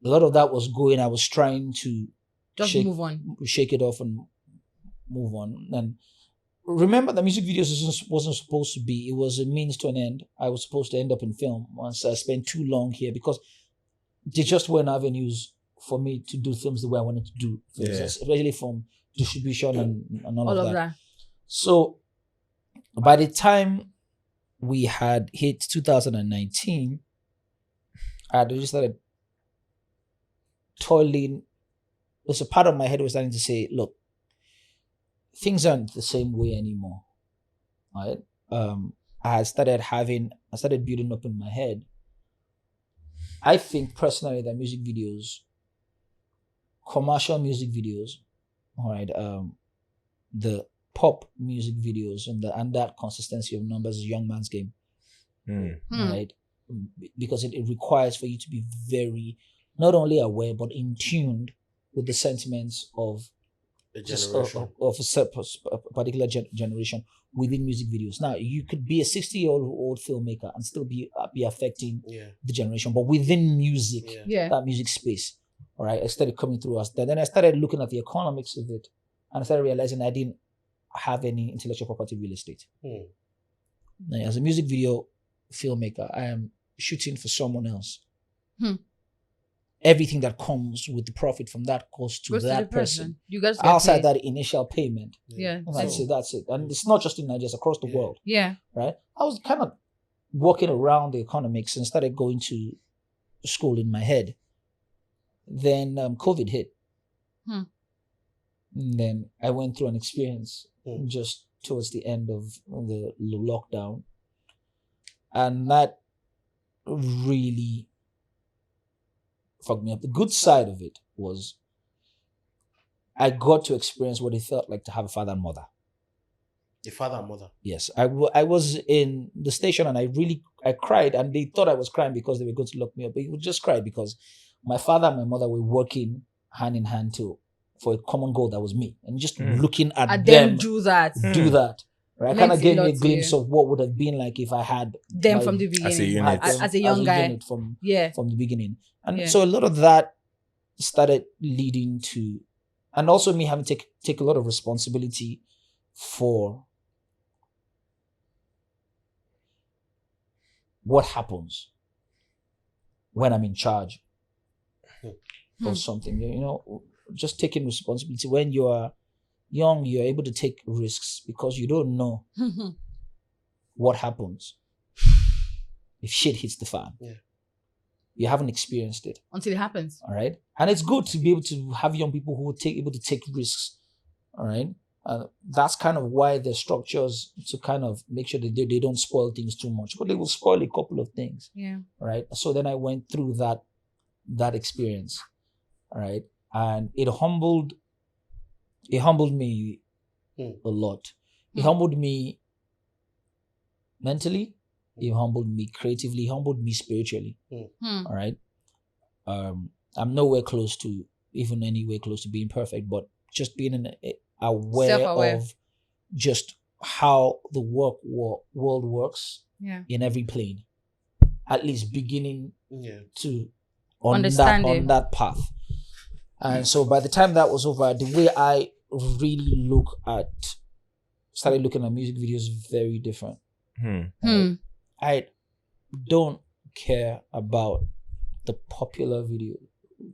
S1: a lot of that was going. I was trying to
S3: Just move on.
S1: shake it off and move on. And remember, the music videos wasn't supposed to be. It was a means to an end. I was supposed to end up in film. Once I spent too long here, because they just weren't avenues for me to do films the way I wanted to do films, especially from distribution and all of that. So by the time we had hit 2019, I had just started toiling. There's a part of my head was starting to say, look, things aren't the same way anymore. Right? I started building up in my head. I think personally that music videos, commercial music videos, all right, the pop music videos and that consistency of numbers is a young man's game. Right? Because it requires for you to be very, not only aware, but in tuned with the sentiments of a particular generation within music videos. Now, you could be a 60-year-old filmmaker and still be affecting the generation, but within music, that music space. All right, I started coming through us. Then I started looking at the economics of it, and I started realizing I didn't have any intellectual property real estate. Now, as a music video filmmaker, I am shooting for someone else. Everything that comes with the profit from that goes to that person.
S3: You guys
S1: outside that initial payment. That's it. And it's not just in Nigeria, it's across the world. Right? I was kind of working around the economics and started going to school in my head. Then COVID hit. And then I went through an experience just towards the end of the lockdown. And that really fucked me up. The good side of it was I got to experience what it felt like to have a father and mother.
S2: A father and mother?
S1: Yes. I was in the station and I cried, and they thought I was crying because they were going to lock me up. But I just cried because my father and my mother were working hand in hand for a common goal that was me. And just looking at them
S3: do that.
S1: Right? Kind of gave me a glimpse of what would have been like if I had
S3: them from the beginning. As a young guy.
S1: From the beginning. And so a lot of that started leading to and also me having to take a lot of responsibility for what happens when I'm in charge of something. You know, just taking responsibility. When you are young, you're able to take risks because you don't know what happens if shit hits the fan.
S2: Yeah.
S1: You haven't experienced it
S3: Until it happens.
S1: all right, and it's good to be able to have young people who are able to take risks. All right, that's kind of why there's structures to kind of make sure that they don't spoil things too much, but they will spoil a couple of things.
S3: Yeah.
S1: Right. So then I went through that experience. All right, and it humbled me a lot. It humbled me mentally. It humbled me creatively. It humbled me spiritually. All right. I'm nowhere close to being perfect, but just being aware
S3: Self-aware.
S1: of just how the world works in every plane, at least beginning to on
S3: Understanding.
S1: that path. And so by the time that was over, the way I really started looking at music videos is very different. I don't care about the popular video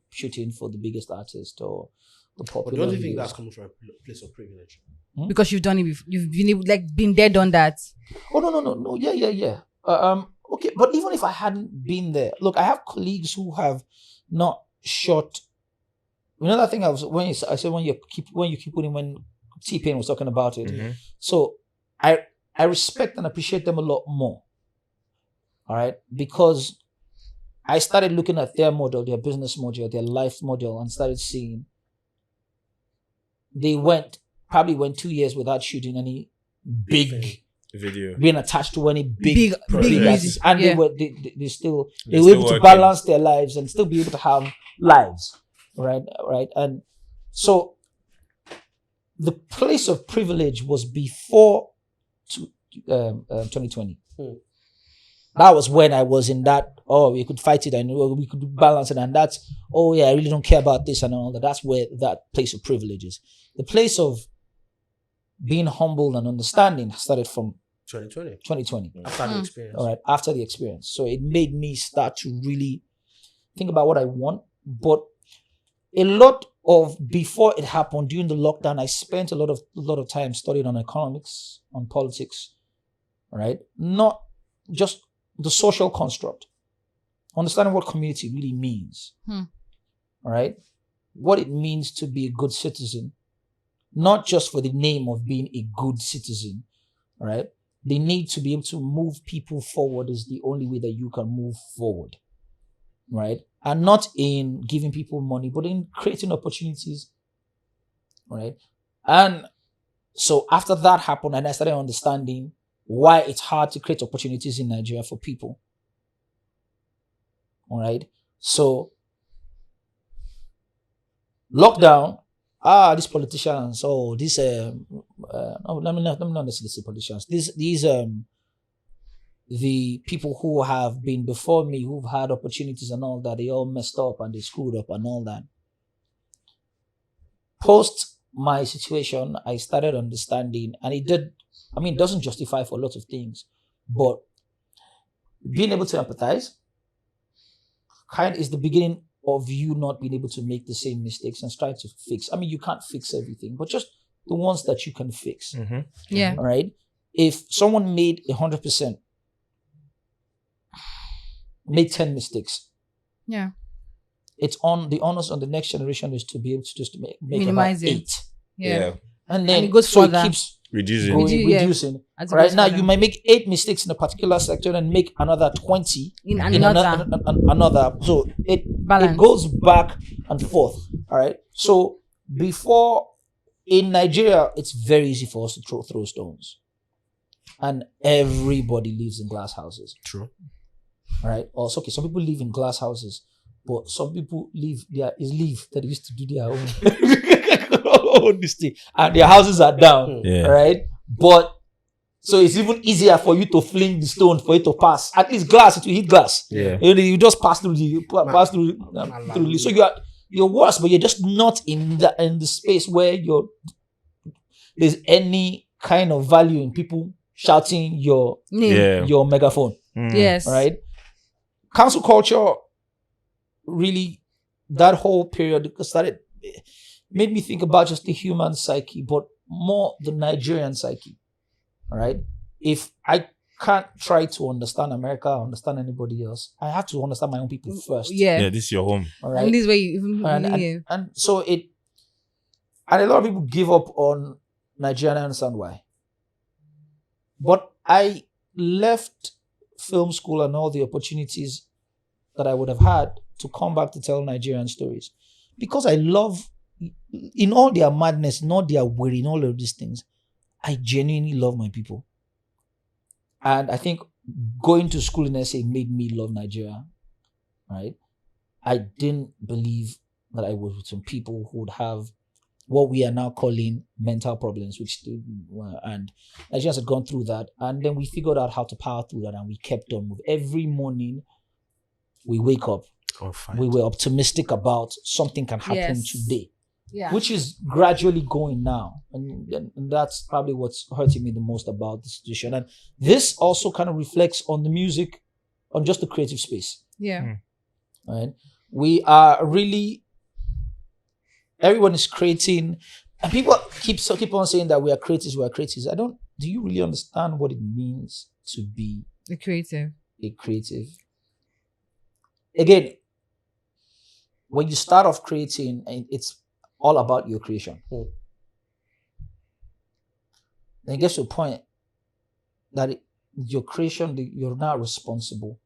S1: shooting for the biggest artist or the
S2: But
S1: popular.
S2: don't you think
S1: videos.
S2: that's coming from a place of privilege?
S3: Because you've done it. You've been there, done that.
S1: Oh no. Yeah. Okay, but even if I hadn't been there, look, I have colleagues who have not shot. Another thing I said when you keep putting when T-Pain was talking about it. So I respect and appreciate them a lot more. All right, because I started looking at their model, their business model, their life model, and started seeing they probably went 2 years without shooting any big
S4: video,
S1: being attached to any big
S3: music.
S1: artists. And
S3: Yeah.
S1: they were they
S4: still
S1: able to
S4: working.
S1: balance their lives and still be able to have lives, right? And so the place of privilege was before 2020. That was when I was in that, we could fight it and we could balance it, and that's, I really don't care about this and all that. That's where that place of privilege is. The place of being humble and understanding started from 2020.
S2: After the experience.
S1: All right, after the experience. So it made me start to really think about what I want. But a lot of, before it happened, during the lockdown, I spent a lot of time studying on economics, on politics, right? Not just the social construct, understanding what community really means, all right? What it means to be a good citizen, not just for the name of being a good citizen, all right? The need to be able to move people forward is the only way that you can move forward, right? And not in giving people money, but in creating opportunities, right? And so after that happened, and I started understanding why it's hard to create opportunities in Nigeria for people. All right. So lockdown, these politicians, let me not necessarily say politicians. These the people who have been before me, who've had opportunities and all that, they all messed up and they screwed up and all that. Post my situation, I started understanding, and it doesn't justify for a lot of things, but being able to empathize is the beginning of you not being able to make the same mistakes and trying to fix. You can't fix everything, but just the ones that you can fix.
S3: Yeah.
S1: All right. If someone made 100%, made 10 mistakes,
S3: Yeah.
S1: it's on the onus on the next generation is to be able to just make
S3: Minimize
S1: about
S3: it.
S1: 8.
S3: Yeah.
S1: And then
S3: And it goes
S1: so
S3: further.
S1: it keeps
S4: reducing.
S1: reducing.
S3: As it
S1: Right
S3: goes
S1: now,
S3: further.
S1: you might make 8 mistakes in a particular sector and make another 20
S3: In
S1: in
S3: another.
S1: another. So it
S3: Balance.
S1: goes back and forth. All right. So before, in Nigeria, it's very easy for us to throw stones, and everybody lives in glass houses.
S2: True.
S1: All right. Also, okay, some people live in glass houses, but some people live that they used to do their own this thing, and their houses are down.
S4: Yeah.
S1: All right. But so it's even easier for you to fling the stone for it to pass. At least glass, it will hit glass.
S4: Yeah.
S1: You just pass through the. So you're worse, but you're just not in the space where there's any kind of value in people shouting your megaphone.
S3: Yes.
S1: Right? Cancel culture really, that whole period made me think about just the human psyche, but more the Nigerian psyche. Right? If I can't try to understand America, understand anybody else, I have to understand my own people first.
S3: Yeah.
S4: This is your home.
S1: All right?
S3: And this way you
S1: and so and a lot of people give up on Nigeria, and I understand why. But I left film school and all the opportunities that I would have had to come back to tell Nigerian stories. Because I love, in all their madness, not their worry, in all of these things, I genuinely love my people. And I think going to school in SA made me love Nigeria, right? I didn't believe that I was with some people who would have what we are now calling mental problems, and Nigerians had gone through that. And then we figured out how to power through that, and we kept on with every morning. We wake up. We were optimistic about something can happen today.
S3: Yeah.
S1: Which is gradually going now. And that's probably what's hurting me the most about the situation. And this also kind of reflects on the music, on just the creative space.
S3: Yeah.
S1: Right? We are really, everyone is creating, and people keep on saying that we are creatives. Do you really understand what it means to be
S3: a creative?
S1: Again, when you start off creating, and it's all about your creation. Then it gets to a point that your creation, you're now responsible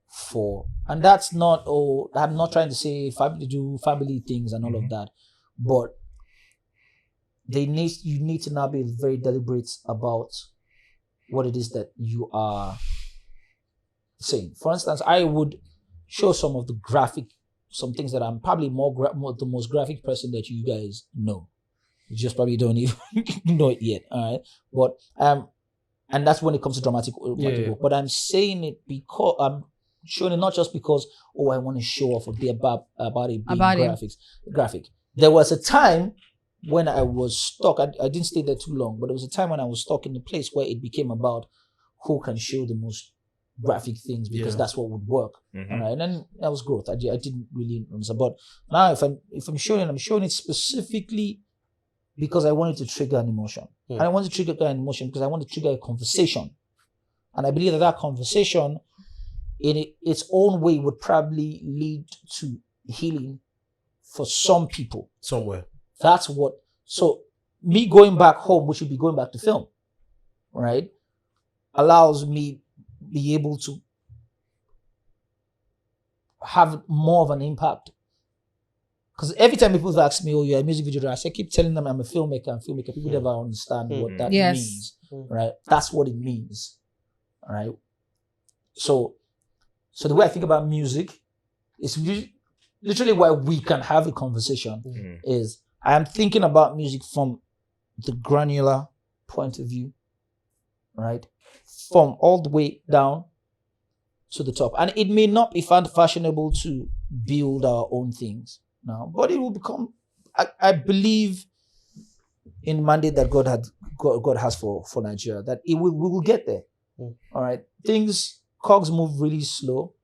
S1: for. And that's not, I'm not trying to say do family things and all of that, but you need to now be very deliberate about what it is that you are saying. For instance, I would show some things that I'm probably the most graphic person that you guys know. You just probably don't even know it yet. All right. But and that's when it comes to dramatic work. But I'm saying it because I'm showing it not just because I want to show off or be about it being graphic. There was a time when I was stuck. I didn't stay there too long, but there was a time when I was stuck in the place where it became about who can show the most graphic things because that's what would work. All right, and then that was growth. I didn't really understand. But now if I'm showing it specifically because I wanted to trigger an emotion. And I want to trigger an emotion because I want to trigger a conversation. And I believe that conversation in its own way would probably lead to healing for some people.
S2: Somewhere.
S1: That's what, so me going back home, which would be going back to film, right, allows me be able to have more of an impact. Because every time people ask me, you're a music video director, I keep telling them I'm a filmmaker. People never understand what that means, right? That's what it means, all right? So the way I think about music is literally why we can have a conversation is I am thinking about music from the granular point of view, right? From all the way down to the top. And it may not be found fashionable to build our own things now, but it will become, I believe in the mandate that God has for Nigeria, that we will get there. All right. Cogs move really slow,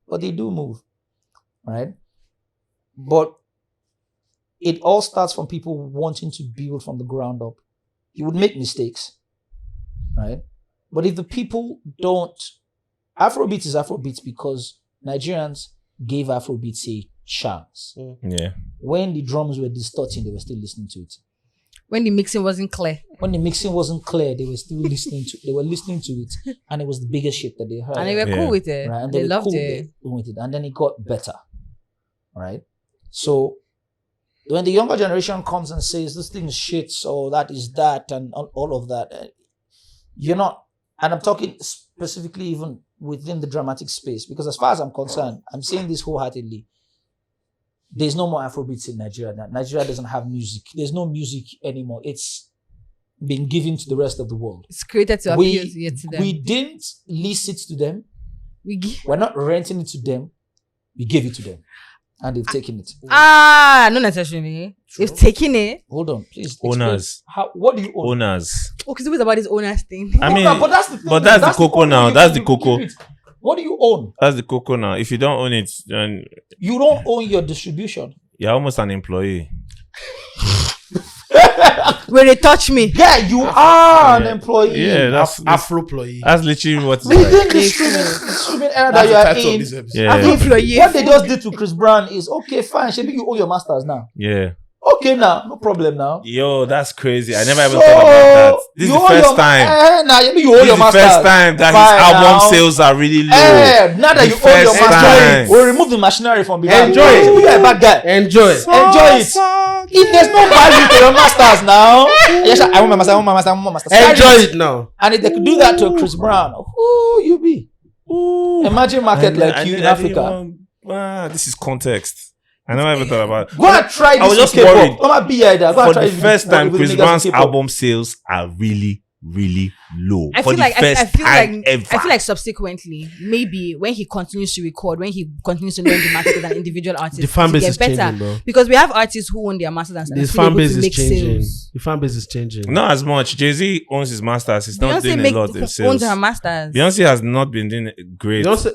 S1: but they do move. Right? But it all starts from people wanting to build from the ground up. You would make mistakes. Right? But if the people don't, Afrobeats is Afrobeats because Nigerians gave Afrobeats a chance.
S4: Yeah.
S1: When the drums were distorting, they were still listening to it.
S3: When the mixing wasn't clear.
S1: When the mixing wasn't clear, they were still listening to it. And it was the biggest shit that they heard.
S3: And they were cool with it.
S1: Right? And
S3: they loved it.
S1: With it. And then it got better. Right? So when the younger generation comes and says this thing is shit, so that is that, and all of that, you're not, and I'm talking specifically even within the dramatic space, because as far as I'm concerned, I'm saying this wholeheartedly. There's no more Afrobeats in Nigeria now. Nigeria doesn't have music. There's no music anymore. It's been given to the rest of the world.
S3: It's created to appeal to them.
S1: We didn't lease it to them.
S3: We're
S1: not renting it to them. We gave it to them. and they've taken it.
S3: Not necessarily. They've taken it.
S1: Hold on, please. Explain.
S4: Owners.
S1: What do you own?
S4: Owners.
S3: Okay, so it's about this owners thing.
S4: I mean,
S1: but that's the thing.
S4: but that's the cocoa now. That's the cocoa.
S1: What do you own?
S4: That's the cocoa now. If you don't own it, then
S1: You don't own your distribution.
S4: you're almost an employee.
S3: When they touch me.
S1: Yeah, you are an employee.
S4: Yeah, that's
S2: Afro-ployee.
S4: that's literally what it's
S1: Within
S4: like.
S1: the streaming era
S2: That's the
S1: that
S2: title
S1: you are
S2: of
S1: in,
S2: this episode.
S4: Yeah,
S3: Employee.
S1: what they just did to Chris Brown is okay, fine. Maybe you owe your masters now.
S4: yeah.
S1: Okay, now, no problem now.
S4: Yo, that's crazy. I never even thought about that. This is the first time.
S1: Nah, maybe you owe
S4: This
S1: your
S4: is the
S1: masters.
S4: first time that
S1: Fine
S4: his album
S1: now.
S4: sales are really low.
S1: Now that
S4: The
S1: you owe your
S4: first time.
S1: masters, we'll remove the machinery from behind.
S2: Enjoy it.
S1: You are a bad guy.
S2: Enjoy.
S1: Enjoy it. If there's no value to your masters now, yes, I want my master, I want my master, I want my master.
S2: Enjoy it now.
S1: And if they could do that to Chris Brown, who you be? Imagine market like you in Africa.
S4: This is context. I never even thought about it.
S1: Go and try this.
S4: I was just
S1: K-pop.
S4: worried.
S1: Come and be either. Go and
S4: For
S1: try
S4: the
S1: it
S4: first
S1: with-
S4: time,
S1: with
S4: Chris
S1: niggas
S4: Brown's
S1: K-pop.
S4: album sales are really, really low.
S3: I
S4: For
S3: feel
S4: the
S3: like
S4: first
S3: I feel
S4: time
S3: like
S4: ever.
S3: I feel like subsequently, maybe when he continues to record, when he continues to learn the market as an individual artist,
S2: The fan
S3: to
S2: base
S3: get
S2: is
S3: better.
S2: changing, bro.
S3: Because we have artists who own their masters and
S2: This
S3: still
S2: fan
S3: able
S2: base
S3: to
S2: is
S3: make
S2: changing.
S3: sales.
S2: The fan base is changing.
S4: Not as much. Jay-Z owns his masters. He's not doing a lot of
S3: owns
S4: sales.
S3: her masters.
S4: Beyonce has not been doing great.
S2: Beyonce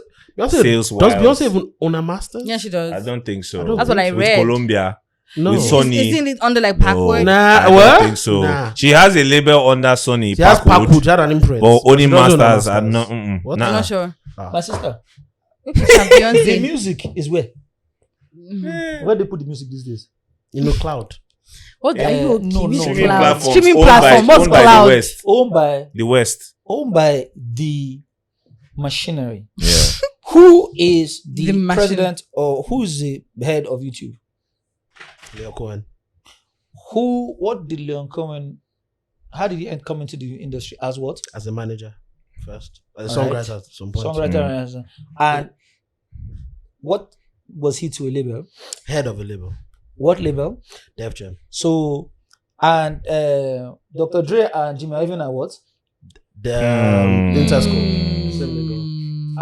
S4: Sales
S2: does
S4: wise.
S2: Beyonce even own a master?
S3: Yeah, she does.
S4: I don't think so.
S2: I don't
S3: That's what I
S4: With
S3: read.
S4: Colombia.
S2: No.
S4: With Sony.
S3: Isn't it under like
S4: No.
S3: Packwood?
S2: Nah,
S4: I don't
S2: what?
S4: think so.
S2: Nah.
S4: She has a label under Sony.
S2: She has
S4: Packwood,
S2: Packwood, she had an imprint.
S4: but only
S2: she doesn't own a
S4: masters are
S2: masters.
S4: not.
S2: What?
S4: Nah.
S3: I'm not sure.
S1: My sister,
S3: The
S1: the
S3: Beyonce.
S1: music is where?
S3: Mhm.
S1: Where they put the music these days?
S2: In the cloud.
S3: What are you okay?
S1: no,
S3: Which
S1: no.
S4: Streaming
S3: cloud?
S4: platforms
S3: Streaming
S4: owned by-
S3: platform. What's
S4: owned by
S3: cloud?
S4: the West. The West.
S1: Owned by the machinery.
S4: Yeah.
S1: Who is the,
S3: The machine.
S1: president or who's the head of YouTube?
S2: Leo Cohen.
S1: What did Leon Cohen, how did he come into the industry? As what?
S2: As a manager first. As a
S1: Alright.
S2: songwriter at some point.
S1: Songwriter. And what was he to a label?
S2: Head of a label.
S1: What label?
S2: Def Jam.
S1: So, and Dr. Dre and Jimmy Iovine are what?
S2: The Interscope. Same label.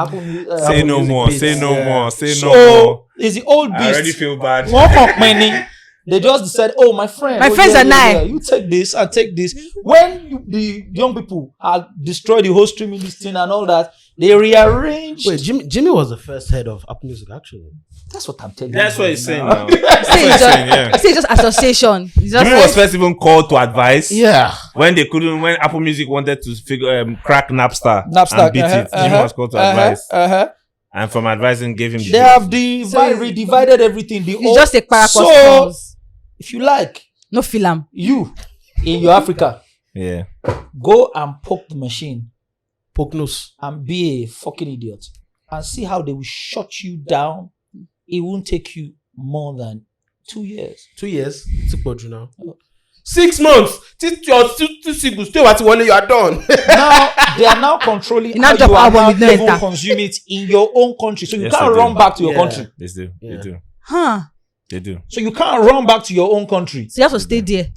S1: Apple,
S4: Say
S1: Apple
S4: no
S1: Music
S4: more.
S1: Beats.
S4: Say no
S2: Yeah.
S4: more. Say
S1: So,
S4: no more.
S1: it's the old
S4: I already
S1: beast.
S4: feel bad.
S1: One company, they just said, "Oh, my friend,
S3: My
S1: oh,
S3: friends
S1: yeah,
S3: and
S1: yeah,
S3: I.
S1: yeah, you take this and take this." When the young people had destroyed the whole streaming this thing and all that, they rearranged.
S2: Wait, Jimmy was the first head of Apple Music, actually.
S1: That's what I'm telling you.
S4: That's what he's saying
S1: now.
S4: now. That's what he's saying, yeah.
S3: Say it's just association. It's just
S4: Jimmy was first even called to advice
S2: Yeah.
S4: when Apple Music wanted to crack Napster
S1: Napster,
S4: and beat it. Jimmy was called to advice, and from advising gave him.
S1: They have redivided everything.
S3: it's just a parapos.
S1: So, if you like,
S3: No film.
S1: you in your Africa,
S4: Yeah.
S1: go and poke the machine
S2: Poke nose.
S1: and be a fucking idiot and see how they will shut you down. It won't take you more than 2 years.
S2: 2 years. Took Bodru now. 6 months. Your two singles. Still at one, you are done.
S1: Now they are now controlling
S3: You
S1: how
S3: now drop
S1: you are
S3: album,
S1: now
S3: you no
S1: even
S3: enter.
S1: consume it in your own country. So you
S4: Yes,
S1: can't
S4: they do.
S1: run back to your
S2: Yeah.
S1: country.
S4: They do.
S2: Yeah.
S4: They do.
S3: Huh.
S4: They do.
S1: So you can't run back to your own country.
S3: So you have to stay there.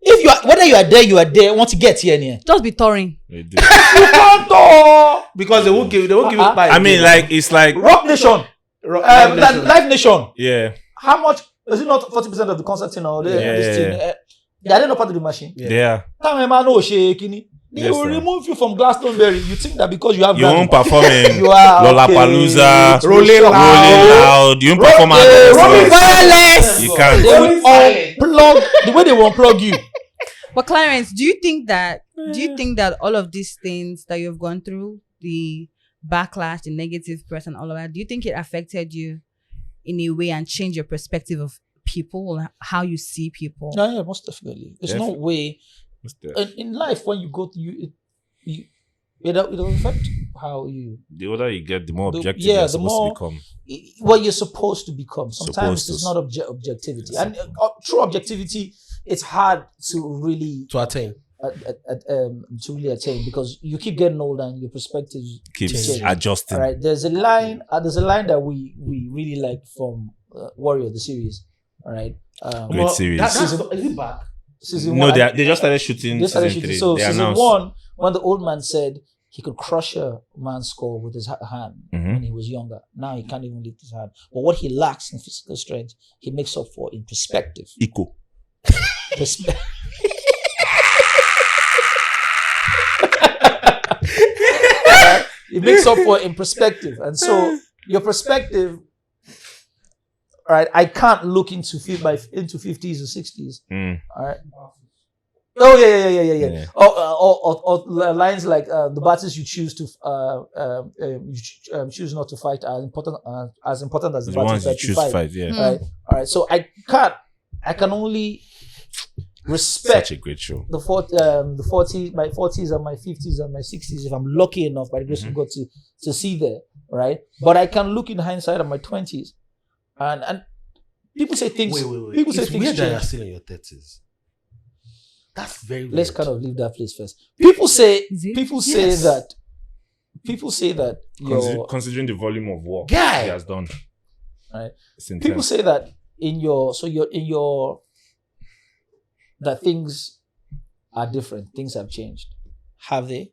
S1: If you are, whether you are there, want to get here and here.
S3: Just be touring.
S4: They do.
S1: You can't talk.
S2: Because they won't give you pie.
S4: I mean, like it's like
S1: Rock Nation, Live Nation.
S4: yeah.
S1: How much is it? Not 40% of the concert thing or
S4: Yeah,
S1: this thing? They are not part of the machine.
S4: Yeah.
S1: Time man, no shaking. They
S4: Yes,
S1: will
S4: sir.
S1: remove you from Glastonbury. You think that because you have
S4: You
S1: Grammy,
S4: won't perform in
S1: you are
S4: Lollapalooza,
S1: okay.
S2: Rolling
S1: Sure.
S4: Rolling Loud. You won't perform at
S1: Rolling
S3: Wireless.
S4: You can't.
S1: They will unplug the way they will unplug you.
S3: But Clarence, do you think that all of these things that you've gone through, the backlash, the negative press and all of that, do you think it affected you in a way and changed your perspective of people or how you see people?
S1: Yeah, most definitely. There's no way in life when you go through it'll affect how you
S4: The older you get, the more objective
S1: yeah,
S4: you're
S1: the
S4: supposed
S1: more-
S4: to become.
S1: what you're supposed to become. Sometimes
S4: Supposed
S1: it's
S4: to.
S1: not objectivity, and true objectivity, it's hard to really
S2: to attain.
S1: to really attain because you keep getting older and your perspective
S4: Keeps
S1: change.
S4: adjusting.
S1: All right, there's a line that we really like from Warrior the series. All right,
S4: Great series.
S2: Is it back?
S1: season
S4: No,
S1: one.
S4: they just started shooting
S1: They started
S4: season
S1: shooting.
S4: 3.
S1: So
S4: They
S1: season
S4: announced.
S1: 1, when the old man said he could crush a man's skull with his hand when he was younger. Now he can't even lift his hand. But what he lacks in physical strength, he makes up for in perspective.
S4: Eco.
S1: It makes up for in perspective. And so your perspective, all right, I can't look into 50s or 60s. All right. Oh yeah. Or lines like the battles you choose to choose not to fight are important as the battles that you fight. Right. All right. So I can only respect
S4: such a great show.
S1: The 40s, my 40s and my 50s and my 60s, if I'm lucky enough by the grace of God to see there, right? But I can look in hindsight at my 20s, and people say things.
S2: Wait.
S1: People say
S2: it's
S1: things
S2: weird that you're
S1: change.
S2: still in your 30s. That's very weird.
S1: Let's kind of leave that place first. People say
S2: Yes.
S1: that your
S4: Considering the volume of work
S2: Guy.
S4: he has done,
S1: right.
S4: it's intense.
S1: People say that that things are different. Things have changed. Have they?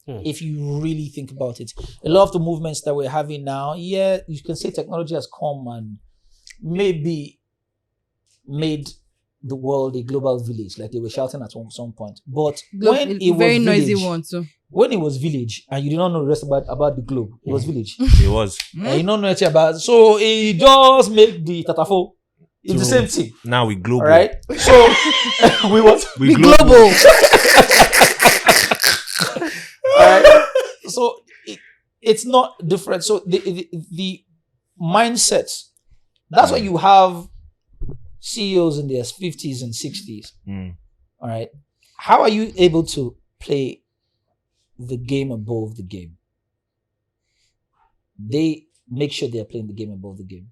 S1: If you really think about it, a lot of the movements that we're having now, yeah, you can say technology has come and maybe made the world a global village, like they were shouting at some point. But when it was
S3: very noisy
S1: village,
S3: one too.
S1: when it was village, and you did not know the rest about the globe, it was village.
S4: It was.
S1: And you don't know anything about it. So it just make the tatafo. It's the same thing.
S4: Now we global.
S1: All right. So we
S3: Global.
S1: All right. So it's not different. So the mindsets. That's why you have CEOs in their 50s and 60s. All right. How are you able to play the game above the game? They make sure they're playing the game above the game.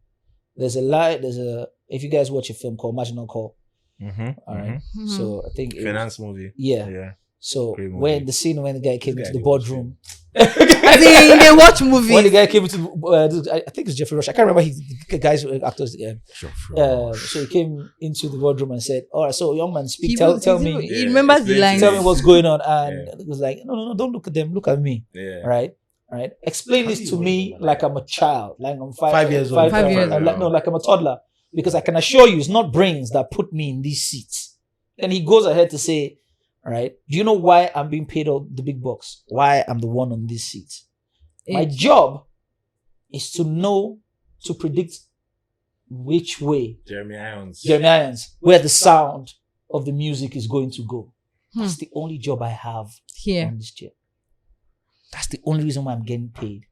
S1: If you guys watch a film called Marginal Call, all right. So I think
S4: Finance movie.
S1: Yeah. So when the guy came into the boardroom,
S3: They watch movies.
S1: when the guy came into, I think it's Jeffrey Rush. I can't remember the guys actors. So he came into the boardroom and said, "All right, so young man, speak. Tell me.
S3: He remembers the line.
S1: Tell me what's going on." And it was like, no, don't look at them. Look at me.
S4: Yeah.
S1: All right. Explain this to me like I'm a child, like I'm 5
S2: years old.
S3: 5 years old.
S1: Like I'm a toddler, because I can assure you, it's not brains that put me in these seats. Then he goes ahead to say, all right, do you know why I'm being paid all the big bucks? Why I'm the one on this seat? My job is to predict which way
S4: Jeremy Irons,
S1: where the sound of the music is going to go. That's the only job I have
S3: here
S1: on this chair. That's the only reason why I'm getting paid.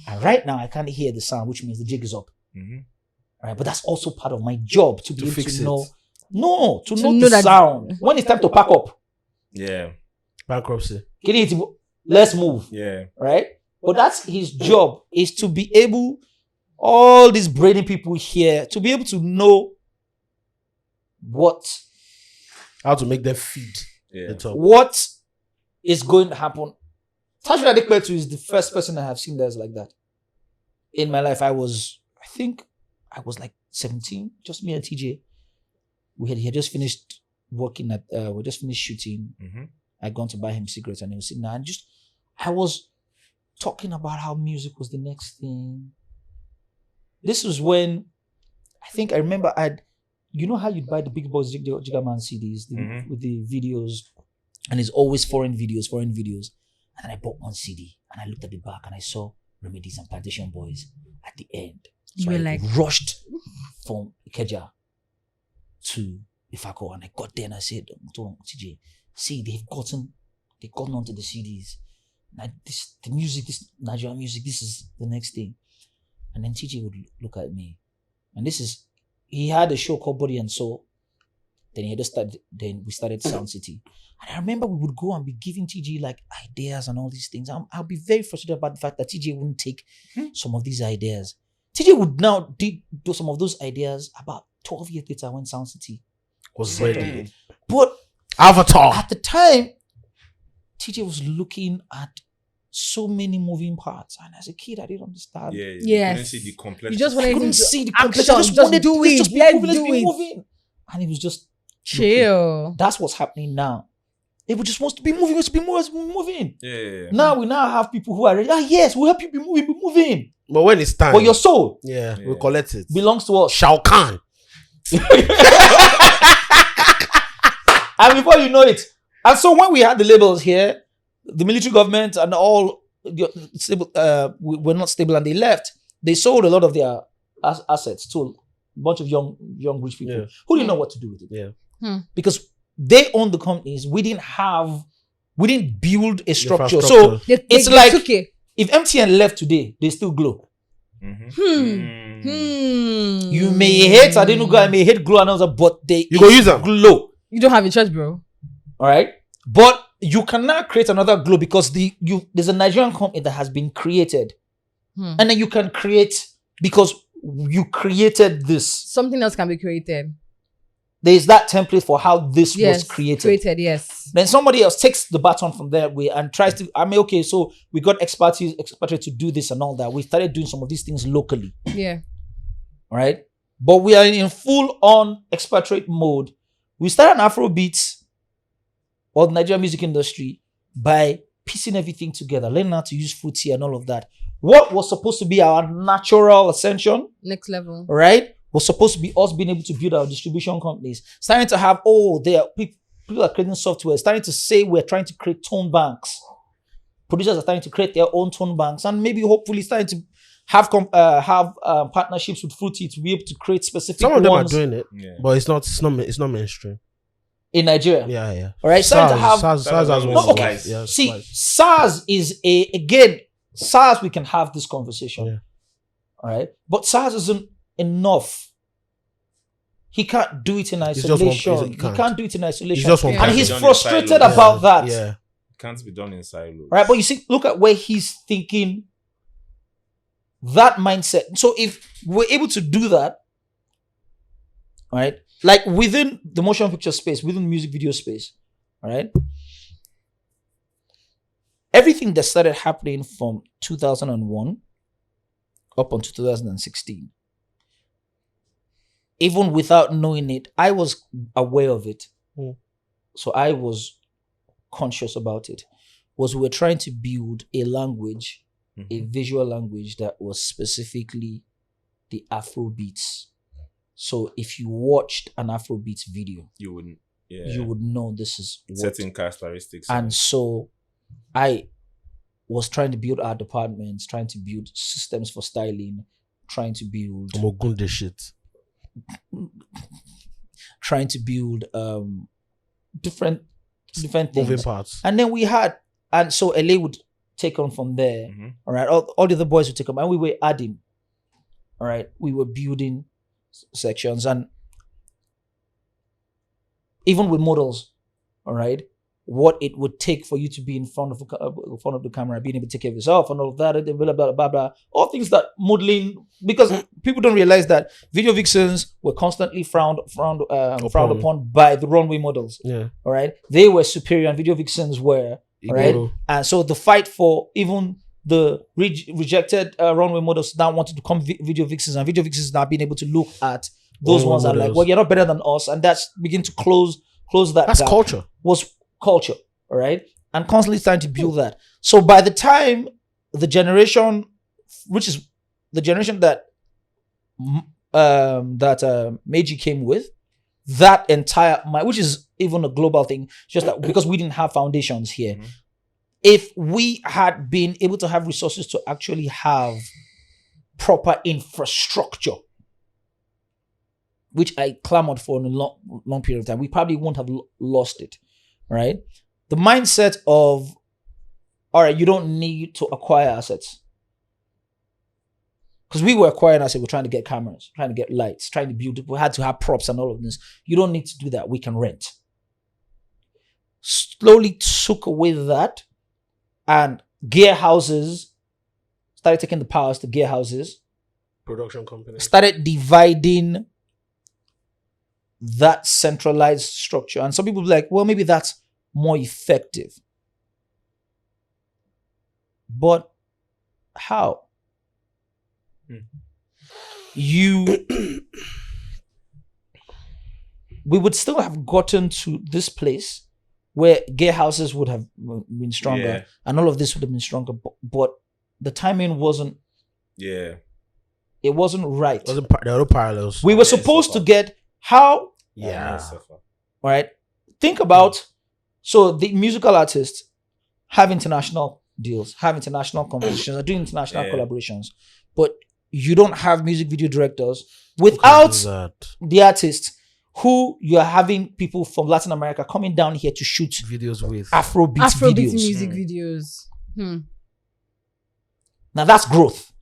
S1: And right now I can't hear the sound, which means the jig is up. All right, but that's also part of my job to be able
S2: fix
S1: to
S2: it.
S1: know. No, to know
S3: know
S1: the
S3: that-
S1: sound. When it's time to pack up,
S4: Yeah.
S2: Bankruptcy.
S1: let's move.
S4: Yeah.
S1: Right? But that's his job, is to be able, all these brainy people here, to be able to know
S2: How to make them feed
S4: Yeah.
S2: the top.
S1: what is going to happen. Tashina Adekpetu is the first person I have seen that's like that. In my life, I think I was like 17, just me and TJ. He had just finished working we just finished shooting. I'd gone to buy him cigarettes and he was sitting there, and I was talking about how music was the next thing. This was when I remember you know how you'd buy the Big Boys Jigga Man CDs with the videos, and it's always foreign videos. And then I bought one CD and I looked at the back and I saw Remedies and Plantation Boys at the end. So
S3: You were
S1: I
S3: like-
S1: rushed from Ikeja to Ifako, and I got there and I said, TJ, see, they've gotten onto the CDs. Now the music, this Nigerian music, this is the next thing. And then TJ would look at me, and he had a show called Body and Soul. Then we started Sound City. And I remember we would go and be giving TJ like ideas and all these things. I'll be very frustrated about the fact that TJ wouldn't take some of these ideas. TJ would now do some of those ideas about 12 years later when Sound City
S2: Was ready.
S1: But
S2: Avatar.
S1: at the time, TJ was looking at so many moving parts, and as a kid, I didn't understand.
S4: Yeah. You
S3: Yes.
S4: couldn't see the complexity.
S3: You just wanted
S1: I
S3: him
S1: couldn't
S3: to
S1: see the
S3: action,
S1: complexity. I just
S3: just
S1: wanted
S3: do
S1: let's
S3: it,
S1: just be
S3: let's
S1: moving, let's
S3: do
S1: be
S3: it.
S1: moving. And it was just
S3: chill.
S1: that's what's happening now. It just wants to be moving, wants to be moving.
S4: Yeah.
S1: Now we have people who are ready. Yes, we'll help you be moving.
S2: But when it's time,
S1: But your soul
S2: we collect it.
S1: belongs to us.
S2: Shao Kahn.
S1: And before you know it, and so when we had the labels here, the military government and all were not stable, and they left. They sold a lot of their assets to a bunch of young rich people who didn't know what to do with it. Because they owned the companies. We didn't build a structure. So it's like if MTN left today, they still glow. You may hate Adenuga, I may hate Glow and others, but
S2: you go use them.
S1: Glow.
S3: You don't have a choice, bro.
S1: All right, but you cannot create another Glow because there's a Nigerian company that has been created, and then you can create because you created this.
S3: Something else can be created.
S1: There is that template for how this was created.
S3: Yes.
S1: Then somebody else takes the baton from there way and tries to. Okay, so we got expertise to do this and all that. We started doing some of these things locally.
S3: Yeah.
S1: All right, but we are in full-on expatriate mode. We started an Afrobeats or the Nigerian music industry by piecing everything together, learning how to use Fuji and all of that. What was supposed to be our natural ascension,
S3: next level,
S1: right, was supposed to be us being able to build our distribution companies, starting to have, people are creating software, starting to say we're trying to create tone banks. Producers are starting to create their own tone banks, and maybe hopefully starting to have partnerships with Fruity to be able to create specific
S2: Some of them
S1: ones.
S2: are doing it, but it's not mainstream.
S1: In Nigeria.
S2: Yeah.
S1: All right. SARS
S2: has one.
S1: Okay.
S2: Yeah,
S1: see, SARS is SARS we can have this conversation.
S2: Yeah.
S1: All right. But SARS isn't enough. He can't do it in isolation. He can't do it in isolation. And he's frustrated about that.
S2: Yeah.
S4: It can't be done in silos.
S1: Right. But you see, look at where he's thinking. That mindset. So if we're able to do that, right, like within the motion picture space, within the music video space, all right, everything that started happening from 2001 up until 2016, even without knowing it, I was aware of it. So I was conscious about it. We were trying to build a language, a visual language that was specifically the Afrobeats. So if you watched an Afrobeats video, you would know this is
S4: certain characteristics.
S1: And so I was trying to build our departments, trying to build systems for styling, trying to build trying to build different things,
S2: moving parts.
S1: And then so LA would take on from there. All right, all the other boys would take on, and we were adding. All right, we were building sections, and even with models, all right, what it would take for you to be in front of the camera, being able to take care of yourself and all of that, blah blah blah blah, all things that modeling, because people don't realize that video vixens were constantly frowned upon by the runway models.
S2: Yeah,
S1: all right, they were superior, and video vixens were. Right, and so the fight for even the rejected runway models now wanted to become video vixens, and video vixens now being able to look at those ones and like, well, you're not better than us, and that's begin to close that.
S2: That's
S1: gap.
S2: culture.
S1: Was culture, all right, and constantly trying to build that. So by the time the generation, which is the generation that Meiji came with, that entire, which is even a global thing, just that because we didn't have foundations here. If we had been able to have resources to actually have proper infrastructure, which I clamored for in a long period of time, we probably won't have lost it, right? The mindset of, all right, you don't need to acquire assets. Because we were acquiring assets, we're trying to get cameras, trying to get lights, trying to build it. We had to have props and all of this. You don't need to do that. We can rent. Slowly took away that, and gear houses started taking the powers to gear houses.
S2: Production company
S1: started dividing that centralized structure. And some people be like, well, maybe that's more effective. But how? We would still have gotten to this place where gay houses would have been stronger,
S4: Yeah.
S1: and all of this would have been stronger, but the timing wasn't.
S4: Yeah.
S1: It wasn't right.
S2: There were no parallels.
S1: We were supposed to get how.
S2: Yeah.
S1: Right. Think about. So the musical artists have international deals, have international competitions, are doing international collaborations, but you don't have music video directors without the artists who you are having people from Latin America coming down here to shoot
S2: videos with
S1: Afrobeat videos.
S3: music videos.
S1: Now that's growth.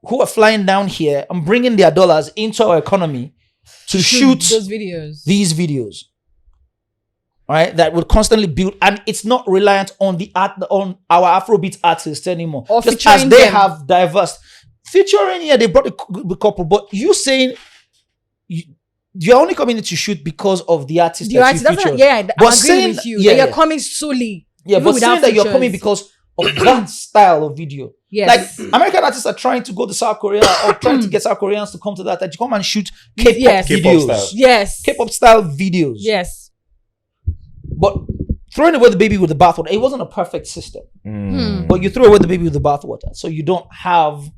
S1: Who are flying down here and bringing their dollars into our economy to shoot
S3: those videos.
S1: these videos. Right, that would constantly build, and it's not reliant on on our Afrobeat artists anymore.
S3: Or
S1: just as they have diverse featuring here, they brought the couple. But you saying you're only coming in to shoot because of the artist that you featured.
S3: I'm agreeing with you. That you're coming solely.
S1: Yeah, but saying that you're coming because of that style of video.
S3: Yes.
S1: Like American artists are trying to go to South Korea or trying to get South Koreans to come to that. That you come and shoot K-pop videos.
S3: Yes.
S1: K-pop style videos.
S3: Yes.
S1: But throwing away the baby with the bathwater, it wasn't a perfect system. But you threw away the baby with the bathwater. So you don't have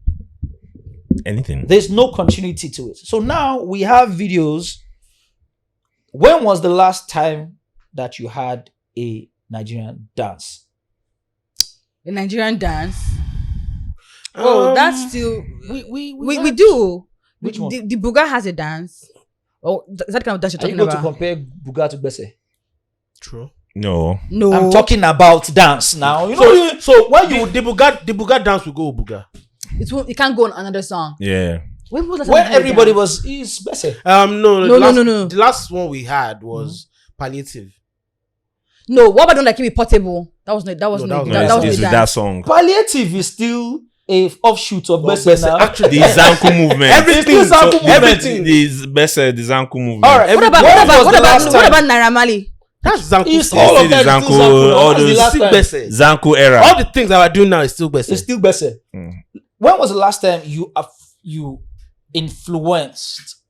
S4: anything.
S1: There's no continuity to it. So now we have videos. When was the last time that you had a Nigerian dance?
S3: A Nigerian dance? That's still... We do.
S1: Which one?
S3: The Buga has a dance. Oh, is that the kind of dance you're talking about?
S1: Are you going to compare Buga to Bese?
S2: True.
S4: No.
S1: I'm talking about dance now. You know,
S2: so when you the Buga dance will go Buga.
S3: It can't go on another song.
S4: Yeah.
S3: When
S1: everybody is Bese.
S2: No. The last one we had was Palliative.
S3: No, what about Don't Like It Portable? That was not
S4: that song.
S1: Palliative is still a offshoot of Bese now.
S4: Actually, the Zanku movement.
S2: Everything.
S4: The Bese, the Zanku movement.
S1: All right.
S3: What about Naira Marley?
S2: That's Zanku.
S1: It's all of that.
S4: All those Zanku era.
S2: All the things that we're doing now is still Bese.
S1: It's still Bese. When was the last time you influenced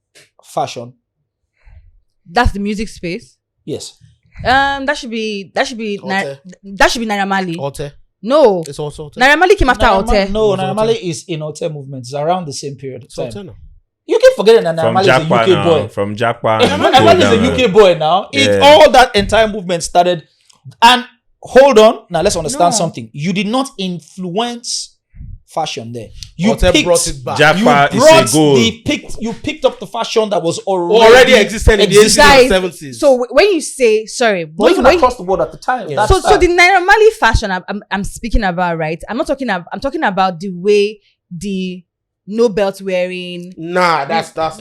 S1: fashion?
S3: That's the music space.
S1: Yes.
S3: That should be Naira Marley.
S2: Ote.
S3: No.
S2: It's also Ote.
S3: Naira Marley came after Ote.
S1: No, Naira Marley is in Ote movement. It's around the same period of time.
S2: Ote now.
S1: You keep forgetting that Naira Marley is a UK boy.
S4: From Jackpot.
S1: Naira Marley is a UK boy now. All that entire movement started. And hold on. Now let's understand something. You did not influence fashion there. You
S2: brought it back.
S1: You picked up the fashion that was
S2: already existed in the 80s and 70s.
S3: So when you say
S1: across the world at the time.
S3: Yeah. So the Naira Marley fashion I'm speaking about, right? I'm talking about the way the no belt wearing.
S2: Nah, that's not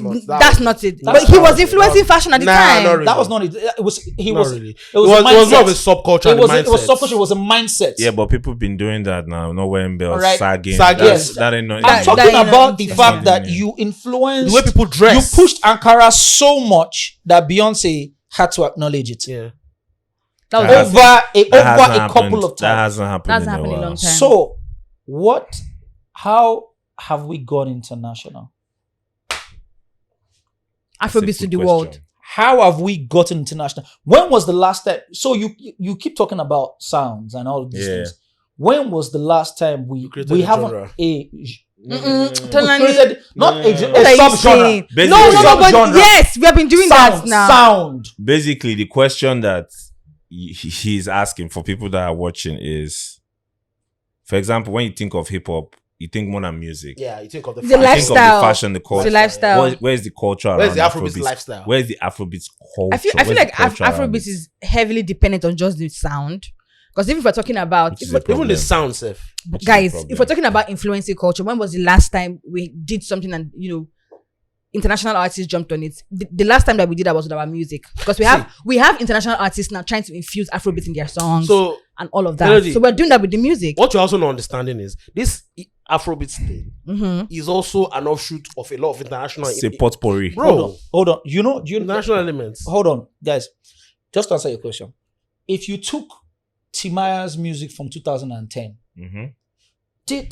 S3: it. But he was influencing fashion at the time.
S2: Not really.
S1: That was not it. It was more of
S2: a subculture.
S1: It was subculture. It was a mindset.
S4: Yeah, but people have been doing that now. Not wearing belts, sagging.
S1: Yes.
S4: That ain't not.
S1: I'm talking about the fact that you influenced
S2: the way people dress.
S1: You pushed Ankara so much that Beyonce had to acknowledge it.
S2: Yeah.
S1: That was over a couple of times.
S4: That hasn't happened.
S3: That's happened in a long time.
S1: So, how have we gone international?
S3: Afrobeats to the world.
S1: How have we gotten international? When was the last time? So you keep talking about sounds and all of these things. When was the last time we haven't created not a sub-genre?
S3: No, but yes, we have been doing that now.
S1: Sound.
S4: Basically, the question that he's asking for people that are watching is, for example, when you think of hip hop, you think more than music.
S2: Yeah, you think of the
S3: lifestyle,
S4: think of the fashion, the culture.
S3: The lifestyle.
S4: Where's the culture?
S2: Where's the Afrobeats lifestyle?
S4: Where's the Afrobeats culture?
S3: I feel like Afrobeats is heavily dependent on just the sound. Because if we're talking about
S2: even the sound stuff,
S3: guys, if we're talking about influencing culture, when was the last time we did something and international artists jumped on it? The last time that we did that was with our music, because we have international artists now trying to infuse Afrobeat in their songs and all of that. Melody, so we're doing that with the music.
S2: What you're also not understanding is this Afrobeat thing is also an offshoot of a lot of international.
S4: It's a potpourri.
S1: Bro, hold on. You know
S2: international elements.
S1: Hold on, guys. Just to answer your question, if you took Timaya's music from 2010, and took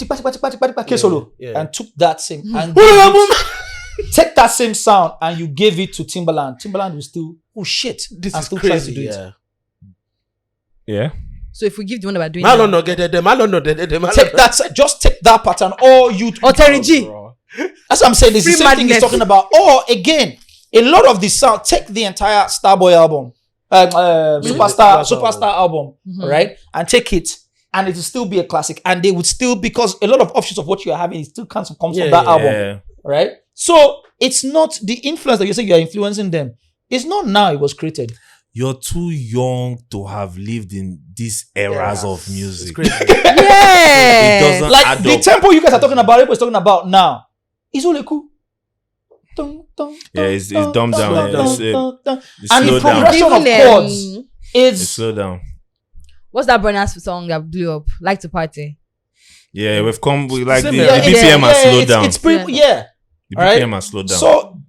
S1: that same and take that same sound and you gave it to Timbaland will still this is crazy, try to do it.
S4: Yeah.
S3: So if we give the one that we're doing,
S2: I don't know. Get them. I don't know. Them.
S1: Just take that pattern. Or you.
S3: or Terry G.
S1: That's what I'm saying. It's the
S3: Free
S1: same thing he's
S3: madness.
S1: talking about. Or again, a lot of the sound. Take the entire Starboy album, Superstar album, right, and take it, and it will still be a classic. And they would still, because a lot of offshoots of what you are having, it still comes from that album, right? So it's not the influence that you say you are influencing them. It's not now it was created.
S4: You're too young to have lived in these eras of music.
S3: Yeah.
S4: It doesn't
S1: Like
S4: add
S1: the
S4: up.
S1: tempo you guys are talking about, everybody's talking about now. It's only cool.
S4: Yeah, it's dumbed down. It's
S1: And the
S4: slowed down.
S1: progression of
S3: Even,
S1: chords
S4: It's
S1: is
S4: slow down.
S3: What's that Burna's song that blew up? Like to Party.
S4: Yeah, we've come with like the
S2: Same,
S4: BPM has slowed down.
S1: It's pretty,
S3: Yeah.
S4: The
S1: All right.
S4: BPM has slowed down.
S1: So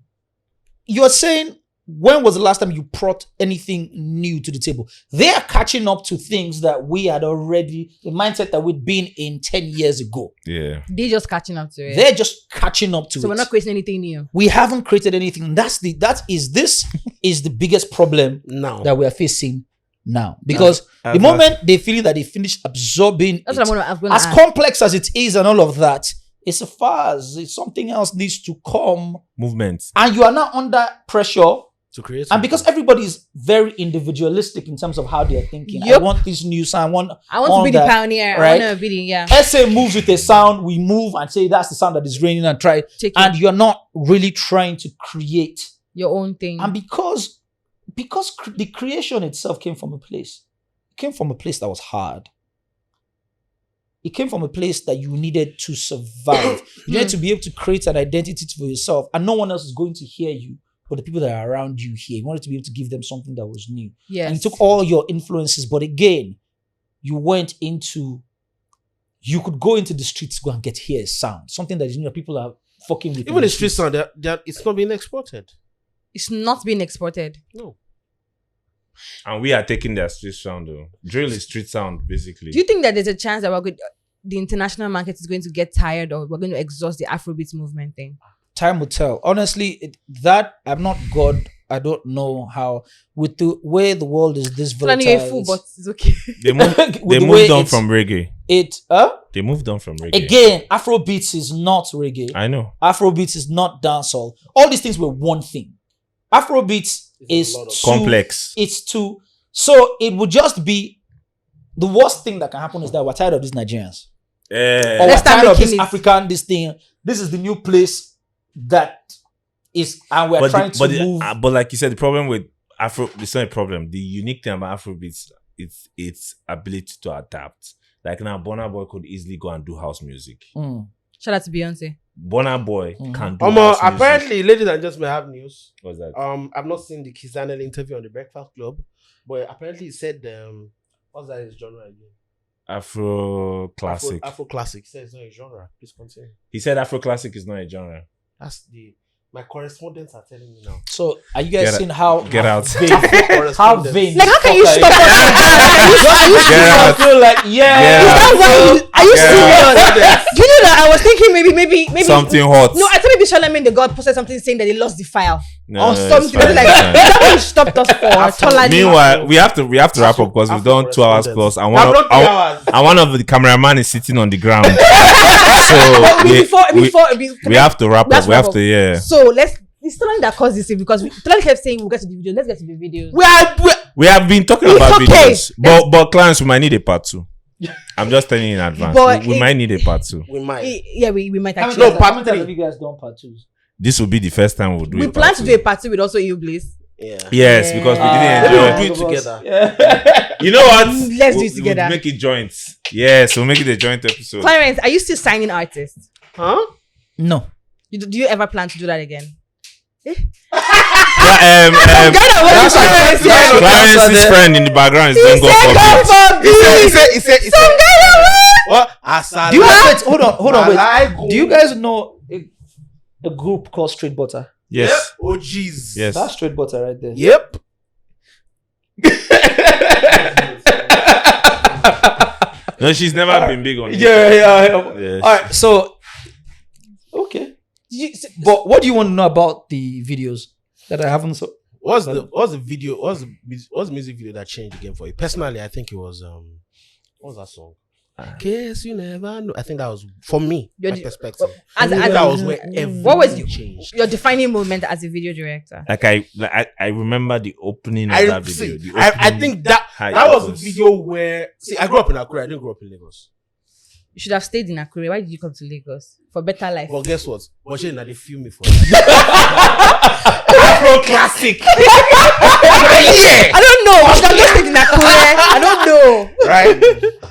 S1: you're saying, when was the last time you brought anything new to the table? They are catching up to things that we had already, the mindset that we'd been in 10 years ago.
S4: Yeah.
S3: They're just catching up to it.
S1: They're just catching up to
S3: So
S1: it.
S3: we're not creating anything new.
S1: We haven't created anything. This is the biggest problem
S2: Now.
S1: that we are facing now. Because the moment they feel that they finish absorbing
S3: That's
S1: it,
S3: what I'm going to
S1: as
S3: ask.
S1: complex as it is and all of that, it's a phase. It's something else needs to come.
S4: Movement.
S1: And you are now under pressure.
S2: To create.
S1: And because everybody is very individualistic in terms of how they are thinking.
S3: Yep.
S1: I want this new sound.
S3: I want to be the
S1: that,
S3: pioneer.
S1: right?
S3: I want to be the, yeah.
S1: SA moves with a sound. We move and say that's the sound that is reigning and try.
S3: Take
S1: And
S3: it.
S1: you're not really trying to create.
S3: Your own thing.
S1: And because the creation itself came from a place. It came from a place that was hard. It came from a place that you needed to survive. You needed to be able to create an identity for yourself. And no one else is going to hear you. But the people that are around you here, you wanted to be able to give them something that was new.
S3: Yes.
S1: And you took all your influences, but again, you could go into the streets, go and get here a sound. Something that people are fucking with.
S2: Even the street sound, it's not being exported.
S3: It's not being exported.
S2: No.
S4: And we are taking their street sound though. Drill is street sound, basically.
S3: Do you think that there's a chance that the international market is going to get tired, or we're going to exhaust the Afrobeats movement thing?
S1: Time will tell. Honestly, that I'm not God. I don't know how, with the way the world is this volatile.
S3: Planning a fool, but it's okay.
S4: They moved on from reggae. They moved on from reggae.
S1: Again, Afrobeats is not reggae.
S4: I know.
S1: Afrobeats is not dancehall. All these things were one thing. Afrobeats is
S4: Complex.
S1: It's too. So it would just be the worst thing that can happen is that we're tired of these Nigerians. Or we're
S3: Let's start
S1: tired of this
S3: making it.
S1: African, this thing. This is the new place that is, and we're trying to move.
S4: But like you said, the problem with Afro, it's not a problem. The unique thing about Afrobeats, it's its ability to adapt. Like now, Burna Boy could easily go and do house music.
S3: Shout out to Beyonce.
S4: Burna Boy can do house music.
S2: Apparently, ladies and gentlemen, I have news.
S4: What's that?
S2: I've not seen the Kizanel interview on the Breakfast Club, but apparently he said, what's that his genre again?
S4: Afro classic.
S2: Afro classic. He said it's not a genre. Please continue.
S4: He said Afro classic is not a genre.
S2: That's my correspondents are telling me now.
S1: So are you guys seeing how
S4: Get out.
S1: how vain?
S3: Like, how can you stop us like that?
S4: Get out.
S1: I feel like
S3: Is that why are you serious? Do you know that I was thinking maybe
S4: Something hot.
S3: No, I thought maybe Charlemagne the God posted something saying that they lost the file
S4: No,
S3: or
S4: it's
S3: something.
S4: fine,
S3: Like
S4: it's fine.
S3: that what you stopped us for. Tolani.
S4: Meanwhile, we have to wrap up because we've done 2 hours plus, and one of the cameraman is sitting on the ground. So we have to wrap up. We have to
S3: So it's Tolani that caused this thing because Tolani kept saying we'll get to the video. Let's get to the videos.
S4: We have been talking
S3: It's
S4: about
S3: okay.
S4: videos, but Clarence, we might need a part 2. I'm just telling you in advance.
S3: But
S4: We might need a part 2.
S2: We might.
S3: Yeah, we might
S1: How
S3: actually.
S1: many times have you guys done part 2s?
S4: This will be the first time we'll do
S3: We
S4: it.
S3: plan to do a party with also you, Bliss.
S2: Yeah.
S4: Yes, because we
S2: Maybe
S4: didn't
S2: we'll
S4: enjoy.
S2: do it together.
S1: Yeah.
S4: You know what?
S3: Let's do it together.
S4: We'll make it joints. Yes, we'll make it a joint episode.
S3: Clarence, are you still signing artists?
S2: Huh?
S1: No.
S3: Do you ever plan to do that again?
S4: Clarence's friend in the background is doing God for
S2: He said. What?
S1: Do you guys hold on, wait. Do you guys know a group called Straight Butter?
S4: Yes.
S2: Oh jeez.
S4: Yes.
S1: That's Straight Butter right there.
S2: Yep.
S4: No, she's never been big on it.
S1: Yeah.
S4: Yes.
S1: All right, so okay. But what do you want to know about the videos that I haven't?
S2: What's the video? What's the music video that changed the game for you? Personally, I think it was what was that song? Guess you never know. I think that was for me. My perspective. That was where everything changed.
S3: Your defining moment as a video director?
S4: Like I remember the opening of that video.
S2: I think that was the video where I grew up in Akure. I didn't grow up in Lagos.
S3: You should have stayed in Akure. Why did you come to Lagos? For better life.
S2: Well, guess what? But they film me for Afro classic.
S3: I don't know. I should have just stayed in Akure. I don't know.
S2: Right?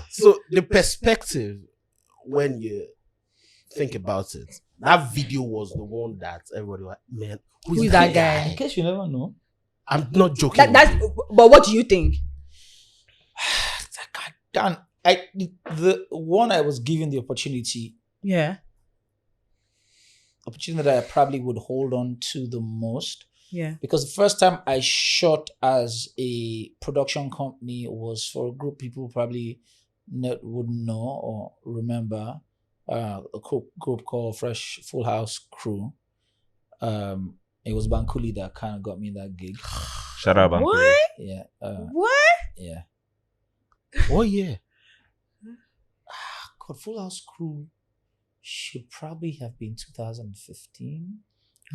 S2: So the perspective, when you think about it, that video was the one that everybody was, man,
S3: who is that guy?
S1: In case you never know.
S2: I'm not joking.
S3: But what do you think?
S1: The one I was given the opportunity that I probably would hold on to the most.
S3: Yeah.
S1: Because the first time I shot as a production company was for a group people probably wouldn't know or remember, a group called Fresh Full House Crew. It was Bankuli that kind of got me that gig.
S4: Shut up, Bankuli.
S3: What?
S1: Yeah.
S3: What?
S1: Yeah.
S2: Oh yeah.
S1: God, Full House Crew should probably have been 2015.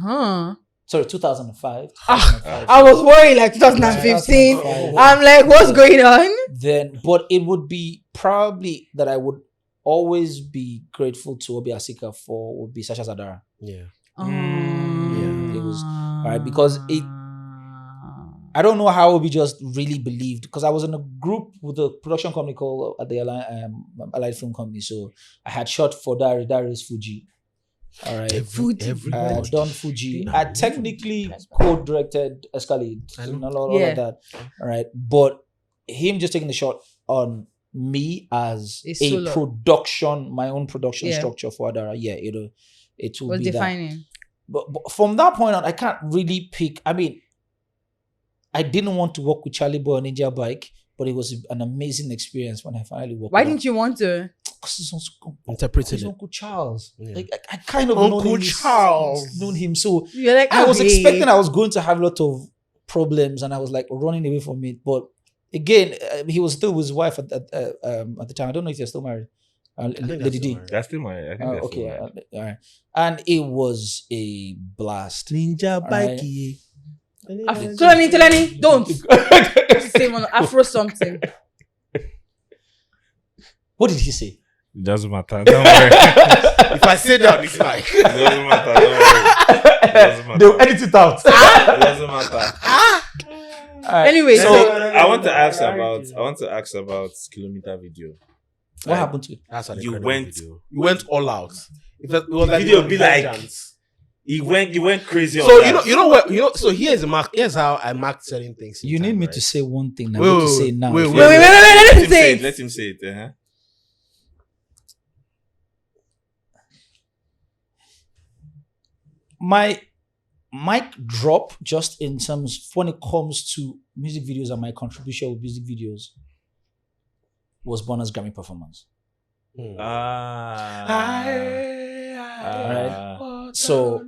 S3: Huh?
S1: Sorry, 2005.
S3: I was worried like 2015.
S1: 2005.
S3: I'm like, what's going on?
S1: Then, but it would be probably that I would always be grateful to Obi Asika for would be Sasha Zadara.
S2: Yeah.
S1: Yeah, it was right because I don't know how Obi just really believed because I was in a group with a production company called the Allied Film Company. So I had shot for Darius Fuji. All right, I had done Fuji. I technically co-directed Escalade and all of that. All right, but him just taking the shot on me as a production, my own production structure for Adara. Yeah, it will
S3: was
S1: be
S3: defining.
S1: That. But from that point on, I can't really pick. I mean, I didn't want to work with Charlie Boy on Ninja Bike, but it was an amazing experience when I finally worked.
S3: Why didn't you want to?
S1: Because
S2: interpreted
S1: Uncle Charles. Yeah. Like I kind of
S2: known
S1: him. So
S3: you're like,
S1: I was expecting I was going to have a lot of problems, and I was like running away from it. But again, he was still with his wife at the time. I don't know if they're still married. Lady D.
S4: That's still married. I think that's
S1: okay.
S4: Still married.
S1: All right. And it was a blast.
S2: Ninja Bike.
S3: Tulani, don't. Say one Afro something.
S1: What did he say?
S4: It doesn't matter. Don't worry.
S2: If I say that, it's like
S4: It doesn't matter. Don't worry. It doesn't matter.
S1: They'll edit it out.
S4: It doesn't matter.
S3: Anyway,
S4: So I want to ask about Kilometer Video.
S1: What happened to it?
S2: that's an
S4: You
S2: incredible
S4: went-
S2: video. You went all out. If it was like
S4: Video be like- He went crazy.
S2: so so here's how I marked certain things.
S1: You need me to say one thing. I'm
S2: Wait,
S1: going to
S2: wait,
S1: say now.
S2: wait,
S3: let him say it.
S4: Let him say it. Uh-huh.
S1: My mic drop just in terms when it comes to music videos and my contribution with music videos was Bonner's Grammy performance. Right. So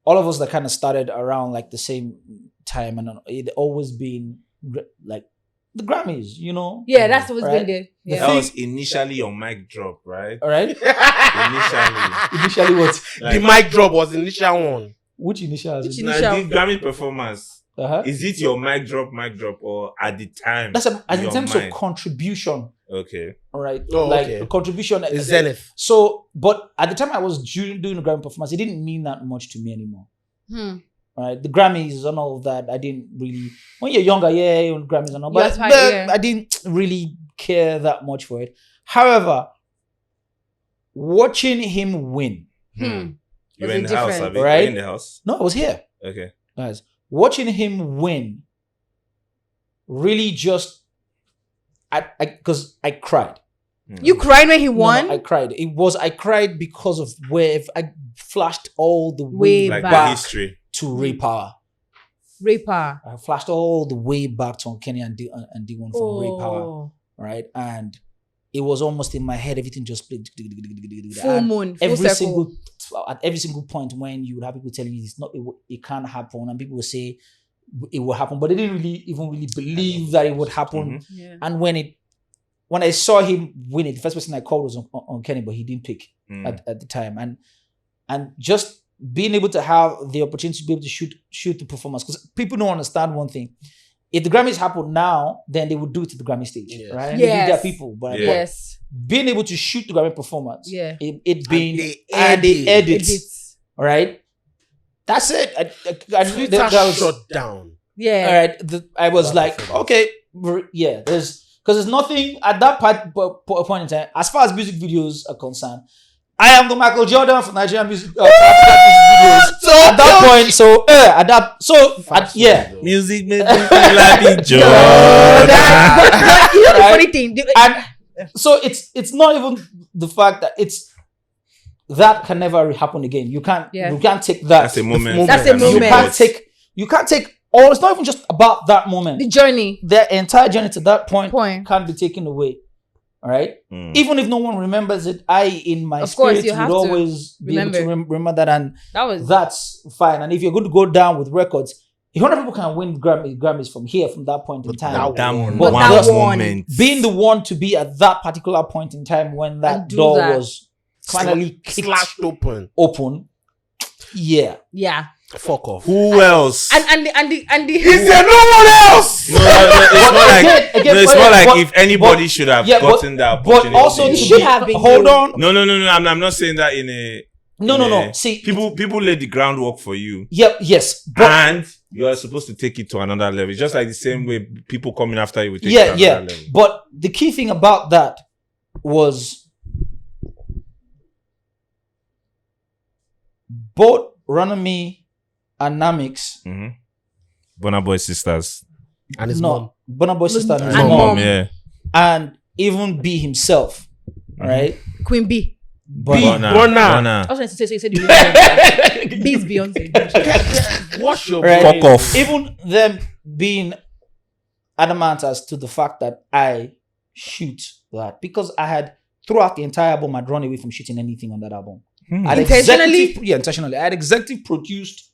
S1: all of us that kind of started around like the same time, and it always been like the Grammys, you know.
S3: Yeah, that's what's
S1: Right?
S3: been there.
S1: The
S3: Yeah.
S4: That was initially your mic drop, right?
S1: All right. Initially, what?
S2: The mic drop was the initial one.
S1: Which initial?
S3: Which
S1: Is it?
S3: initial?
S4: Now, the Grammy performance.
S1: Uh-huh.
S4: Is it your mic drop, or at the time?
S1: That's as in
S4: your
S1: terms
S4: mic?
S1: of contribution.
S4: Okay.
S1: All right.
S2: Oh,
S1: like
S2: okay.
S1: contribution.
S2: The Zenith.
S1: So, but at the time I was doing the Grammy performance, it didn't mean that much to me anymore. All right. The Grammys and all of that, I didn't really. When you're younger, yeah, on Grammys and all, but,
S3: That's right,
S1: but
S3: yeah.
S1: I didn't really care that much for it. However, watching him win.
S4: You
S3: Was
S4: were in
S3: it
S4: the house,
S3: different?
S4: Abi?
S1: Right?
S4: Were you in the house?
S1: No, I was here,
S4: Okay.
S1: guys. Watching him win really just, because I cried.
S3: You cried when he
S1: No,
S3: won?
S1: I cried. I cried because of where I flashed all the
S3: Way
S1: way
S4: Like
S3: back.
S4: the history.
S1: to Ray Power.
S3: Raper.
S1: I flashed all the way back to Kenny and D1 from Ray Power,
S3: Oh.
S1: right? And it was almost in my head. Everything just played.
S3: Full moon, full circle.
S1: At every single point when you would have people telling you it can't happen, and people would say it will happen, but they didn't really believe that it would happen.
S4: Mm-hmm.
S3: Yeah.
S1: And when I saw him win it, the first person I called was on Kenny, but he didn't pick at the time. And just being able to have the opportunity to be able to shoot the performance, because people don't understand one thing. If the Grammys happen now, then they would do it to the Grammy stage, right? And they do their people, but being able to shoot the Grammy performance, it being and the edits, all right? That's it.
S2: That was shut down.
S3: Yeah.
S1: All right. I was like, okay, yeah. There's nothing at that point in time, as far as music videos are concerned. I am the Michael Jordan for Nigerian music videos. At that point,
S4: music made me feel like the Jordan.
S3: But you know the funny thing,
S1: and so it's not even the fact that that can never happen again. You can't take that.
S4: That's a moment.
S3: That's a moment.
S1: You can't take. Or it's not even just about that moment.
S3: The journey.
S1: The entire journey to that point can't be taken away. All right? Even if no one remembers it, in my spirit would always be able to remember that. And that's fine. And if you're going to go down with records, 100 people can win Grammys from that point in time.
S4: That moment.
S1: Being the one to be at that particular point in time when that door was finally
S2: slashed open.
S1: Yeah.
S3: Yeah.
S2: Fuck off.
S4: Who else?
S3: And
S2: Is there no one else?
S4: No, it's more like if anybody should have gotten that opportunity.
S1: But also
S3: it should have been.
S1: Hold on.
S4: No. I'm not saying that in a.
S1: No. See,
S4: people laid the groundwork for you.
S1: Yep. Yes.
S4: And you are supposed to take it to another level. It's just like the same way people coming after you will take it to another level.
S1: But the key thing about that was both Runami and Namix.
S4: Burna Boy sisters.
S2: And his mom.
S1: Burna Boy sister and his
S3: And
S1: mom.
S4: Yeah.
S1: And even B himself. Right?
S3: Queen B.
S2: Burna.
S3: I was trying to say, so you said you remember. B's Beyonce.
S2: Wash your
S4: fuck off.
S1: Even them being adamant as to the fact that I shoot that. Because I had, throughout the entire album, I'd run away from shooting anything on that album.
S3: Intentionally?
S1: Intentionally. I had executive produced,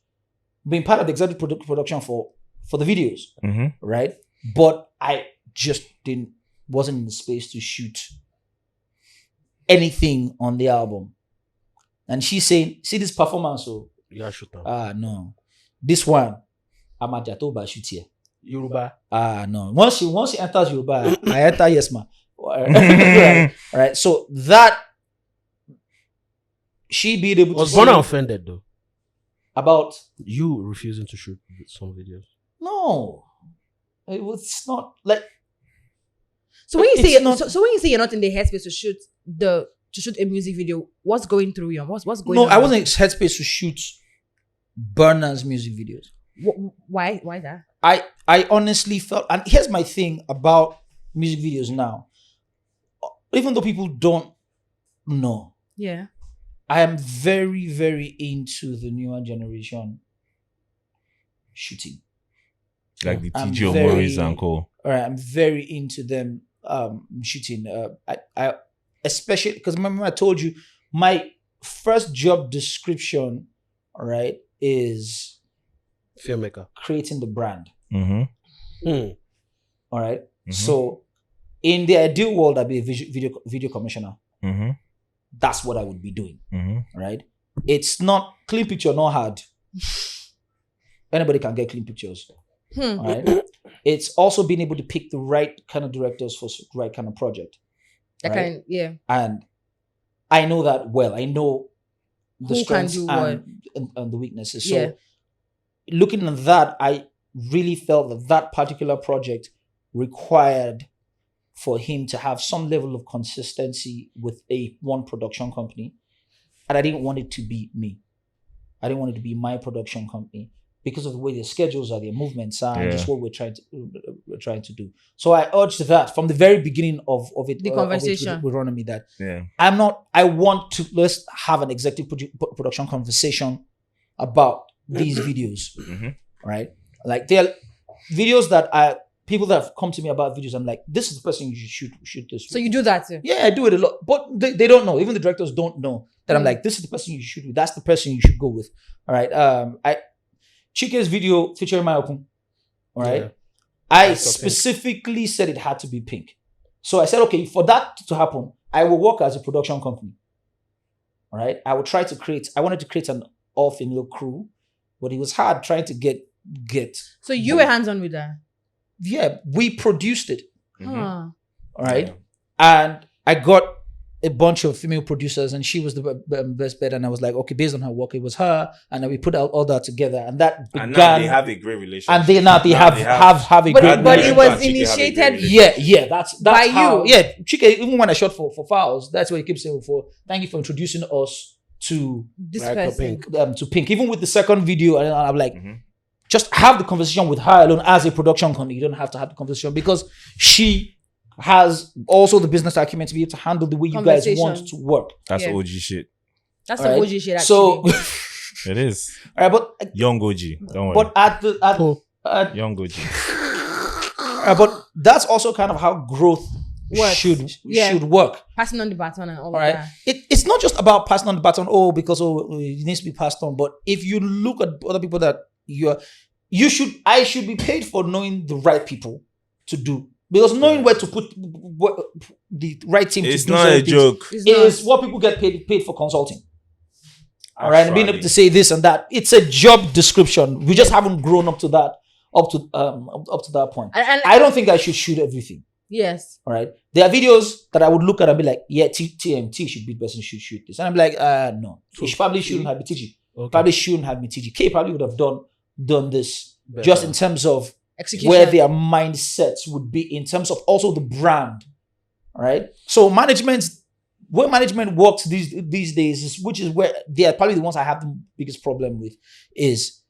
S1: being part of the executive production for the videos, right? But I just wasn't in the space to shoot anything on the album. And she's saying, see this performance, so
S2: shoot them.
S1: no. This one, I'm a Jatoba shoot here.
S2: Yoruba.
S1: No. Once she enters Yoruba, I enter yes, ma. Right. So that she be able to
S2: was Burna offended though
S1: about
S2: you refusing to shoot some videos?
S1: No, it was not like.
S3: So when you say so when you say you're not in the headspace to shoot a music video, what's going through you? What's going on?
S1: No, I wasn't in headspace to shoot Burna's music videos.
S3: Why that?
S1: I honestly felt, and here's my thing about music videos now. Even though people don't know, I am very, very into the newer generation shooting.
S4: Like the TJ Morris and co.
S1: All right, I'm very into them shooting. I especially because remember I told you my first job description, all right, is
S2: filmmaker,
S1: creating the brand. All right. So in the ideal world, I'd be a video commissioner. That's what I would be doing. Right? It's not clean picture, not hard. Anybody can get clean pictures. Right? It's also being able to pick the right kind of directors for the right kind of project. Right? And I know that well. I know the strengths and the weaknesses. So looking at that, I really felt that particular project required for him to have some level of consistency with one production company. And I didn't want it to be me. I didn't want it to be my production company because of the way their schedules are, their movements are, and just what we're trying to do. So I urged that from the very beginning of it.
S3: The conversation
S1: with Runami that I want to, let's have an executive production conversation about these videos, right? Like there are videos that people that have come to me about videos, I'm like, this is the person you should shoot this with.
S3: So you do that too.
S1: Yeah, I do it a lot. But they don't know. Even the directors don't know that I'm like, this is the person you should shoot with. That's the person you should go with. All right. Chike's video featuring my open. All right.
S2: Yeah.
S1: I specifically said it had to be pink. So I said, okay, for that to happen, I will work as a production company. All right. I wanted to create an all-female crew, but it was hard trying to get.
S3: So you were hands-on with that?
S1: Yeah, we produced it.
S3: Huh.
S1: All right. And I got a bunch of female producers, and she was the best bet. And I was like, okay, based on her work, it was her. And then we put all that together, and that began.
S4: And now they have a great relationship.
S1: And they have a great
S3: But it was
S4: relationship.
S3: initiated.
S1: Yeah, that's
S3: by
S1: how,
S3: you.
S1: Yeah, Chike, even when I shot for Fouls, that's what he keeps saying before. Thank you for introducing us to
S3: This
S2: Right,
S3: person.
S2: Pink.
S1: to Pink. Even with the second video, and I'm like, just have the conversation with her alone as a production company. You don't have to have the conversation because she has also the business acumen to be able to handle the way you guys want to work.
S4: That's
S3: Yeah.
S4: OG shit.
S3: That's
S1: All
S3: some
S1: right?
S3: OG shit, actually.
S1: So,
S4: It is.
S1: all right, but
S4: Young OG. Don't worry.
S1: but
S4: Young OG.
S1: but that's also kind of how growth
S3: Works.
S1: should
S3: Yeah.
S1: work.
S3: Passing on the baton and all
S1: All
S3: of
S1: right.
S3: that.
S1: It's not just about passing on the baton, because it needs to be passed on. But if you look at other people that I should be paid for knowing the right people to do. Because knowing where to put the right team
S4: It's
S1: to do
S4: not a
S1: certain things
S4: joke.
S1: is what people get paid for consulting. All right, and being able to say this and that. It's a job description. We just haven't grown up to that point.
S3: And
S1: I don't think I should shoot everything.
S3: yes.
S1: All right. There are videos that I would look at and be like, yeah, TMT should be the person should shoot this. And I'm like, no. It probably shouldn't have been TG.
S2: Okay.
S1: Probably shouldn't have been TG. K probably would have done this just in terms of
S3: Execution.
S1: where their mindsets would be in terms of also the brand. All right. So where management works these days, which is where they are probably the ones I have the biggest problem with, is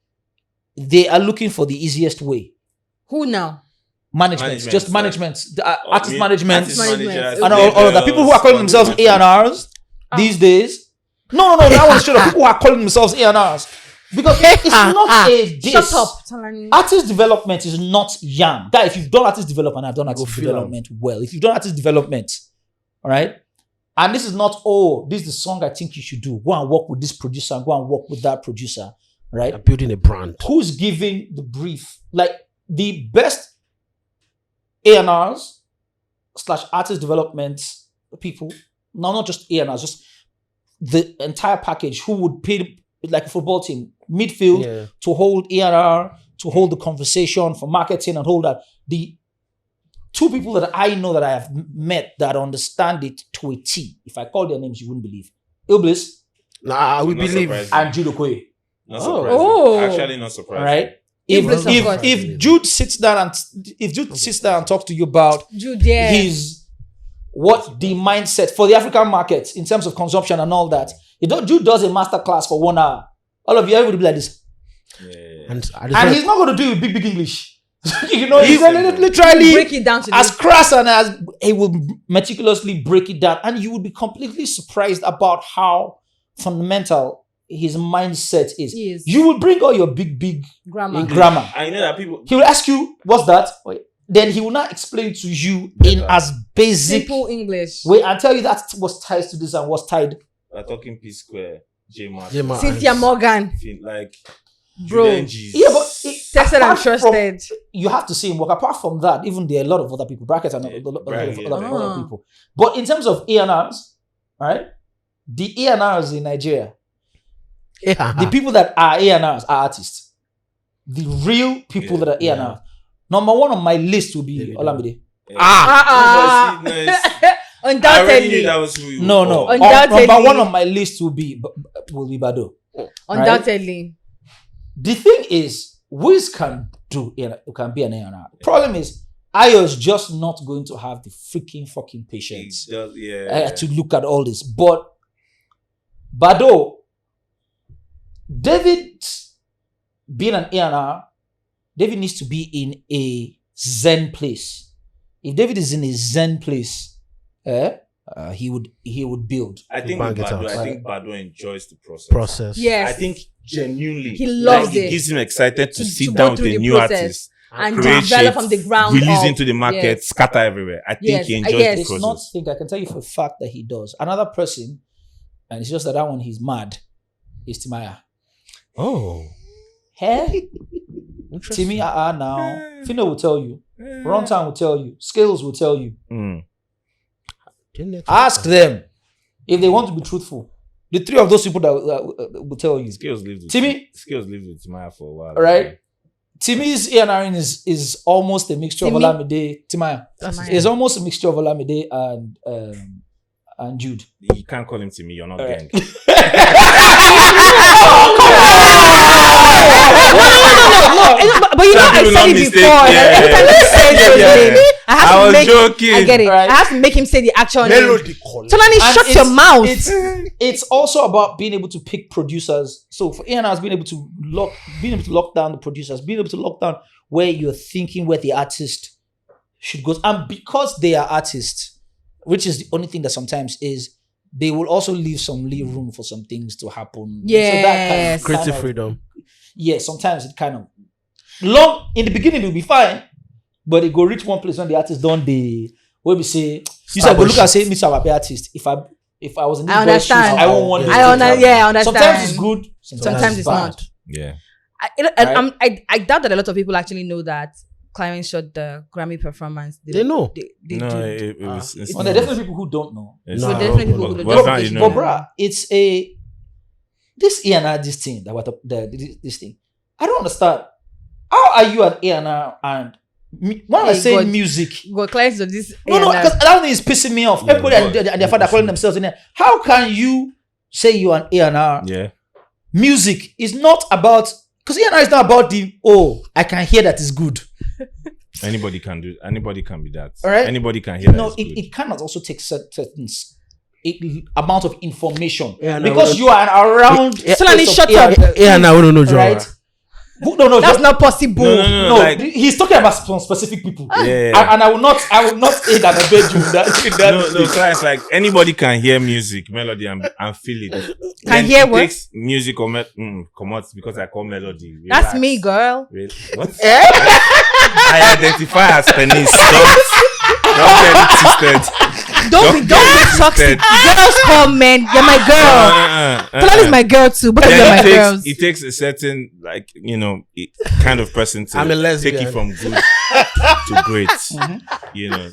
S1: they are looking for the easiest way.
S3: Who now?
S1: Management, just management, artist management,
S3: artist managers,
S1: and all of that. People who are calling themselves A&Rs these days. No, that one's straight up. People who are calling themselves A&Rs because it's not a diss.
S3: Shut up, Talani.
S1: Artist development is not yam. Guy, if you've done artist development, I've done artist development well. If you've done artist development, all right, and this is not, this is the song I think you should do. Go and work with this producer, go and work with that producer, right?
S2: I'm building a brand.
S1: Who's giving the brief? Like the best A&Rs / artist development people, no, not just A&Rs, just the entire package. Who would pay like a football team, midfield to hold A&R, to hold the conversation for marketing and hold that. The two people that I know that I have met that understand it to a T. If I call their names, you wouldn't believe. Ilblis
S2: We believe.
S1: and Jude Okoye.
S4: Not surprising.
S3: Oh.
S4: Actually, not surprising.
S1: All right.
S3: Iblis, of course.
S1: If Jude sits down and talks to you about
S3: Jude, yeah.
S1: what the mindset for the African market in terms of consumption and all that, Jude does a masterclass for 1 hour. All of you, everybody be like this.
S4: Yeah.
S2: And
S1: He's not going to do it with big English. He's going to literally
S3: break it down to
S1: as
S3: this.
S1: crass and as he will meticulously break it down, and you would be completely surprised about how fundamental his mindset is.
S3: Yes.
S1: You will bring all your big
S3: Grammar.
S1: grammar.
S4: I know that people.
S1: He will ask you, "What's that?" Then he will not explain to you in as basic
S3: Simple English.
S1: way and tell you that was tied to this and was tied.
S4: We're talking P Square, J Mark,
S3: Cynthia Morgan.
S4: like
S3: Bro.
S4: Julian G's.
S1: Yeah, but
S3: Tested and
S1: apart from-
S3: trusted.
S1: you have to see him work. Apart from that, even there are a lot of other people, brackets and a lot of other people. But in terms of A&Rs, right? The A&Rs in Nigeria, the people that are A&Rs are artists. The real people that are A&Rs. Number one on my list will be Olamide.
S4: I already
S3: Undoubtedly.
S4: knew that was who you
S1: No.
S4: were.
S3: Undoubtedly.
S1: Number one on my list will be Bado.
S3: Undoubtedly.
S1: The thing is, Wiz can be an A&R. Problem is, Ayo's just not going to have the freaking fucking patience to look at all this. But Bado, David being an A&R, David needs to be in a zen place. If David is in a zen place, he would build.
S4: I think
S2: Bang it out.
S4: Bado enjoys the process.
S3: Yes.
S4: I think genuinely,
S3: He loves it.
S4: It gives him excited to
S3: To
S4: sit
S3: go
S4: down with
S3: through
S4: a
S3: the
S4: new
S3: process.
S4: artist
S3: and
S4: create
S3: develop
S4: shit,
S3: from the ground
S4: release
S3: up.
S4: into the market,
S3: Yes.
S4: scatter everywhere. I think
S3: Yes,
S4: he
S3: I
S4: enjoys
S3: guess.
S4: the
S1: It's not
S4: process.
S1: think I can tell you for a fact that he does. Another person, and it's just that one he's mad, is Timaya.
S2: Oh,
S1: Hey,
S2: interesting.
S1: Timmy, now. Fino will tell you. Runtime will tell you. Scales will tell you.
S4: Mm.
S1: Ask them if they want to be truthful. The three of those people that will tell you.
S4: Skills lived with
S1: Timmy?
S4: Skills lived with Timaya for a while.
S1: Right? Timmy's A&R is almost a mixture
S3: Timmy?
S1: of Olamide. Timaya.
S3: Timaya.
S1: It's almost a mixture of Olamide and Jude.
S4: You can't call him Timmy. You're not gang.
S3: But you know,
S4: Some
S3: I
S4: people
S3: said
S4: not
S3: it
S4: mistake.
S3: before.
S4: Yeah,
S3: Every time he says his name, I have
S4: I
S3: to
S4: was
S3: make.
S4: joking.
S3: I get it.
S1: Right.
S3: I have to make him say the actual name.
S2: Melody College.
S3: Tolani,
S1: And
S3: shut your mouth.
S1: It's also about being able to pick producers. So for A&Rs, being able to lock down the producers, being able to lock down where you're thinking where the artist should go. And because they are artists, which is the only thing that sometimes is, they will also leave some room for some things to happen.
S3: Yes.
S1: So that kind
S2: Creative
S1: of,
S2: freedom.
S1: yeah, sometimes it kind of long in the beginning it will be fine, but it go reach one place when the artist done the where we say you say go look and say Mr. Wape artist. If I was in this
S3: I
S1: boy's shoes,
S3: understand.
S1: I won't want this
S3: I
S1: to
S3: understand.
S1: happen.
S3: Yeah, I understand.
S1: Sometimes it's good.
S3: Sometimes it's
S1: bad.
S3: not.
S4: Yeah.
S3: I doubt that a lot of people actually know that Clarence shot the Grammy performance.
S2: They know.
S3: They
S4: No,
S3: do.
S4: it was. It's
S1: Well, there are definitely people who don't know.
S4: It's
S2: No,
S4: not.
S3: definitely people who don't
S4: But
S3: know.
S4: now you
S1: But
S4: know.
S1: bruh, it's this A&R this thing that what this thing. I don't understand. How are you at A&R and when I
S3: Hey,
S1: say
S3: God.
S1: music?
S3: Go Clarence of this.
S1: No, because that thing is pissing me off.
S4: Yeah,
S1: Everybody
S4: but-
S1: and their father calling themselves in there. How can you say you are an A&R?
S4: Yeah.
S1: Music is not about, because A&R is not about I can hear that it's good.
S4: Anybody can do. Anybody can be that.
S1: All right.
S4: Anybody can hear
S1: No,
S4: that. it's good.
S1: it cannot also take certain amount of information
S2: Yeah, no,
S1: because
S2: but-
S1: you are around.
S3: Solani,
S1: space of
S3: shut up.
S1: A&R,
S2: Yeah, now we don't know genre.
S1: right? No,
S3: That's not possible.
S4: No, like-
S1: he's talking about some specific people.
S4: Yeah.
S1: And I will not aid and abet you in that.
S4: No, clients like anybody can hear music, melody, and feel it. Then
S3: hear
S4: it
S3: what?
S4: takes music or come out because I call melody.
S3: That's
S4: Relax.
S3: me, girl.
S4: What? I identify as penis. Don't get it twisted.
S3: Don't be toxic. Girls call men. You're my girl. Solani is my girl too. Both of you are my girls.
S4: It takes a certain, kind of person to
S2: I'm a lesbian.
S4: take it from good to great.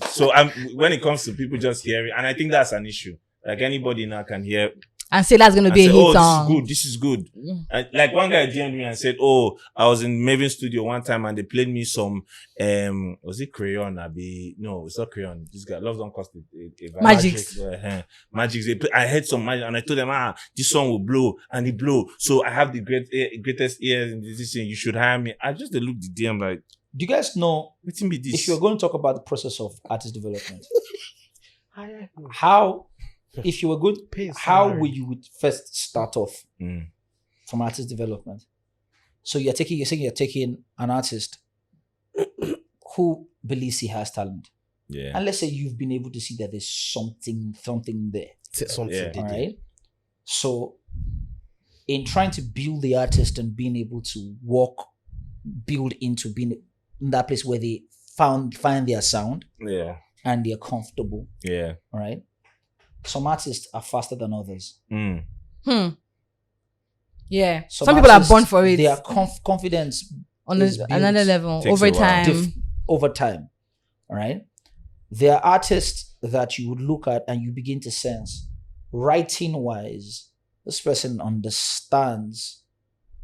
S4: So when it comes to people just hearing, and I think that's an issue. Like anybody now can hear
S3: And say that's gonna
S4: and
S3: be a
S4: say,
S3: hit song.
S4: This is good. And like one guy DM'd me and said, I was in Maven's studio one time and they played me some, was it Crayon? No, it's not Crayon. This guy, Love Don't Cost a
S3: Magics.
S4: Magics. I heard some magic and I told them, this song will blow and it blow. So I have the greatest ears in this thing. You should hire me. I just looked the DM like,
S1: Do you guys know
S4: what's be this?
S1: if you're going to talk about the process of artist development, how would you first start off from artist development? So you're saying you're taking an artist who believes he has talent,
S4: Yeah.
S1: and let's say you've been able to see that there's something there.
S2: Something.
S4: Yeah.
S1: All right. So, in trying to build the artist and being able to build into being in that place where they find their sound
S4: Yeah.
S1: and they're comfortable.
S4: Yeah.
S1: All right. Some artists are faster than others.
S3: Yeah. Some people are
S1: artists,
S3: born for it.
S1: Their confidence
S3: On
S1: is built
S3: another level.
S4: Takes
S3: Over
S4: a while.
S3: time.
S1: over time. All right. There are artists that you would look at and you begin to sense, writing wise, this person understands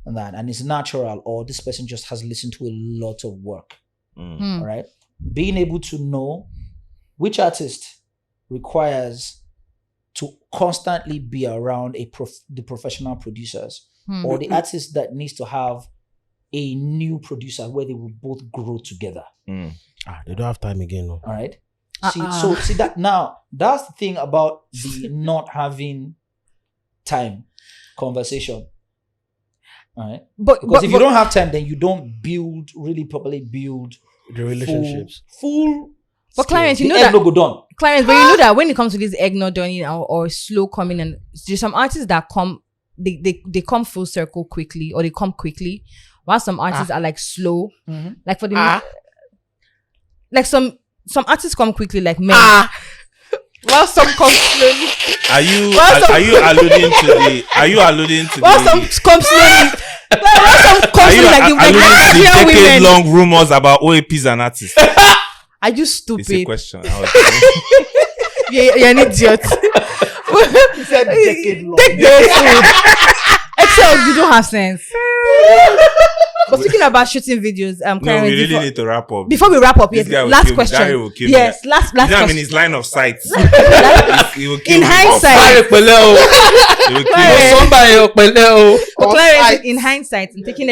S1: that and it's natural, or this person just has listened to a lot of work. All right. Being able to know which artist requires to constantly be around the professional producers, or the artist that needs to have a new producer where they will both grow together.
S2: They don't have time again. No.
S1: All right. See that now. That's the thing about the not having time conversation. All right. Because if you don't have time, then you don't really properly build
S2: The relationships.
S1: Full.
S3: But Clarence, you know
S1: the
S3: that.
S1: egg no go done.
S3: Clarence, but you know that when it comes to this egg not done or slow coming, and there's some artists that come, they come full circle quickly, or they come quickly, while some artists are like slow.
S1: Mhm.
S3: Like for the like some artists come quickly, like men. While some come slowly.
S4: Are you alluding to the? Are you alluding to
S3: While
S4: the?
S3: some come slowly. While some come
S4: Are you
S3: slowly, like the
S4: alluding to the
S3: Nigerian women.
S4: decade-long rumors about OAPs and artists?
S3: Are you
S4: It's a
S3: stupid?
S4: question.
S3: You're an idiot.
S1: He said decade long.
S3: Excel, you don't have sense. But speaking about shooting videos,
S4: No,
S3: Clarence,
S4: we really need to wrap up.
S3: before we wrap up,
S4: This
S3: yes,
S4: guy will
S3: last
S4: kill me.
S3: question.
S4: That will kill me.
S3: Yes, last
S4: You know what I
S3: question.
S4: mean? His line of sight. He will kill
S3: In
S4: me.
S3: hindsight,
S4: He will kill me.
S3: but Clarence, in hindsight, and taking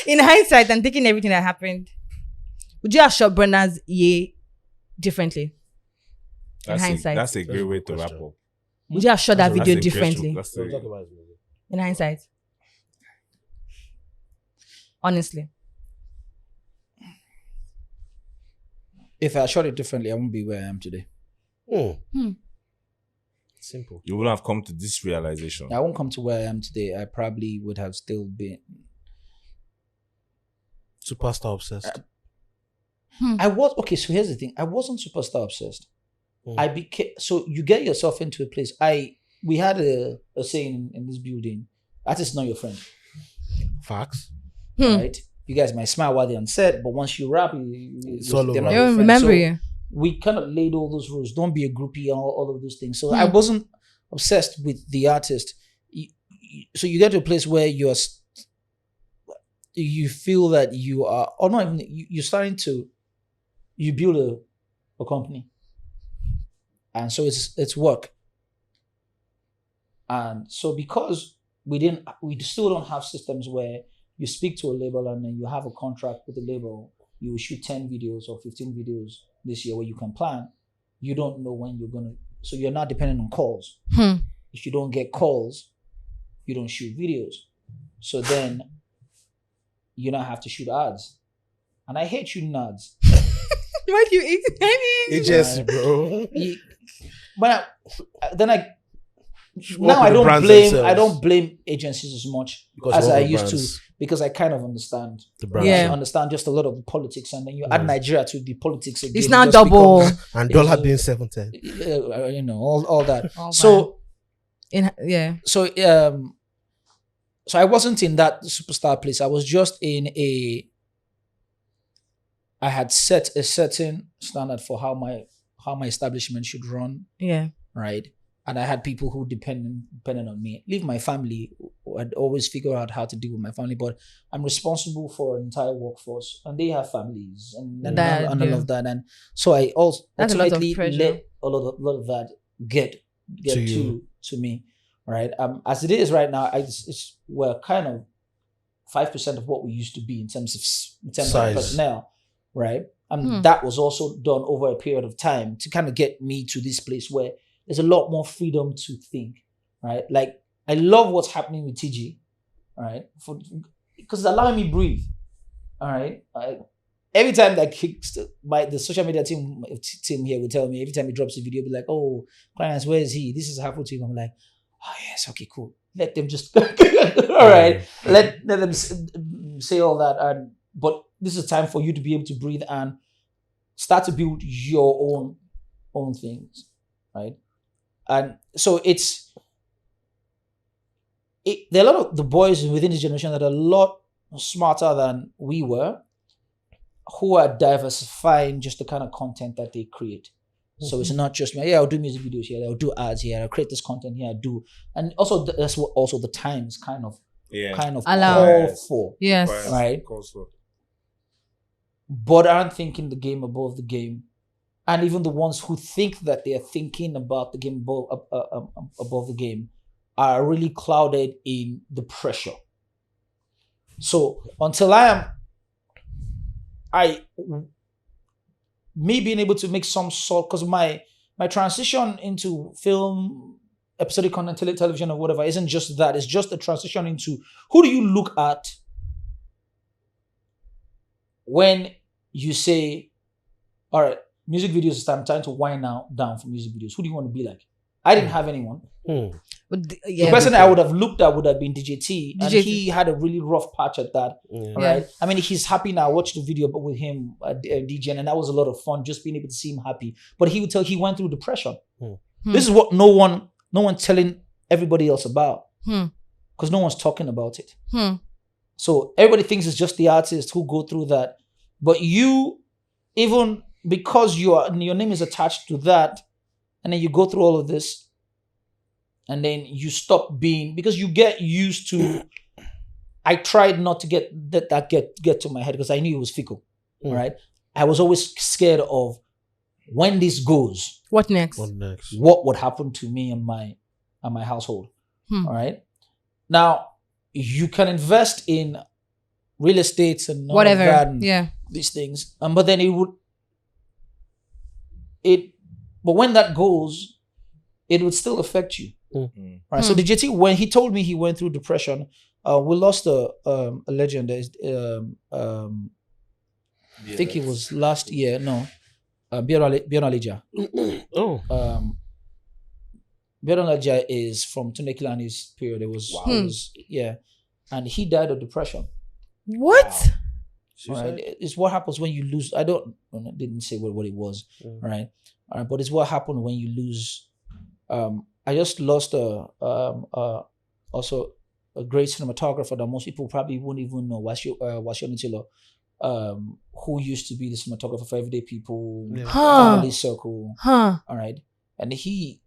S3: in hindsight and taking everything that happened, would you have shot Brenna's Ye differently? Hindsight.
S4: That's a great way to wrap up.
S3: Would you have shot that
S4: That's
S3: video
S4: a great
S3: differently?
S4: joke. That's a-
S3: In hindsight, honestly,
S1: If I shot it differently, I won't be where I am today.
S2: Simple.
S4: You wouldn't have come to this realization.
S1: I won't come to where I am today. I probably would have still been.
S2: Superstar obsessed.
S1: I was okay. So here's the thing: I wasn't superstar obsessed. I became. So you get yourself into a place. We had a saying in this building: "Artist is not your friend."
S2: Facts.
S1: Right? You guys might smile while they're on set, but once you rap,
S2: all
S1: they're
S2: over.
S1: not
S3: I
S1: your
S3: don't
S1: friend.
S3: remember
S1: So
S3: you.
S1: we kind of laid all those rules. Don't be a groupie, all of those things. So I wasn't obsessed with the artist. So you get to a place where you feel that you are, or not even, you're starting to, you build a company. And so it's work. And so because we still don't have systems where you speak to a label and then you have a contract with the label, you will shoot 10 videos or 15 videos this year where you can plan. You don't know when you're going to, so you're not dependent on calls. If you don't get calls, you don't shoot videos. So then you don't have to shoot ads. And I hate shooting ads.
S3: Why do you eat?
S2: Agency, bro.
S1: But then I
S2: Work with the brands
S1: I
S2: themselves.
S1: don't blame agencies as much
S2: Because
S1: as
S2: you work
S1: I
S2: with
S1: used
S2: brands.
S1: to, because I kind of understand.
S2: The brands.
S3: Yeah.
S1: I understand just a lot of the politics, and then you add Nigeria to the politics again.
S3: It's now
S1: just
S3: double.
S1: becomes,
S2: And dollar being 710.
S1: you know, all that.
S3: All
S1: So
S3: so
S1: so I wasn't in that superstar place. I was just in I had set a certain standard for how my establishment should run, right? And I had people who depended on me. Leave my family. I'd always figure out how to deal with my family, but I'm responsible for an entire workforce, and they have families and all of that. And so I also
S3: That's a lot of
S1: ultimately
S3: pressure.
S1: let a lot of that get
S2: To you.
S1: to me, right? As it is right now, we're kind of 5% of what we used to be in terms of
S2: Size.
S1: personnel, right? And that was also done over a period of time to kind of get me to this place where there's a lot more freedom to think, right? Like, I love what's happening with TG, right? Because it's allowing me breathe, all right? Every time that kicks, the social media team here will tell me, every time he drops a video, be like, oh, Clarence, where is he? This is happening to him. I'm like, oh, yes, okay, cool. Let them just, all right. Let them say all that. But this is time for you to be able to breathe and start to build your own things, right? And so there are a lot of the boys within this generation that are a lot smarter than we were, who are diversifying just the kind of content that they create. So it's not just me. Yeah, I'll do music videos here. I'll do ads here. I'll create this content here. I do, and also that's what also the times kind of
S3: Allow.
S1: call for,
S3: yes,
S1: right? But aren't thinking the game above the game. And even the ones who think that they are thinking about the game above the game are really clouded in the pressure. So until me being able to make some sort, because my transition into film, episodic content, television or whatever isn't just that. It's just a transition into who do you look at when you say, all right, music videos, I'm trying to wind down for music videos. Who do you want to be like? I didn't have anyone.
S3: But
S1: The person I would have looked at would have been DJT, and
S3: DJT.
S1: he had a really rough patch at that. Right? I mean, he's happy now. I watched the video with him at DJ, and that was a lot of fun, just being able to see him happy. But he would tell he went through depression. This is what no one telling everybody else about, because no one's talking about it. So everybody thinks it's just the artists who go through that, but you, even because your name is attached to that, and then you go through all of this. And then you stop being, because you get used to. I tried not to get to my head because I knew it was fickle, right? I was always scared of when this goes.
S3: What next?
S1: What would happen to me and my household? All right. Now you can invest in real estate and all
S3: whatever,
S1: of that and these things, but then but when that goes, it would still affect you. Right. So the JT, when he told me he went through depression, we lost a legend. I think it was last year. No, BBNaija. BBNaija is from Tunde Kilani's period. It was and he died of depression.
S3: What?
S1: Wow. Right. It's what happens when you lose. I didn't say what it was. Right. All right. But it's what happened when you lose. I just lost also a great cinematographer that most people probably wouldn't even know, Washion who used to be the cinematographer for Everyday People, Family Circle. All right. And the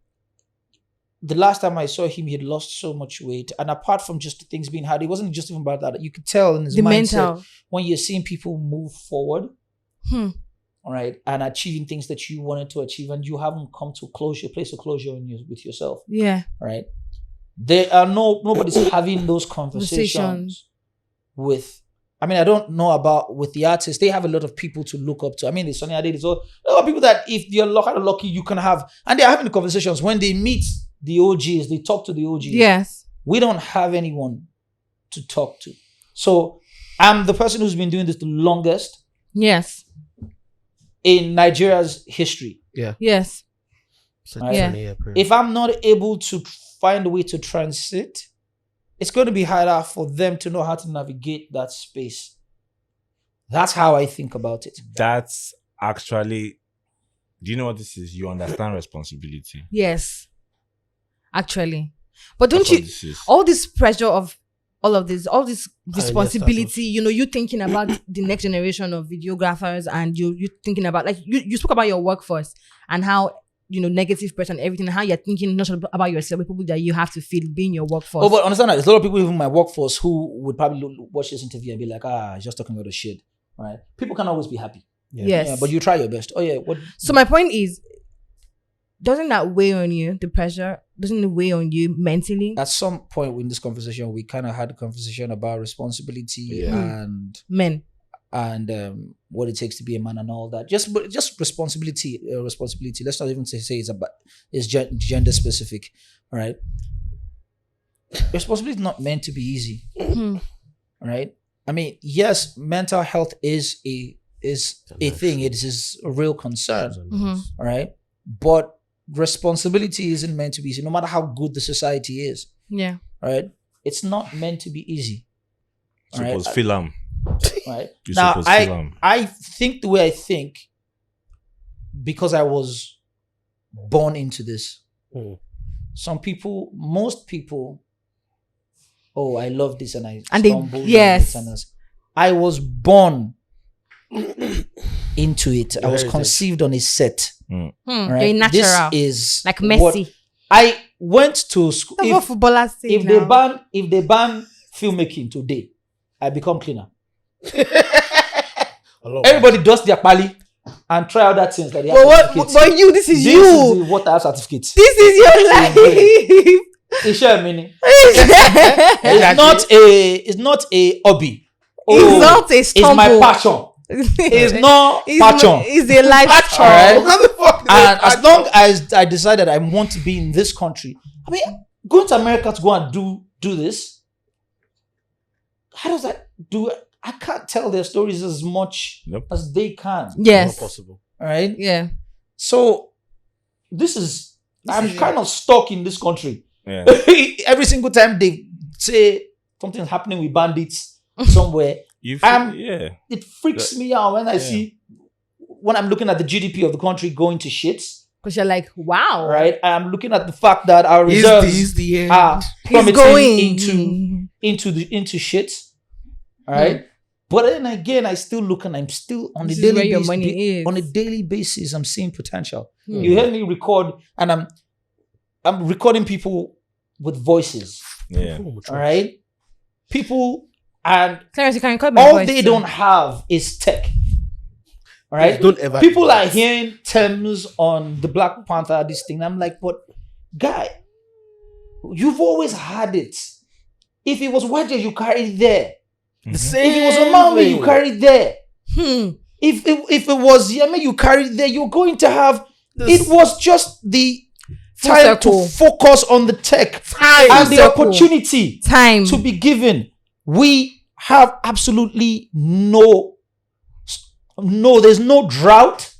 S1: last time I saw him, he had lost so much weight. And apart from just the things being hard, it wasn't just even about that. You could tell in his mindset when you're seeing people move forward. All right, and achieving things that you wanted to achieve, and you haven't come to place of closure with yourself. Yeah. Right. There are nobody's having those conversations with. I mean, I don't know about with the artists. They have a lot of people to look up to. I mean, the Sonny Ade, a lot of people that if you're lucky, you can have, and they're having the conversations when they meet the OGs. They talk to the OGs. Yes. We don't have anyone to talk to, so I'm the person who's been doing this the longest. Yes. In Nigeria's history. Yeah. Yes. Right? If I'm not able to find a way to transit, it's going to be harder for them to know how to navigate that space. That's how I think about it.
S4: That's actually, do you know what this is? You understand responsibility.
S3: Yes. Actually. But don't you, all this pressure of all this responsibility, you thinking about the next generation of videographers, and you thinking about, like, you spoke about your workforce and how, negative pressure and everything, and how you're thinking not about yourself, but people that you have to feed being your workforce.
S1: Oh, but understand that there's a lot of people, even my workforce, who would probably watch this interview and be like, he's just talking about the shit, right? People can always be happy. Yes. Yeah, but you try your best. Oh, yeah.
S3: So my point is, doesn't that weigh on you, the pressure? Doesn't it weigh on you mentally?
S1: At some point in this conversation, we kind of had a conversation about responsibility and
S3: men
S1: and what it takes to be a man and all that. Just responsibility. Let's not even say it's gender specific. All right. Responsibility is not meant to be easy. All right. I mean, yes, mental health is a thing. It is a real concern. All right. But responsibility isn't meant to be easy, no matter how good the society is. Yeah. Right? It's not meant to be easy.
S4: Suppose film.
S1: Right? Now, I think the way I think, because I was born into this. Most people, I love this and I stumbled. Yes. I was born into it. I was conceived on a set. Right?
S3: You're natural.
S1: This is
S3: like Messi.
S1: I went to school.
S3: If
S1: they ban filmmaking today, I become cleaner. Everybody does their pali and try out that things that they have.
S3: But you, this is you.
S1: This is what I have certificates.
S3: This is your life.
S1: It's a meaning. It's not a hobby.
S3: It's not a stumble.
S1: It's my passion. It's not passion.
S3: It's a lifestyle.
S1: Right? And as long as I decided I want to be in this country, I mean, going to America to go and do this, how does that do it? I can't tell their stories as much as they can.
S3: Yes.
S2: Not possible.
S1: All right?
S3: Yeah.
S1: So this is I'm kind of stuck in this country.
S4: Yeah.
S1: Every single time they say something's happening with bandits somewhere, it freaks me out when I see, when I'm looking at the GDP of the country going to shit.
S3: Because you're like, wow.
S1: Right? I'm looking at the fact that our reserves are plummeting into shit. All right? But then again, I still look and I'm still on a daily basis, I'm seeing potential. You hear me record, and I'm recording people with voices.
S4: Yeah.
S1: All right? People, and
S3: Clarence, you can record my
S1: all
S3: voice
S1: they
S3: too.
S1: don't have is tech. All right?
S2: Don't ever
S1: People are hearing terms on the Black Panther, this thing. I'm like, but guy, you've always had it. If it was Waje, you carry it there.
S2: The same.
S1: If it was Omami, you carry it there. If it was Yemi, you carry it there. You're going to have. It was just the time to focus on the tech and the opportunity to be given. We have absolutely there's no drought.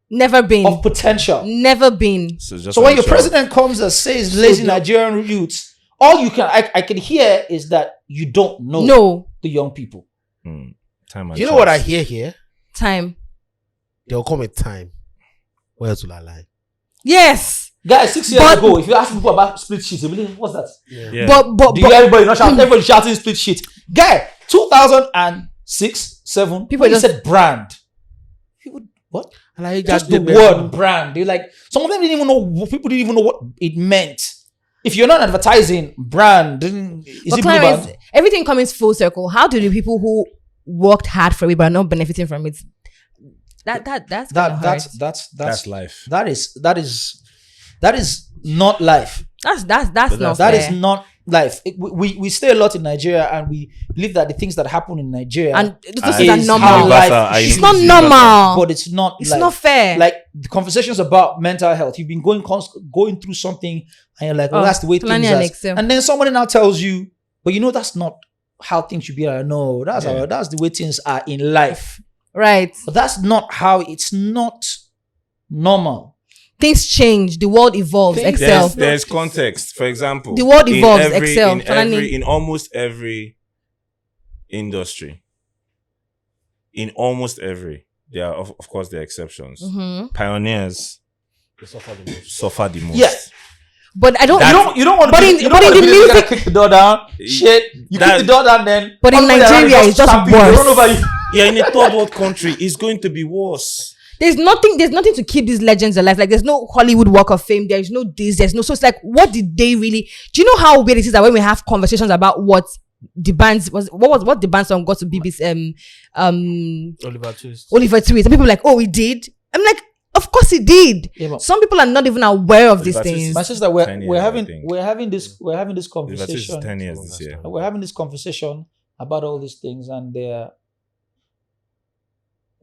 S3: Never been.
S1: Of potential.
S3: Never been.
S1: So when your president comes and says lazy Nigerian youths, all you can I can hear is that you don't know the young people.
S4: Time.
S2: You know what I hear here?
S3: Time.
S2: There'll come a time where else will I lie?
S3: Yes.
S1: Guys, 6 years ago, if you ask people about split sheet, they'll be like, what's that?
S4: Yeah.
S1: But everybody not shout, everybody shouting split sheet. Guy, 2006, 7, people just said brand. People, what?
S2: Like
S1: just the word brand. They like, some of them didn't even know, people didn't even know what it meant. If you're not advertising brand, is it Clarence,
S3: everything comes full circle. How do the people who worked hard for it but are not benefiting from it? That's
S1: life. That is not life.
S3: That's not
S1: that
S3: fair.
S1: Is not life. We stay a lot in Nigeria, and we believe that the things that happen in Nigeria
S3: and this is normal
S1: life.
S3: It's not normal,
S1: but it's not.
S3: It's not fair.
S1: Like the conversations about mental health, you've been going through something, and you're like, well, that's the way things are. And then somebody now tells you, but that's not how things should be. No, that's the way things are in life.
S3: Right.
S1: But that's not how. It's not normal.
S3: Things change. The world evolves. Excel.
S4: There's context. For example,
S3: the world evolves. Excel.
S4: In almost every industry, in almost every, there are of course there are exceptions. Pioneers suffer the most.
S1: Yeah.
S3: But I don't.
S1: You don't want to. But in the music, kick the door down. Shit, you kick the door down. Then.
S3: But in Nigeria, it's just worse.
S4: Yeah, in a third world country, it's going to be worse.
S3: There's nothing to keep these legends alive. Like there's no Hollywood Walk of Fame. There's no this. There's no. So it's like, what did they really? Do you know how weird it is that when we have conversations about what the band's what the band song got to BB's Oliver Twist, and people are like, oh, it did. I'm like, of course it did. Yeah, some people are not even aware of these things.
S1: My sister, we're having this conversation.
S4: 10 years this year.
S1: We're having this conversation about all these things, and they're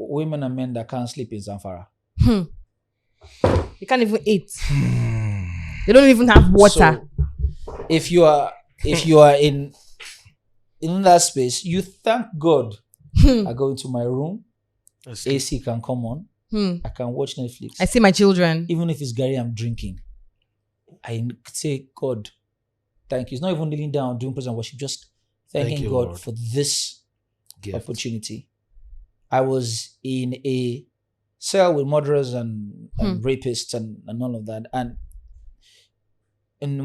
S1: women and men that can't sleep in Zamfara.
S3: They can't even eat. They don't even have water.
S1: So, if you are in that space, you thank God. I go into my room, AC can come on. I can watch Netflix.
S3: I see my children.
S1: Even if it's Gary I'm drinking, I say, God, thank you. It's not even kneeling down doing praise and worship, just thanking God, Lord, for this opportunity. I was in a cell with murderers and rapists and all of that. And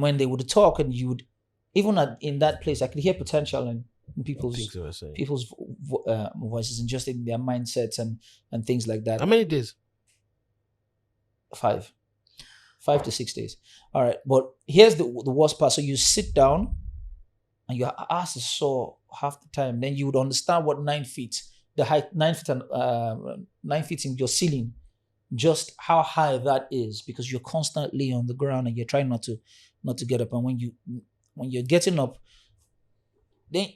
S1: when they would talk, and you would, even in that place, I could hear potential in people's voices and just in their mindsets and things like that.
S2: How many days?
S1: 5 to 6 days. All right. But here's the worst part. So you sit down and your ass is sore half the time. Then you would understand what 9 feet, the height, 9 feet and 9 feet in your ceiling, just how high that is, because you're constantly on the ground and you're trying not to get up. And when you're getting up, then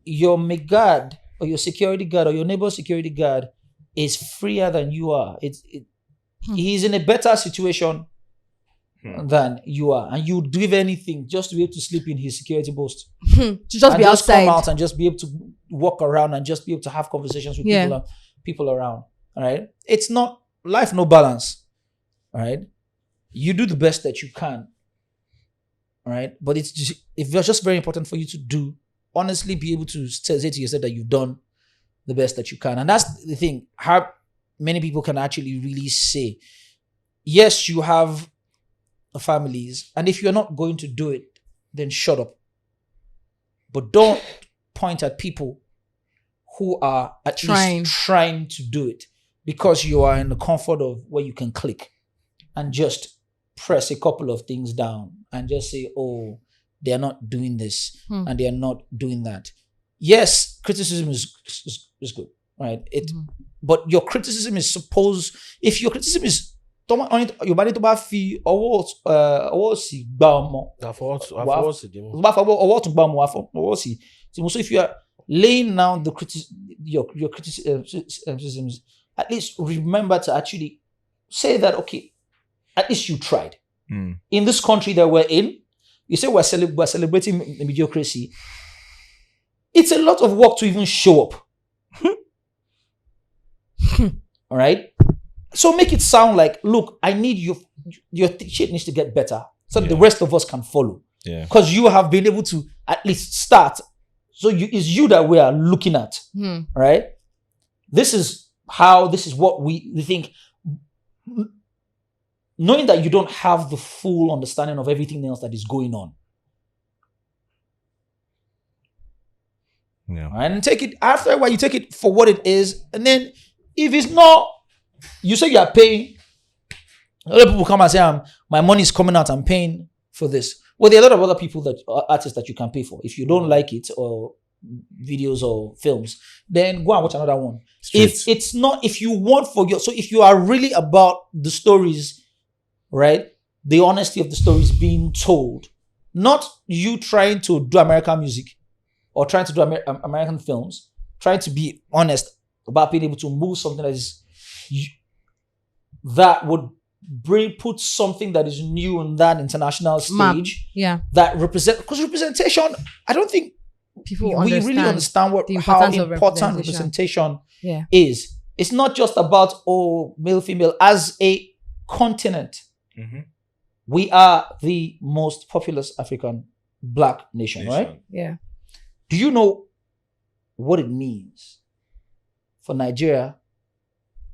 S1: your guard or your security guard or your neighbor's security guard is freer than you are. He's in a better situation than you are, and you would give anything just to be able to sleep in his security post.
S3: To just be outside,
S1: come out and just be able to walk around and just be able to have conversations with people around. All right, it's not life, no balance. All right, you do the best that you can, right? But it's just very important for you to do, honestly, be able to say to yourself that you've done the best that you can. And that's the thing, how many people can actually really say, yes, you have families, and if you're not going to do it, then shut up. But don't point at people who are at least trying to do it, because you are in the comfort of where you can click and just press a couple of things down and just say, oh, they're not doing this and they're not doing that. Yes, criticism is good, right? But your criticism is supposed, if your criticism is your body to fi ọwọ́ sí gbá ọmọ. So if you are laying down your criticisms, at least remember to actually say that, okay, at least you tried. In this country that we're in, you say we're celebrating mediocrity. It's a lot of work to even show up. All right? So make it sound like, look, I need your shit needs to get better so that the rest of us can follow.
S4: Yeah.
S1: Because you have been able to at least start. So it's you that we are looking at. Right? This is what we think. Knowing that you don't have the full understanding of everything else that is going on.
S4: Yeah.
S1: Right? And take it, after a while, you take it for what it is. And then if it's not, you say you are paying. A lot of people come and say, my money is coming out, I'm paying for this. Well, there are a lot of other people artists that you can pay for. If you don't like it, or videos or films, then go and watch another one. If it's not, if you want so if you are really about the stories, right? The honesty of the stories being told, not you trying to do American music or trying to do American films, trying to be honest about being able to move something that would put something that is new on that international stage.
S3: Yeah.
S1: That because representation, I don't think
S3: people
S1: we really understand how important representation is. It's not just about male, female. As a continent, we are the most populous African Black nation, right?
S3: Yeah.
S1: Do you know what it means for Nigeria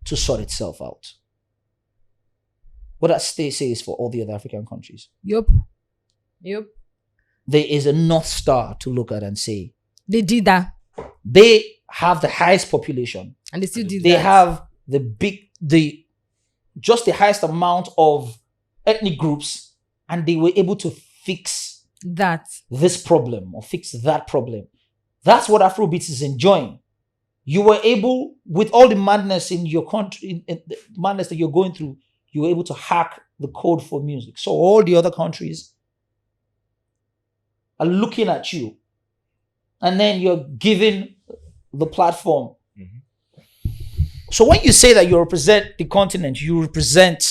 S1: to sort itself out? What that state says for all the other African countries.
S3: Yup.
S1: There is a North Star to look at and say,
S3: they did that.
S1: They have the highest population.
S3: And they still did
S1: they
S3: that. They
S1: have the highest amount of ethnic groups, and they were able to fix this problem or fix that problem. That's what Afrobeats is enjoying. You were able, with all the madness in your country, the madness that you're going through, you were able to hack the code for music. So all the other countries are looking at you, and then you're given the platform. So when you say that you represent the continent, you represent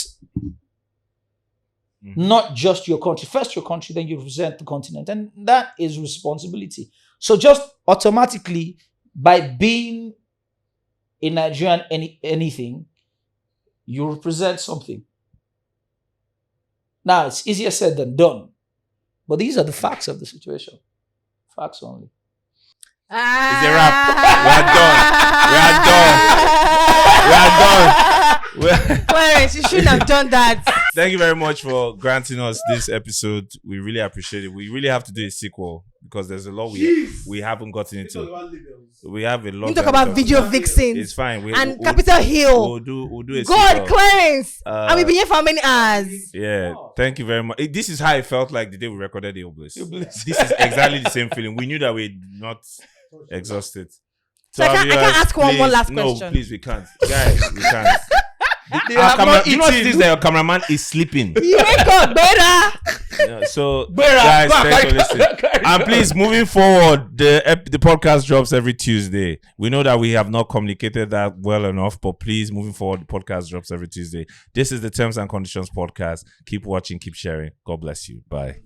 S1: not just your country. First your country, then you represent the continent. And that is responsibility. So just automatically, by being a Nigerian anything, you represent something. Now, it's easier said than done. But these are the facts of the situation. Facts only.
S4: It's a wrap. We are done.
S3: Clarence, you shouldn't have done that.
S4: Thank you very much for granting us this episode. We really appreciate it. We really have to do a sequel because there's a lot we haven't gotten into. We have a lot.
S3: You talk about video vixens.
S4: It's fine.
S3: Capitol Hill.
S4: We'll do a
S3: God,
S4: sequel.
S3: Clarence. And we've been here for how many hours?
S4: Yeah. Thank you very much. This is how it felt like the day we recorded the Obelisk. This is exactly the same feeling. We knew that we're not exhausted.
S3: So I can ask one last question.
S4: No, please, we can't. Guys, we can't. You know this that your cameraman is sleeping.
S3: You wake up, better.
S4: So guys, thanks for listening. And please, moving forward, the podcast drops every Tuesday. We know that we have not communicated that well enough, but please, moving forward, the podcast drops every Tuesday. This is the Terms and Conditions podcast. Keep watching, keep sharing. God bless you. Bye.